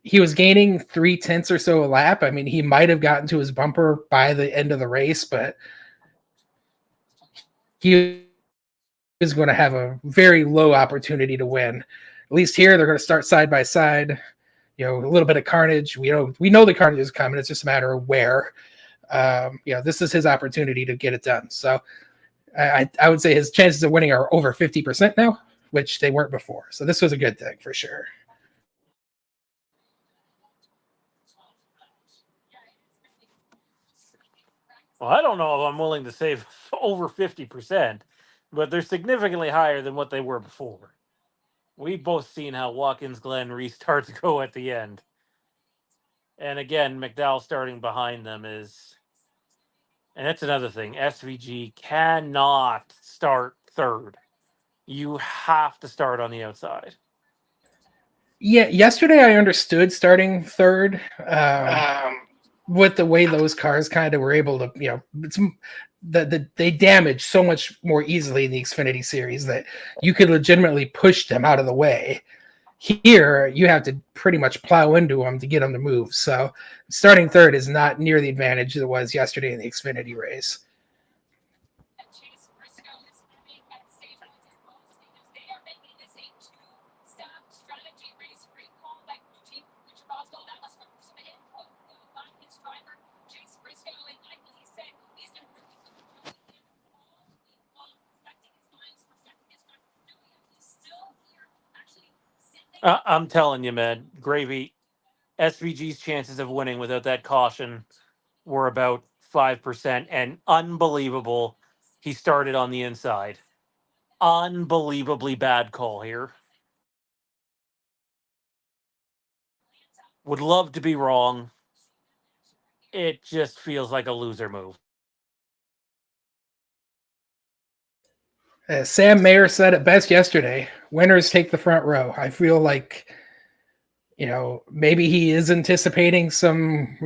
he was gaining 3/10 or so a lap. I mean, he might have gotten to his bumper by the end of the race, but he is going to have a very low opportunity to win. At least here, they're going to start side by side. A little bit of carnage. We know the carnage is coming. It's just a matter of where. This is his opportunity to get it done. So I would say his chances of winning are over 50% now, which they weren't before. So this was a good thing for sure. Well, I don't know if I'm willing to say over 50%. but they're significantly higher than what they were before. We've both seen how Watkins Glen restarts go at the end. And again, McDowell starting behind them is, and that's another thing. SVG cannot start third. You have to start on the outside. Yeah, yesterday I understood starting third. With the way those cars kind of were able to, they damage so much more easily in the Xfinity series that you could legitimately push them out of the way. Here, you have to pretty much plow into them to get them to move. So starting third is not near the advantage that it was yesterday in the Xfinity race. I'm telling you, man, Gravy, SVG's chances of winning without that caution were about 5%, and unbelievable. He started on the inside. Unbelievably bad call here. Would love to be wrong. It just feels like a loser move. As Sam Mayer said it best yesterday, winners take the front row. I feel like, maybe he is anticipating some,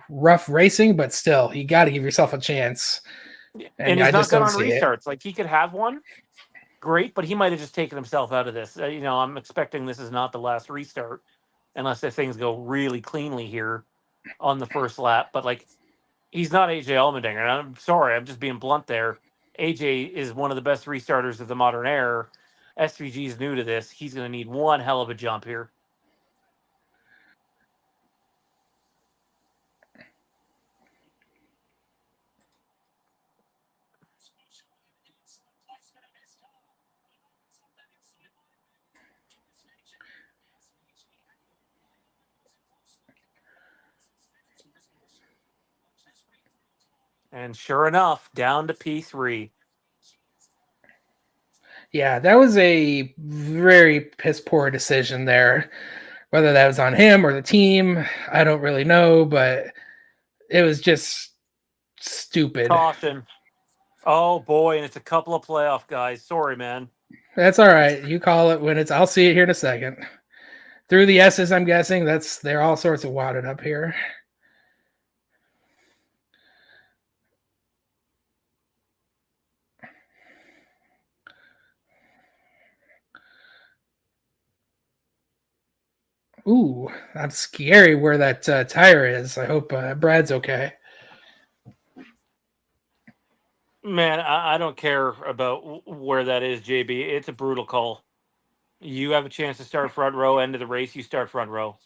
rough racing, but still, you got to give yourself a chance. And I he's not just good don't on see it. restarts. Like, he could have one, great, but he might have just taken himself out of this. I'm expecting this is not the last restart unless the things go really cleanly here on the first lap. But, like, he's not AJ Allmendinger. And I'm sorry, I'm just being blunt there. AJ is one of the best restarters of the modern era. SVG is new to this. He's going to need one hell of a jump here. And sure enough, down to P3. Yeah, that was a very piss poor decision there. Whether that was on him or the team, I don't really know, but it was just stupid. Caution. Oh, boy, and it's a couple of playoff guys. Sorry, man. That's all right. You call it when it's. I'll see it here in a second. Through the S's, I'm guessing they're all sorts of wadded up here. Ooh, that's scary where that tire is. I hope Brad's okay. Man, I don't care about where that is, JB. It's a brutal call. You have a chance to start front row, end of the race, you start front row.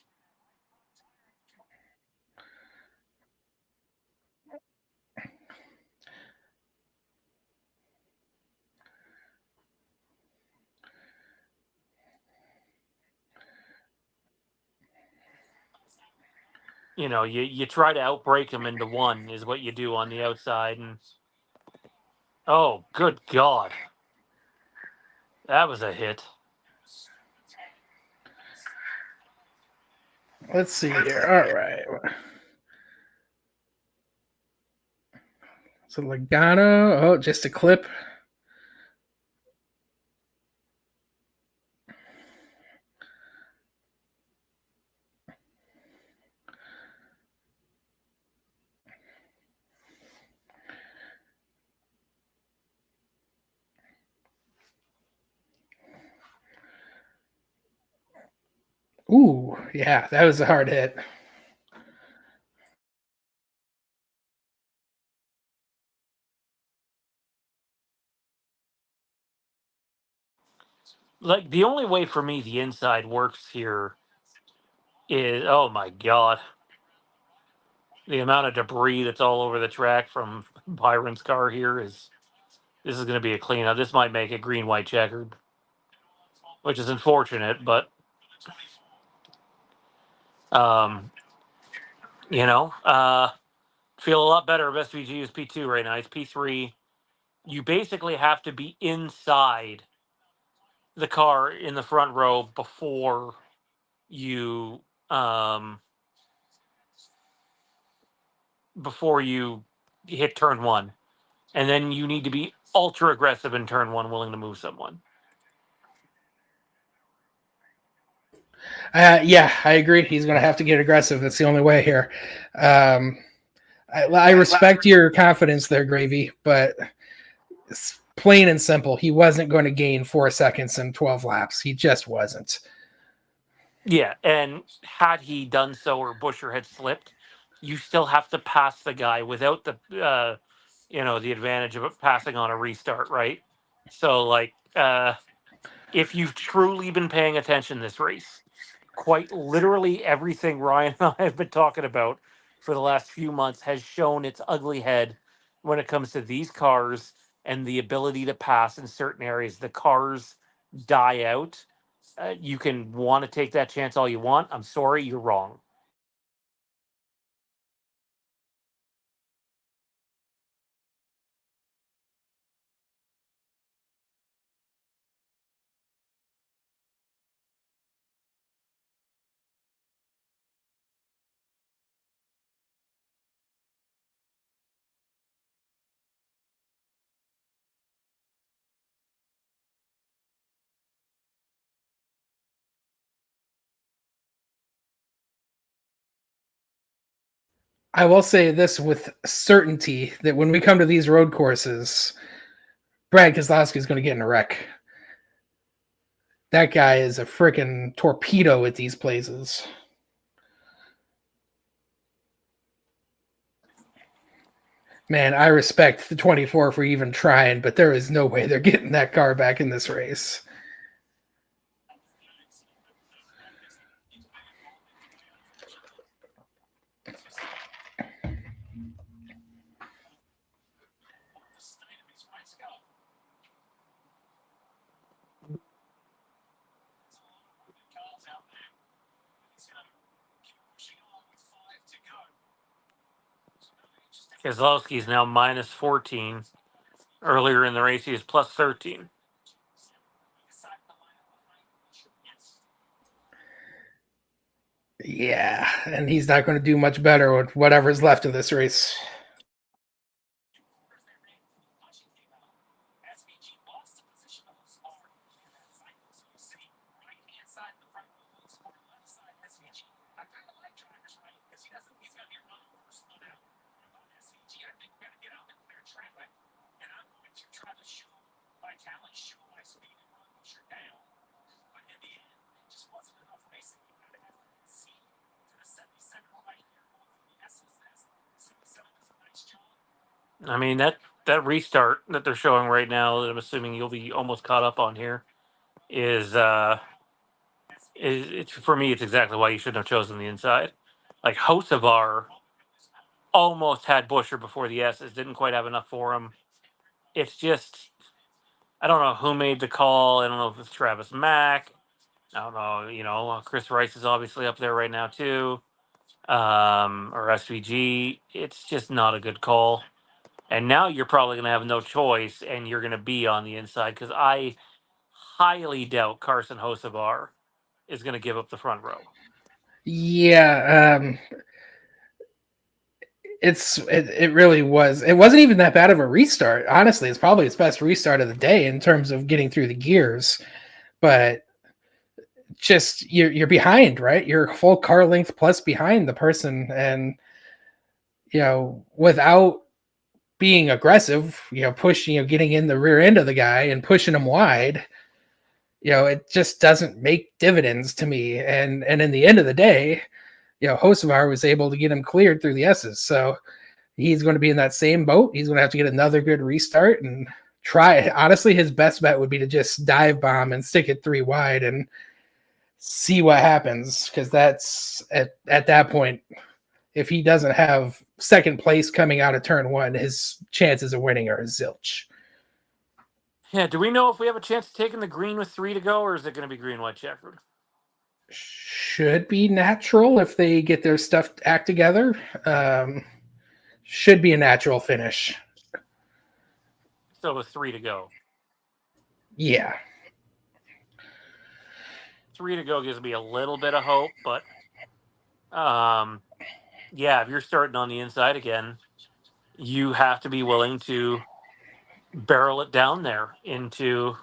You try to outbreak him into one is what you do on the outside. And oh, good God. That was a hit. Let's see here. All right. So Logano. Oh, just a clip. Ooh, yeah, that was a hard hit. Like, the only way for me the inside works here is, oh my God. The amount of debris that's all over the track from Byron's car here this is going to be a cleanup. This might make it green, white, checkered, which is unfortunate, but um, feel a lot better if SVG is P2 right now. It's P3. you basically have to be inside the car in the front row you um, before you hit turn one, and then you need to be ultra aggressive in turn one, willing to move someone. Yeah, I agree. He's going to have to get aggressive. That's the only way here. I respect your confidence there, Gravy, but it's plain and simple. He wasn't going to gain 4 seconds in 12 laps. He just wasn't. Yeah, and had he done so or Busher had slipped, you still have to pass the guy without the the advantage of it passing on a restart, right? So like if you've truly been paying attention this race, quite literally everything Ryan and I have been talking about for the last few months has shown its ugly head when it comes to these cars and the ability to pass in certain areas. The cars die out. You can want to take that chance all you want. I'm sorry, you're wrong. I will say this with certainty that when we come to these road courses, Brad Keselowski is going to get in a wreck. That guy is a freaking torpedo at these places. Man, I respect the 24 for even trying, but there is no way they're getting that car back in this race. Keselowski is now minus 14. Earlier in the race, he was plus 13. Yeah, and he's not going to do much better with whatever's left of this race. I mean that restart that they're showing right now, that I'm assuming you'll be almost caught up on here, is it's for me. It's exactly why you shouldn't have chosen the inside. Like Hocevar almost had Busher before the S's, didn't quite have enough for him. It's just I don't know who made the call. I don't know if it's Travis Mack. I don't know. Chris Rice is obviously up there right now too, or SVG. It's just not a good call. And now you're probably going to have no choice, and you're going to be on the inside because I highly doubt Carson Hocevar is going to give up the front row. Yeah, it really was. It wasn't even that bad of a restart. Honestly, it's probably its best restart of the day in terms of getting through the gears. But just you're behind, right? You're a full car length plus behind the person, and without being aggressive, pushing, getting in the rear end of the guy and pushing him wide, it just doesn't make dividends to me. And in the end of the day, Hocevar was able to get him cleared through the S's. So he's going to be in that same boat. He's going to have to get another good restart and try. Honestly, his best bet would be to just dive bomb and stick it 3 wide and see what happens. Because that's at that point, if he doesn't have second place coming out of turn 1, his chances of winning are zilch. Yeah, do we know if we have a chance of taking the green with 3 to go, or is it going to be green, white, checkered? Should be natural if they get their stuff act together. Should be a natural finish. So with 3 to go. Yeah. 3 to go gives me a little bit of hope, but yeah, if you're starting on the inside again, you have to be willing to barrel it down there into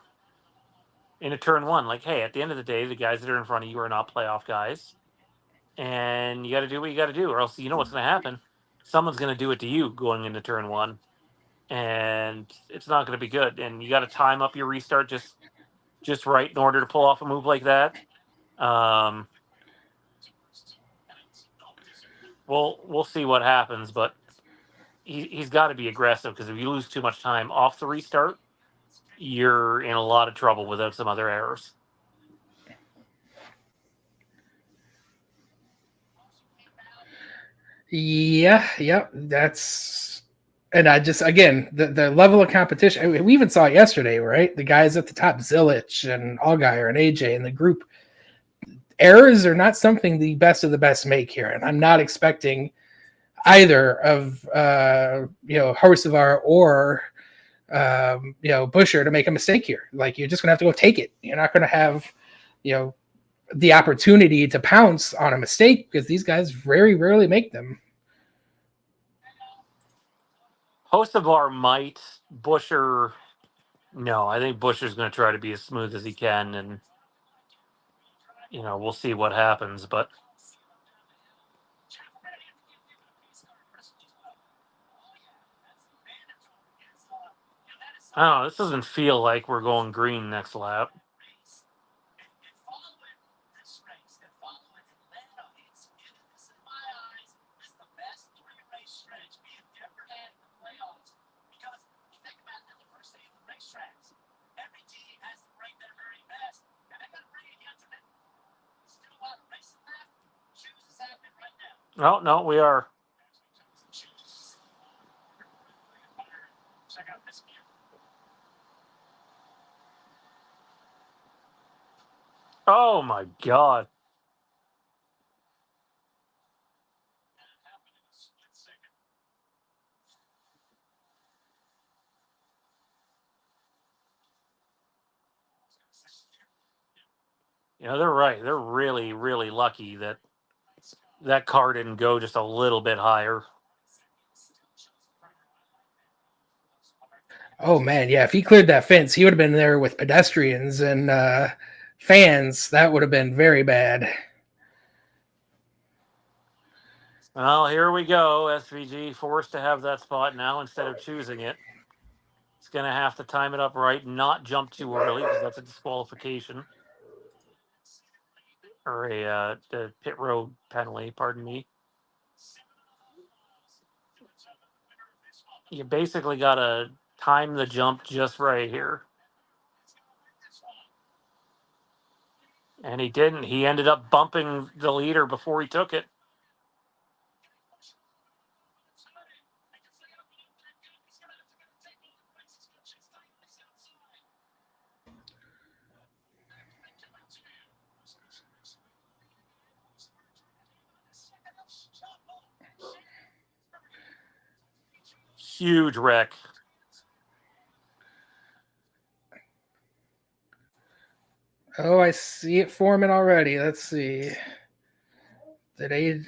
turn one. Like, hey, at the end of the day, the guys that are in front of you are not playoff guys, and you got to do what you got to do, or else you know what's going to happen. Someone's going to do it to you going into turn one, and it's not going to be good. And you got to time up your restart just right in order to pull off a move like that. We'll see what happens, but he's got to be aggressive, because if you lose too much time off the restart, you're in a lot of trouble without some other errors. Yeah, yep. That's, and I just, again, the level of competition. I mean, we even saw it yesterday, right? The guys at the top, Zilich and Allgaier and AJ and the group. Errors are not something the best of the best make here, and I'm not expecting either of Horsevar or Busher to make a mistake here. Like, you're just gonna have to go take it. You're not gonna have the opportunity to pounce on a mistake, because these guys very rarely make them. Hocevar might. Busher, no. I think Busher's going to try to be as smooth as he can, and we'll see what happens. But I don't know. This doesn't feel like we're going green next lap. Oh, no, we are. Oh, my God. They're right. They're really, really lucky that car didn't go just a little bit higher. Oh man, yeah. If he cleared that fence, he would have been there with pedestrians and fans. That would have been very bad. Well, here we go. SVG forced to have that spot now instead of choosing it. It's going to have to time it up right, not jump too early, because that's a disqualification. Or a pit road penalty, pardon me. You basically got to time the jump just right here. And he didn't. He ended up bumping the leader before he took it. Huge wreck. Oh, I see it forming already. Let's see. Did he?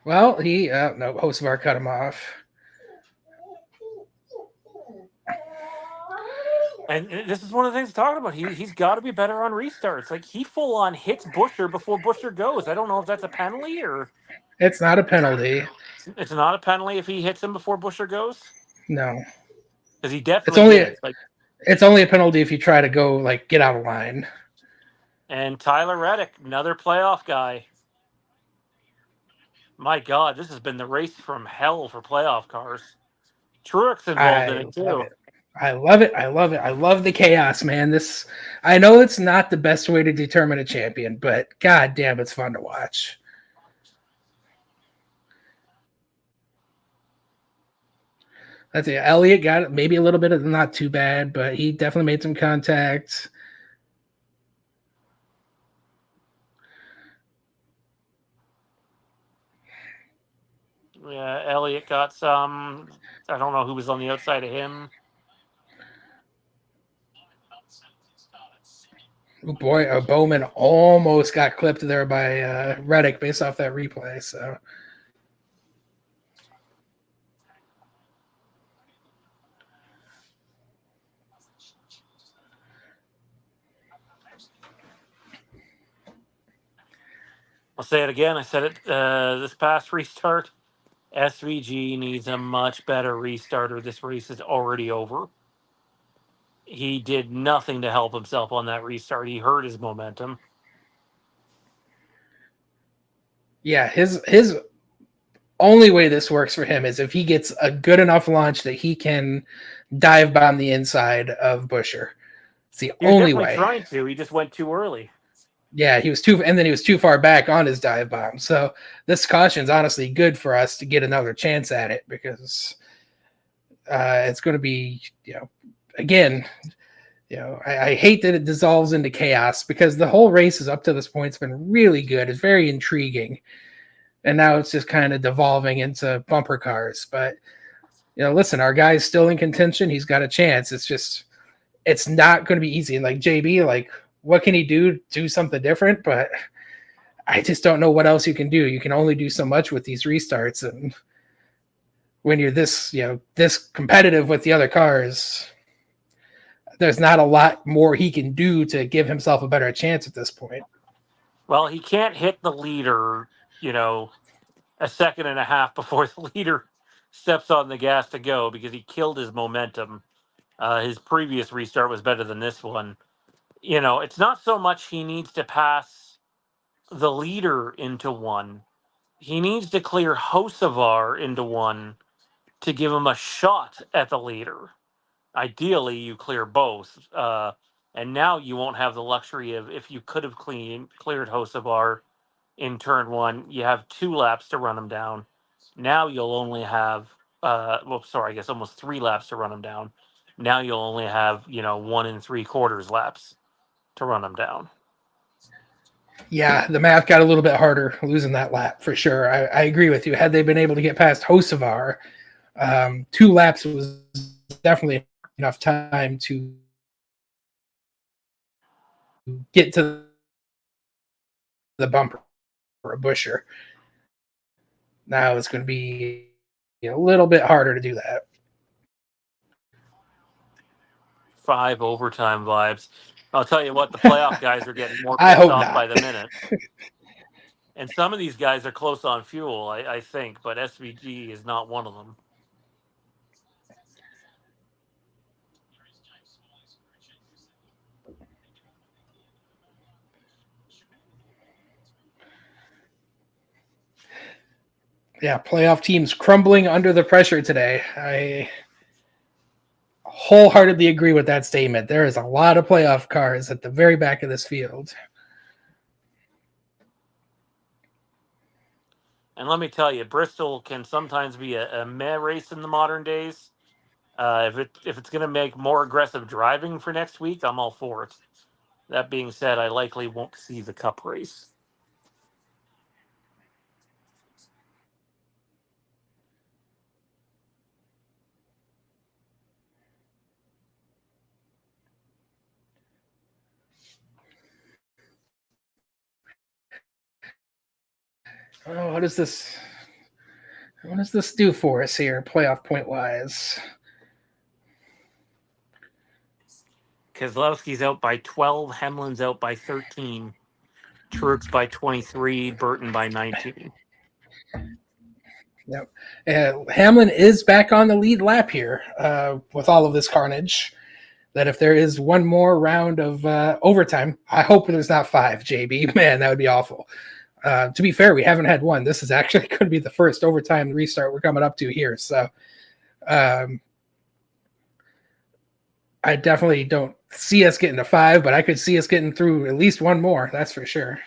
Well, no, Hocevar cut him off. And this is one of the things I'm talking about. He's got to be better on restarts. Like, he full on hits Busher before Busher goes. I don't know if that's a penalty or. It's not a penalty. It's not a penalty if he hits him before Busher goes? No. Because he definitely did. It's only a penalty if you try to go, get out of line. And Tyler Reddick, another playoff guy. My God, this has been the race from hell for playoff cars. Truex involved in it too. I love it. I love it. I love the chaos, man. I know it's not the best way to determine a champion, but god damn, it's fun to watch. Let's see. Elliott got maybe a little bit of not too bad, but he definitely made some contact. Yeah, Elliott got some. I don't know who was on the outside of him. Oh boy, Bowman almost got clipped there by Reddick based off that replay. So I'll say it again. I said it this past restart. SVG needs a much better restarter. This race is already over. He did nothing to help himself on that restart. He hurt his momentum. yeah, his only way this works for him is if he gets a good enough launch that he can dive bomb the inside of Busher. It's the He was only definitely way. trying to. He just went too early. Yeah, he was too, and then he was too far back on his dive bomb. So this caution's honestly good for us to get another chance at it because it's going to be, again, I hate that it dissolves into chaos because the whole race is up to this point. It's been really good. It's very intriguing. And now it's just kind of devolving into bumper cars. But, listen, our guy's still in contention. He's got a chance. It's not going to be easy. And like JB, like, what can he do? Do something different? But I just don't know what else you can do. You can only do so much with these restarts. And when you're this competitive with the other cars, there's not a lot more he can do to give himself a better chance at this point. Well, he can't hit the leader, a second and a half before the leader steps on the gas to go because he killed his momentum. His previous restart was better than this one. It's not so much he needs to pass the leader into one. He needs to clear Hocevar into one to give him a shot at the leader. Ideally, you clear both. And now you won't have the luxury of, if you could have cleared Hocevar in turn one, you have 2 laps to run him down. Now you'll only have, I guess almost 3 laps to run him down. Now you'll only have, 1 3/4 laps to run him down. Yeah, the math got a little bit harder losing that lap for sure. I agree with you. Had they been able to get past Hocevar, 2 laps was definitely enough time to get to the bumper for a Busher. Now it's going to be a little bit harder to do that. 5 overtime vibes. I'll tell you what, the playoff guys are getting more I pissed hope off by not. the minute. And some of these guys are close on fuel, I think, but SVG is not one of them. Yeah, playoff teams crumbling under the pressure today. I wholeheartedly agree with that statement. There is a lot of playoff cars at the very back of this field. And let me tell you, Bristol can sometimes be a meh race in the modern days. If it's going to make more aggressive driving for next week, I'm all for it. That being said, I likely won't see the Cup race. Oh, what does this do for us here, playoff point wise? Kozlowski's out by 12, Hemlin's out by 13, Truex by 23, Burton by 19. Yep. Hamlin is back on the lead lap here with all of this carnage. That if there is one more round of overtime, I hope there's not 5, JB. Man, that would be awful. To be fair, we haven't had one. This is actually going to be the first overtime restart we're coming up to here. So I definitely don't see us getting to 5, but I could see us getting through at least one more. That's for sure.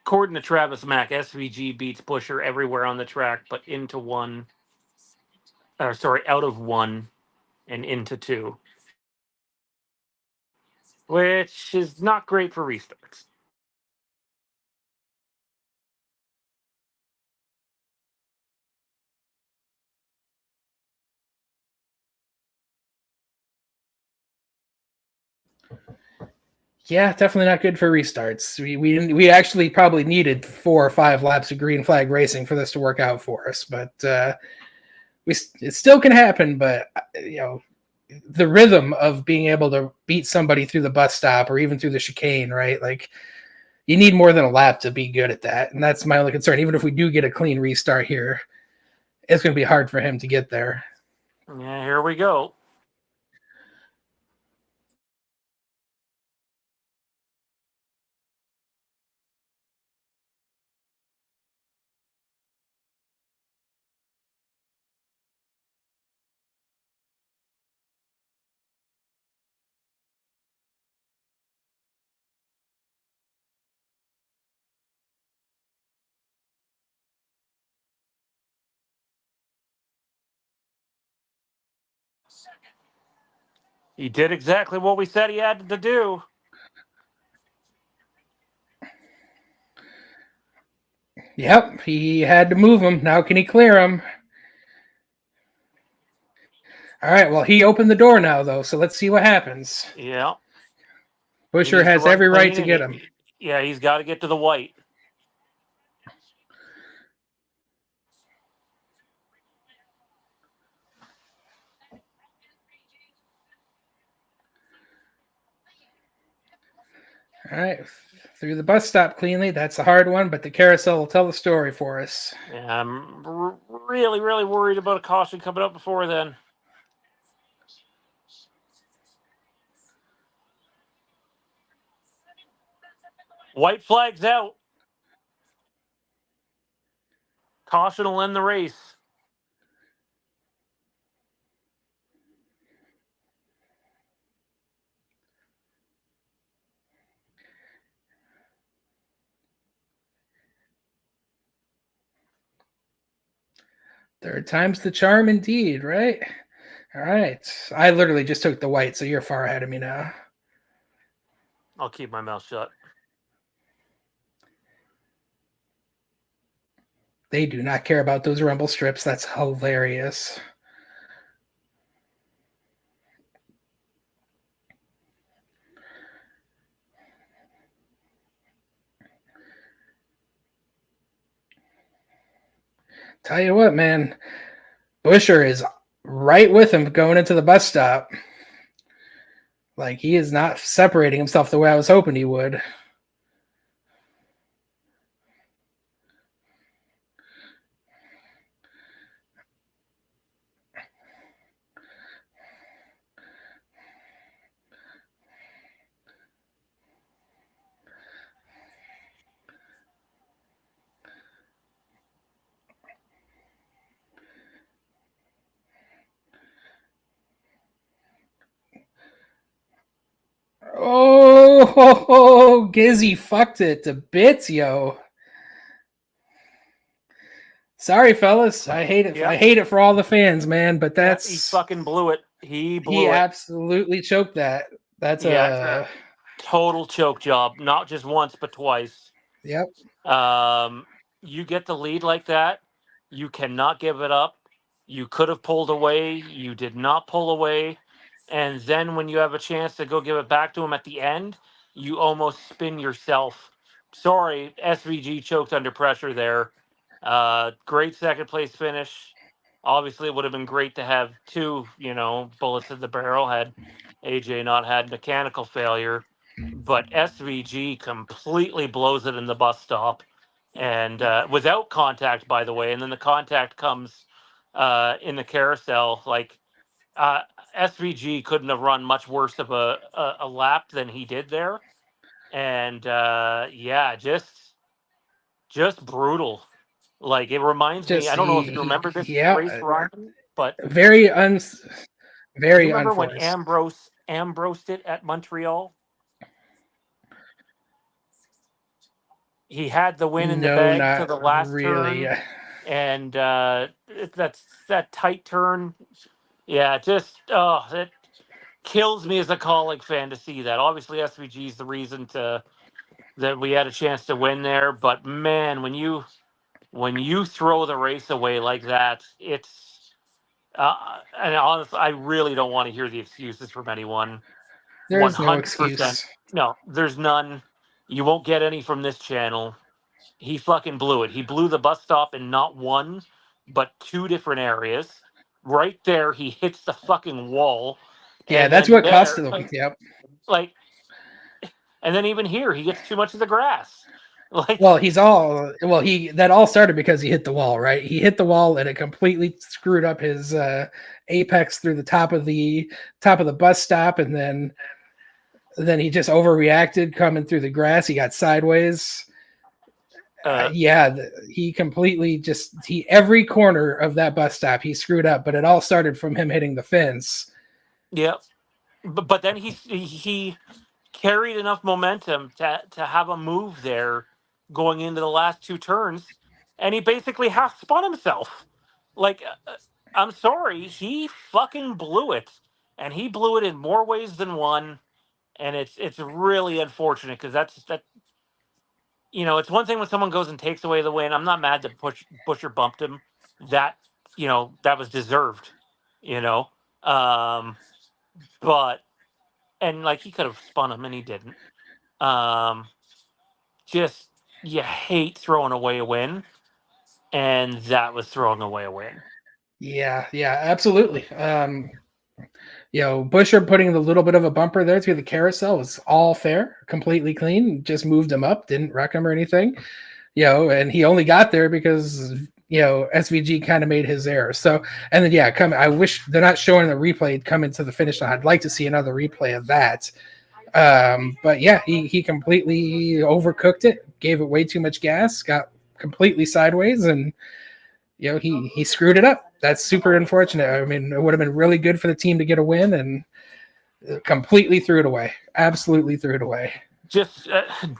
according to Travis Mack, SVG beats Busher everywhere on the track, but into one. Out of one and into two, which is not great for restarts. Yeah, definitely not good for restarts. We actually probably needed 4 or 5 laps of green flag racing for this to work out for us, but it still can happen. But the rhythm of being able to beat somebody through the bus stop or even through the chicane, right? Like, you need more than a lap to be good at that, and that's my only concern. Even if we do get a clean restart here, it's going to be hard for him to get there. Yeah, here we go. He did exactly what we said he had to do. Yep, he had to move him. Now can he clear him? All right, well, he opened the door now, though, so let's see what happens. Yeah. Busher has every right to get him. Yeah, he's got to get to the white. All right, through the bus stop cleanly. That's a hard one, but the carousel will tell the story for us. Yeah, I'm really, really worried about a caution coming up before then. White flag's out. Caution will end the race. Third time's the charm indeed, right? All right. I literally just took the white, so you're far ahead of me now. I'll keep my mouth shut. They do not care about those rumble strips. That's hilarious. Tell you what, man. Busher is right with him going into the bus stop. Like, he is not separating himself the way I was hoping he would. Oh, Gizzy fucked it to bits, yo. Sorry, fellas. I hate it. Yep. I hate it for all the fans, man. But that's he fucking blew it. He blew he it. absolutely choked that. That's a total choke job. Not just once, but twice. Yep. You get the lead like that, you cannot give it up. You could have pulled away. You did not pull away. And then when you have a chance to go give it back to him at the end, you almost spin yourself. Sorry, SVG choked under pressure there. Great second place finish. Obviously, it would have been great to have 2, bullets in the barrel had AJ not had mechanical failure. But SVG completely blows it in the bus stop, and without contact, by the way. And then the contact comes in the carousel. Like, SVG couldn't have run much worse of a lap than he did there. And just brutal. Like, it reminds me. I don't know if you remember this race, Ryan, but very do you remember when unforced. Ambrosed it at Montreal? he had the win in the No, bag to not the last really. turn, and that's that tight turn. Yeah, just it kills me as a Kaulig fan to see that. Obviously, SVG is the reason that we had a chance to win there. But man, when you throw the race away like that, it's and honestly, I really don't want to hear the excuses from anyone. There One is no hundred percent, excuse. no, there's none. You won't get any from this channel. He fucking blew it. He blew the bus stop in not one, but two different areas. Right there, he hits the fucking wall, Yeah, and that's then what there, costed him. Yep. like, and then even here, he gets too much of the grass. Like, Well, he that all started because he hit the wall, right? He hit the wall and it completely screwed up his apex through the top of the bus stop, and then he just overreacted coming through the grass. He got sideways. uh, He completely he every corner of that bus stop he screwed up, but it all started from him hitting the fence. yeah. But then he carried enough momentum to have a move there going into the last two turns, and he basically half spun himself. Like, I'm sorry, he fucking blew it, and he blew it in more ways than one. And it's really unfortunate because that it's one thing when someone goes and takes away the win. I'm not mad that Busher bumped him. That that was deserved. You know, um, but and like he could have spun him and he didn't. Um, just you hate throwing away a win, and that was throwing away a win. Yeah, absolutely. Busher putting the little bit of a bumper there through the carousel was all fair, completely clean. Just moved him up, didn't wreck him or anything. And he only got there because SVG kind of made his error. So, and then I wish they're not showing the replay coming to the finish line. I'd like to see another replay of that. But yeah, he completely overcooked it, gave it way too much gas, got completely sideways, and he screwed it up. That's super unfortunate. I mean, it would have been really good for the team to get a win, and completely threw it away. Absolutely threw it away. Just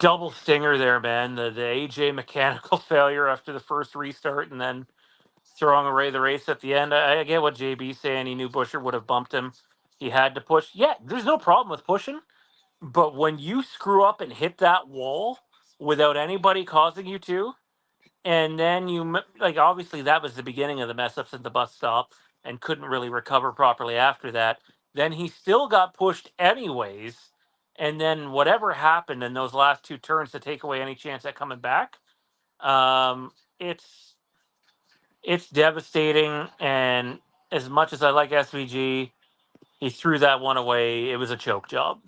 double stinger there, man. The AJ mechanical failure after the first restart, and then throwing away the race at the end. I get what JB's saying. He knew Busher would have bumped him. He had to push. Yeah, there's no problem with pushing, but when you screw up and hit that wall without anybody causing you to, and then like obviously that was the beginning of the mess ups at the bus stop and couldn't really recover properly after that. Then he still got pushed anyways, and then whatever happened in those last two turns to take away any chance at coming back, um, it's devastating. And as much as I like SVG, he threw that one away. It was a choke job.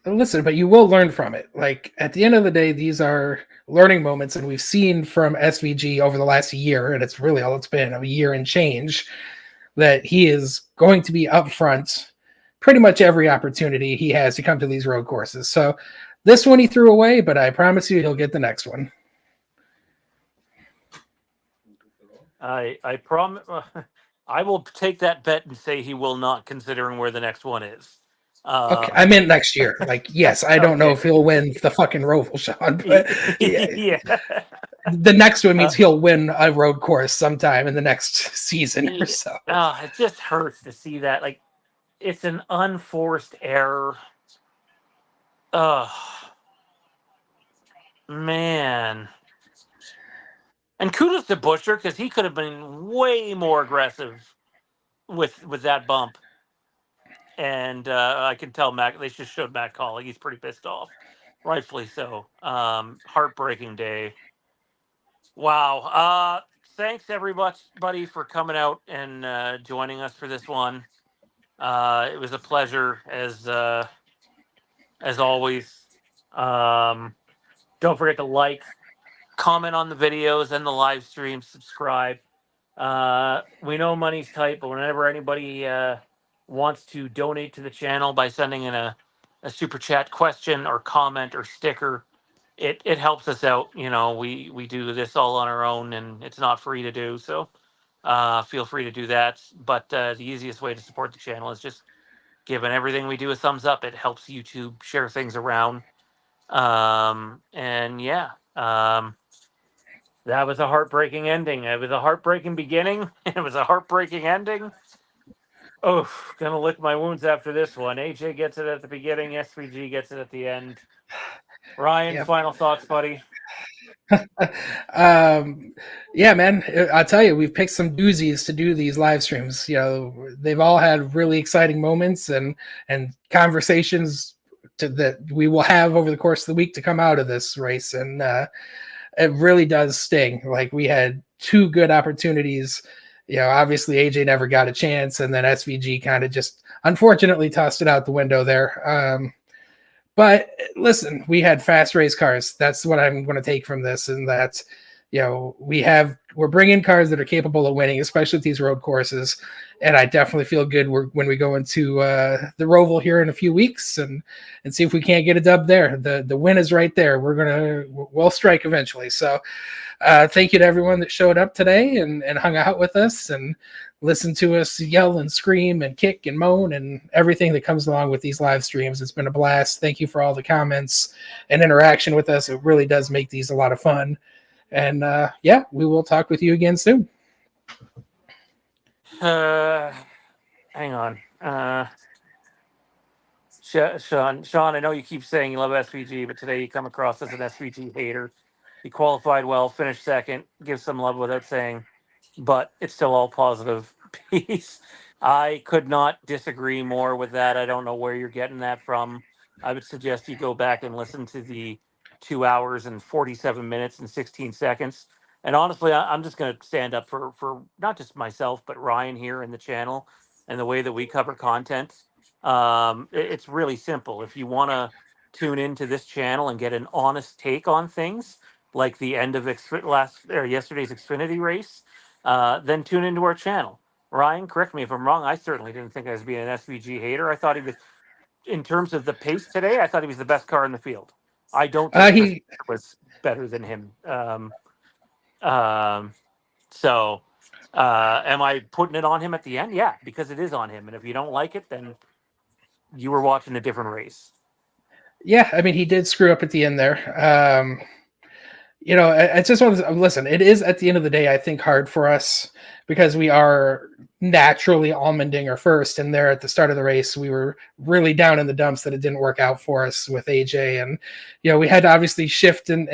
Listen, but you will learn from it. Like at the end of the day, these are learning moments, and we've seen from SVG over the last year, and it's really all it's been, a year and change, that he is going to be up front pretty much every opportunity he has to come to these road courses. So this one he threw away, but I promise you he'll get the next one. I promise. I will take that bet and say he will not, considering where the next one is. Okay, I meant next year. Like, yes, I don't know Okay. if he'll win the fucking Roval, Sean, but Yeah. the next one means he'll win a road course sometime in the next season or so. Oh, it just hurts to see that. Like, it's an unforced error. Oh, man. And kudos to Busher because he could have been way more aggressive with that bump. And I can tell Matt. They just showed Matt Kaulig. He's pretty pissed off, rightfully so. Heartbreaking day. Wow. Thanks everybody for coming out and joining us for this one. It was a pleasure as always. Don't forget to like, comment on the videos and the live stream, subscribe. We know money's tight, but whenever anybody wants to donate to the channel by sending in a super chat question or comment or sticker, it helps us out. We do this all on our own, and it's not free to do. So feel free to do that. But the easiest way to support the channel is just giving everything we do a thumbs up. It helps YouTube share things around. And yeah, that was a heartbreaking ending. It was a heartbreaking beginning. It was a heartbreaking ending. Oh, gonna lick my wounds after this one. AJ gets it at the beginning. SVG gets it at the end. Ryan, Yep. final thoughts, buddy. um, yeah, man, I'll tell you, we've picked some doozies to do these live streams. They've all had really exciting moments and conversations that we will have over the course of the week to come out of this race. And it really does sting. Like, we had two good opportunities. Obviously AJ never got a chance, and then SVG kind of just unfortunately tossed it out the window there. But listen, we had fast race cars. That's what I'm going to take from this, and that we're bringing cars that are capable of winning, especially at these road courses. And I definitely feel good when we go into the Roval here in a few weeks and see if we can't get a dub there. The win is right there. We'll strike eventually. So thank you to everyone that showed up today and hung out with us and listened to us yell and scream and kick and moan and everything that comes along with these live streams. It's been a blast. Thank you for all the comments and interaction with us. It really does make these a lot of fun. And we will talk with you again soon. Hang on. Sean, I know you keep saying you love SVG, but today you come across as an SVG hater. He qualified well, finished second, give some love without saying, but it's still all positive. Peace. I could not disagree more with that. I don't know where you're getting that from. I would suggest you go back and listen to the 2 hours and 47 minutes and 16 seconds. And honestly, I'm just going to stand up for not just myself, but Ryan here in the channel and the way that we cover content. It's really simple. If you want to tune into this channel and get an honest take on things, like the end of yesterday's Xfinity race, then tune into our channel. Ryan, correct me if I'm wrong. I certainly didn't think I was being an SVG hater. I thought he was, in terms of the pace today, I thought he was the best car in the field. I don't think Chris He was better than him. So, am I putting it on him at the end? Yeah, because it is on him. And if you don't like it, then you were watching a different race. Yeah, I mean, he did screw up at the end there. I just want to listen. It is, at the end of the day, I think, hard for us because we are naturally Allmendinger first, and there at the start of the race, we were really down in the dumps that it didn't work out for us with AJ, and we had to obviously shift and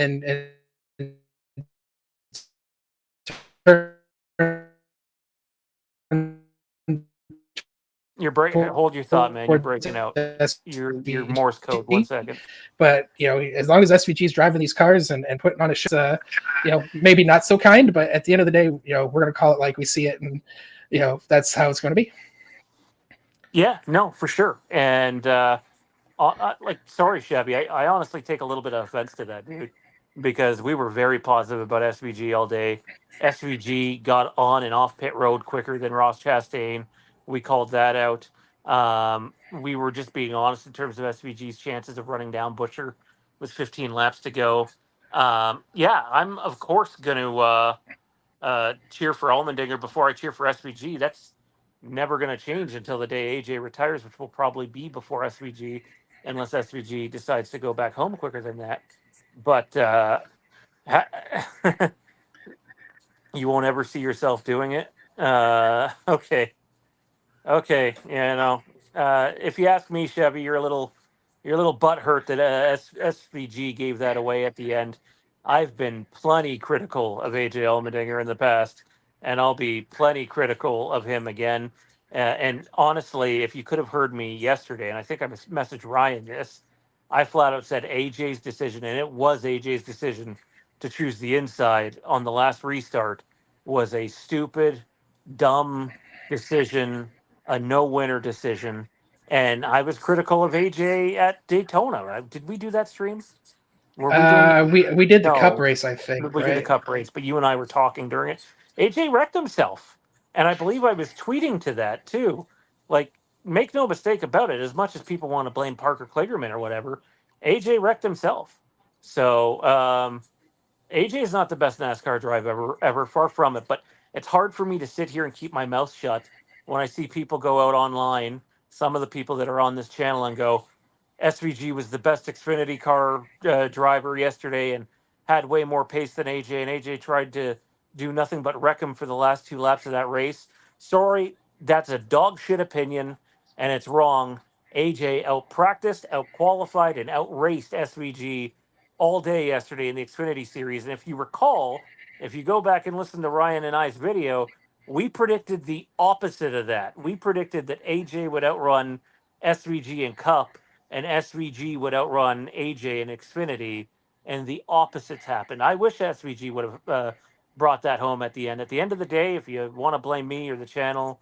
You're breaking. Hold your thought, man. You're breaking out. Your Morse code. 1 second. But as long as SVG is driving these cars and putting on a show, maybe not so kind, but at the end of the day, we're going to call it like we see it, and that's how it's going to be. Yeah, no, for sure. And sorry, Chevy. I honestly take a little bit of offense to that, dude, because we were very positive about SVG all day. SVG got on and off pit road quicker than Ross Chastain. We called that out. We were just being honest in terms of SVG's chances of running down Butcher with 15 laps to go. I'm of course going to cheer for Allmendinger before I cheer for SVG. That's never going to change until the day AJ retires, which will probably be before SVG, unless SVG decides to go back home quicker than that. But you won't ever see yourself doing it. Okay. If you ask me, Chevy, you're a little butthurt that SVG gave that away at the end. I've been plenty critical of AJ Allmendinger in the past, and I'll be plenty critical of him again. And honestly, if you could have heard me yesterday, and I think I messaged Ryan this, I flat out said AJ's decision, and it was AJ's decision to choose the inside on the last restart, was a stupid, dumb decision, a no-winner decision. And I was critical of AJ at Daytona. Did we do that stream? Were we doing? We did the Cup No, race, I think. we did the Cup race, but you and I were talking during it. AJ wrecked himself, and I believe I was tweeting to that too. Like, make no mistake about it. As much as people want to blame Parker Kligerman or whatever, AJ wrecked himself. So AJ is not the best NASCAR driver ever, far from it. But it's hard for me to sit here and keep my mouth shut when I see people go out online, some of the people that are on this channel, and go, SVG was the best Xfinity car driver yesterday and had way more pace than AJ, and AJ tried to do nothing but wreck him for the last 2 laps of that race. Sorry, that's a dog shit opinion, and it's wrong. AJ out-practiced, out-qualified, and out-raced SVG all day yesterday in the Xfinity Series. And if you recall, if you go back and listen to Ryan and I's video, we predicted the opposite of that. We predicted that AJ would outrun SVG in Cup, and SVG would outrun AJ in Xfinity, and the opposites happened. I wish SVG would have brought that home at the end. At the end of the day, if you want to blame me or the channel,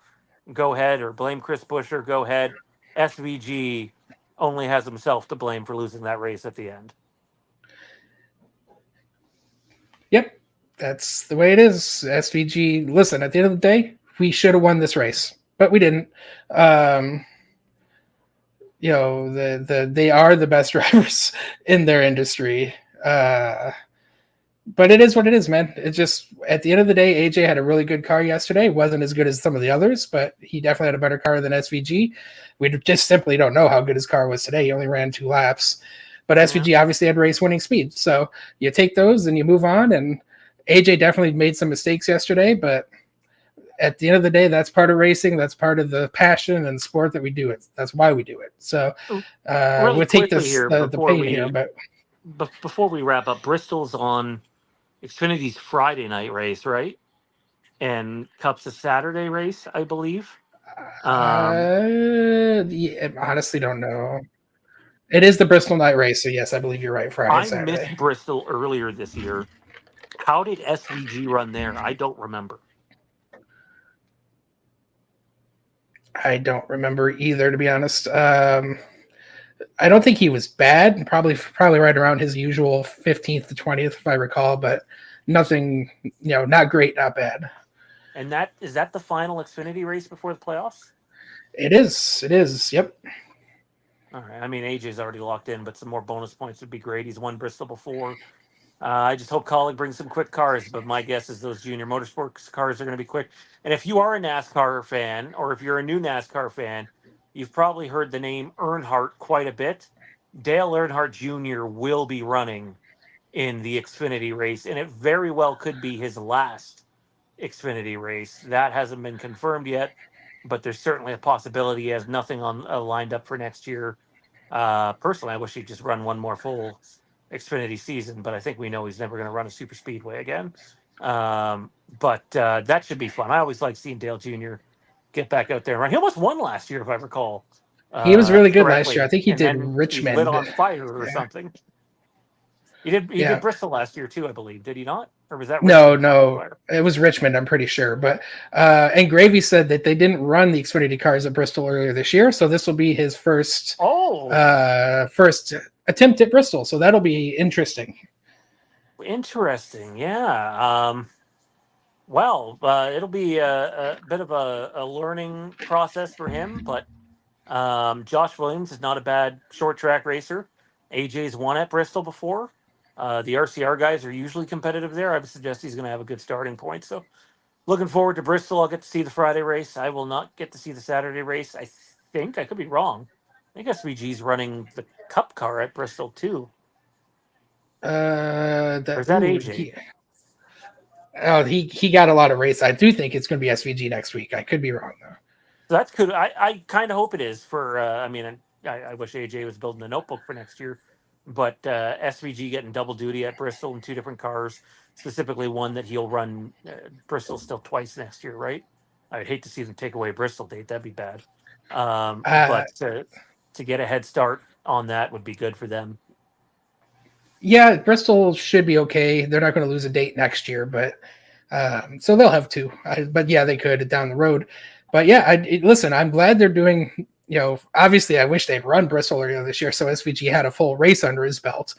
go ahead, or blame Chris Buescher, go ahead. SVG only has himself to blame for losing that race at the end. Yep, that's the way it is. SVG, listen, at the end of the day, we should have won this race, but we didn't. You know, they are the best drivers in their industry. But it is what it is, man. It just, at the end of the day, AJ had a really good car yesterday. Wasn't as good as some of the others, but he definitely had a better car than SVG. We just simply don't know how good his car was today. He only ran 2 laps. But SVG obviously had race-winning speed. So you take those and you move on. And AJ definitely made some mistakes yesterday, but at the end of the day, that's part of racing. That's part of the passion and sport that we do it. That's why we do it. So Really we'll take quickly this here the before pain we here. But before we wrap up, Bristol's on Xfinity's Friday night race, right? And Cup's a Saturday race, I believe. yeah, I honestly don't know. It is the Bristol night race, so yes, I believe you're right. Friday, I Saturday. missed Bristol earlier this year. How did SVG run there? I don't remember. I don't remember either, to be honest. I don't think he was bad. Probably right around his usual 15th to 20th, if I recall. But nothing, not great, not bad. And is that the final Xfinity race before the playoffs? It is. It is. Yep. All right. I mean, AJ's already locked in, but some more bonus points would be great. He's won Bristol before. I just hope Kaulig brings some quick cars, but my guess is those junior motorsports cars are going to be quick. And if you are a NASCAR fan, or if you're a new NASCAR fan, you've probably heard the name Earnhardt quite a bit. Dale Earnhardt Jr. will be running in the Xfinity race, and it very well could be his last Xfinity race. That hasn't been confirmed yet, but there's certainly a possibility. He has nothing on lined up for next year. Personally, I wish he'd just run one more full Xfinity season, but I think we know he's never going to run a super speedway again. But that should be fun. I always like seeing Dale Jr. get back out there and run. He almost won last year, if I recall. He was really good correctly. last year. I think he And did then Richmond. He lit on fire or something. He did Yeah. Bristol last year too, I believe. Did he not? Or was that No. It was Richmond, I'm pretty sure. But and Gravy said that they didn't run the Xfinity cars at Bristol earlier this year, so this will be his first first attempt at Bristol. So that'll be interesting. Interesting, yeah. Well, it'll be a bit of a learning process for him, but Josh Williams is not a bad short track racer. AJ's won at Bristol before. The RCR guys are usually competitive there. I would suggest he's going to have a good starting point. So looking forward to Bristol. I'll get to see the Friday race. I will not get to see the Saturday race. I think I could be wrong. I think SVG's running the Cup car at Bristol too. Or is that AJ? He got a lot of race. I do think it's going to be SVG next week. I could be wrong though. So that's good. I kind of hope it is for. I mean, I wish AJ was building a notebook for next year, but SVG getting double duty at Bristol in 2 different cars, specifically one that he'll run Bristol still twice next year, right? I'd hate to see them take away a Bristol date. That'd be bad. But to get a head start on that would be good for them. Yeah, Bristol should be okay. They're not going to lose a date next year, but so they'll have 2. But yeah, they could down the road. But yeah, listen, I'm glad they're doing, obviously I wish they'd run Bristol earlier this year so SVG had a full race under his belt.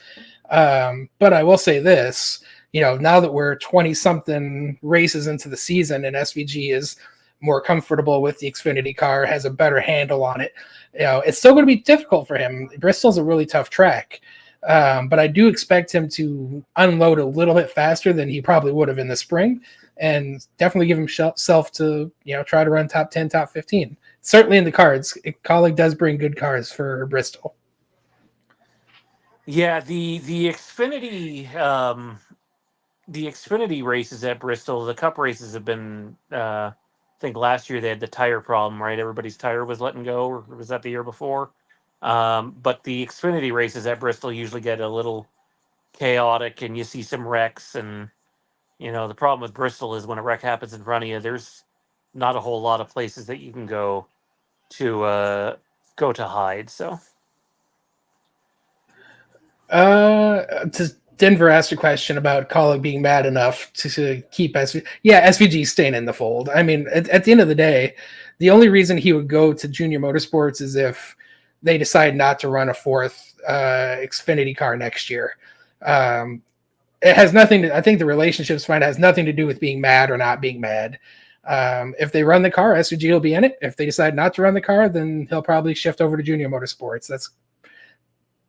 But I will say this, now that we're 20-something races into the season and SVG is more comfortable with the Xfinity car, has a better handle on it, it's still going to be difficult for him. Bristol's a really tough track. But I do expect him to unload a little bit faster than he probably would have in the spring, and definitely give himself to try to run top 10, top 15. Certainly in the cards. Kaulig does bring good cars for Bristol. Yeah, the Xfinity races at Bristol, the Cup races have been. I think last year they had the tire problem, right? Everybody's tire was letting go, or was that the year before? But the Xfinity races at Bristol usually get a little chaotic, and you see some wrecks. And the problem with Bristol is when a wreck happens in front of you, there's not a whole lot of places that you can go to hide. So Denver asked a question about Kaulig being mad enough to keep SVG. Yeah, SVG staying in the fold. I mean, at the end of the day, the only reason he would go to Junior Motorsports is if they decide not to run a fourth Xfinity car next year. It has nothing to. I think the relationship's fine. It has nothing to do with being mad or not being mad. If they run the car, SVG will be in it. If they decide not to run the car, then he'll probably shift over to Junior Motorsports. That's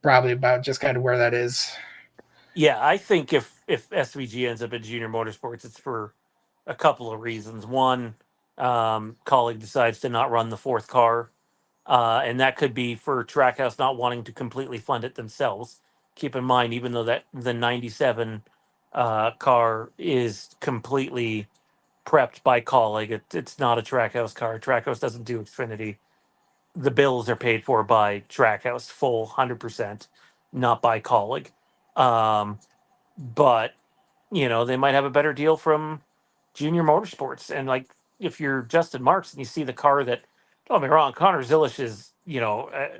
probably about just kind of where that is. yeah, I think if SVG ends up at Junior Motorsports, it's for a couple of reasons. One, Colleague decides to not run the fourth car, and that could be for Trackhouse not wanting to completely fund it themselves. Keep in mind, even though that the '97 car is completely prepped by Colleague, it's not a Trackhouse car. Trackhouse doesn't do Xfinity. The bills are paid for by Trackhouse, full 100%, not by Colleague. But they might have a better deal from Junior Motorsports. And like, if you're Justin Marks and you see the car that, don't get me wrong, Connor Zilish is,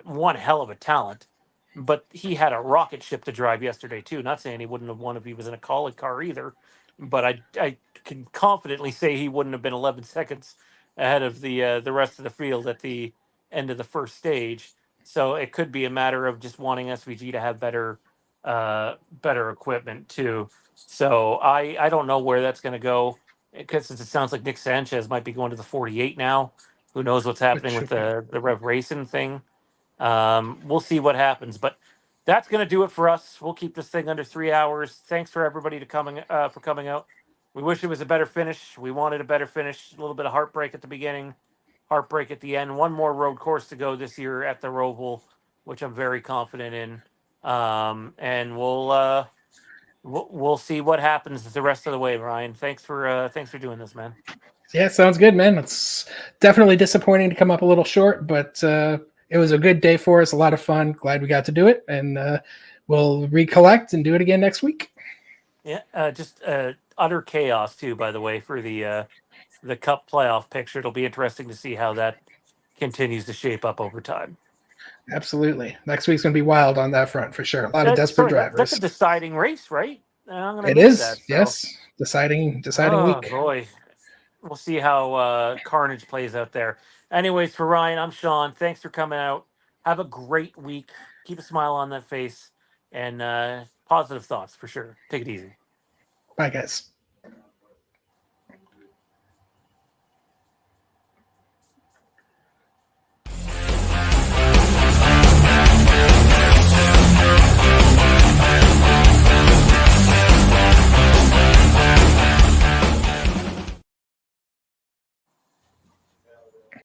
one hell of a talent, but he had a rocket ship to drive yesterday too. Not saying he wouldn't have won if he was in a Kaulig car either, but I can confidently say he wouldn't have been 11 seconds ahead of the rest of the field at the end of the first stage. So it could be a matter of just wanting SVG to have better equipment too. So I don't know where that's going to go, because it sounds like Nick Sanchez might be going to the 48 now. Who knows what's happening Which with the Rev Racing thing? We'll see what happens, but that's going to do it for us. We'll keep this thing under 3 hours. Thanks for everybody for coming out. We wish it was a better finish. We wanted a better finish. A little bit of heartbreak at the beginning, heartbreak at the end. One more road course to go this year at the Roval, which I'm very confident in. And we'll see what happens the rest of the way, Ryan. Thanks for doing this, man. Yeah, sounds good, man. It's definitely disappointing to come up a little short, but it was a good day for us. A lot of fun. Glad we got to do it, and we'll recollect and do it again next week. Yeah, just utter chaos too, by the way, for the Cup playoff picture. It'll be interesting to see how that continues to shape up over time. Absolutely. Next week's going to be wild on that front for sure. A lot of desperate That's a drivers. deciding race, right? I'm gonna It miss is. that. So, Yes. Deciding oh week. boy, we'll see how Carnage plays out there. Anyways, for Ryan, I'm Sean. Thanks for coming out. Have a great week. Keep a smile on that face, and positive thoughts for sure. Take it easy. Bye, guys.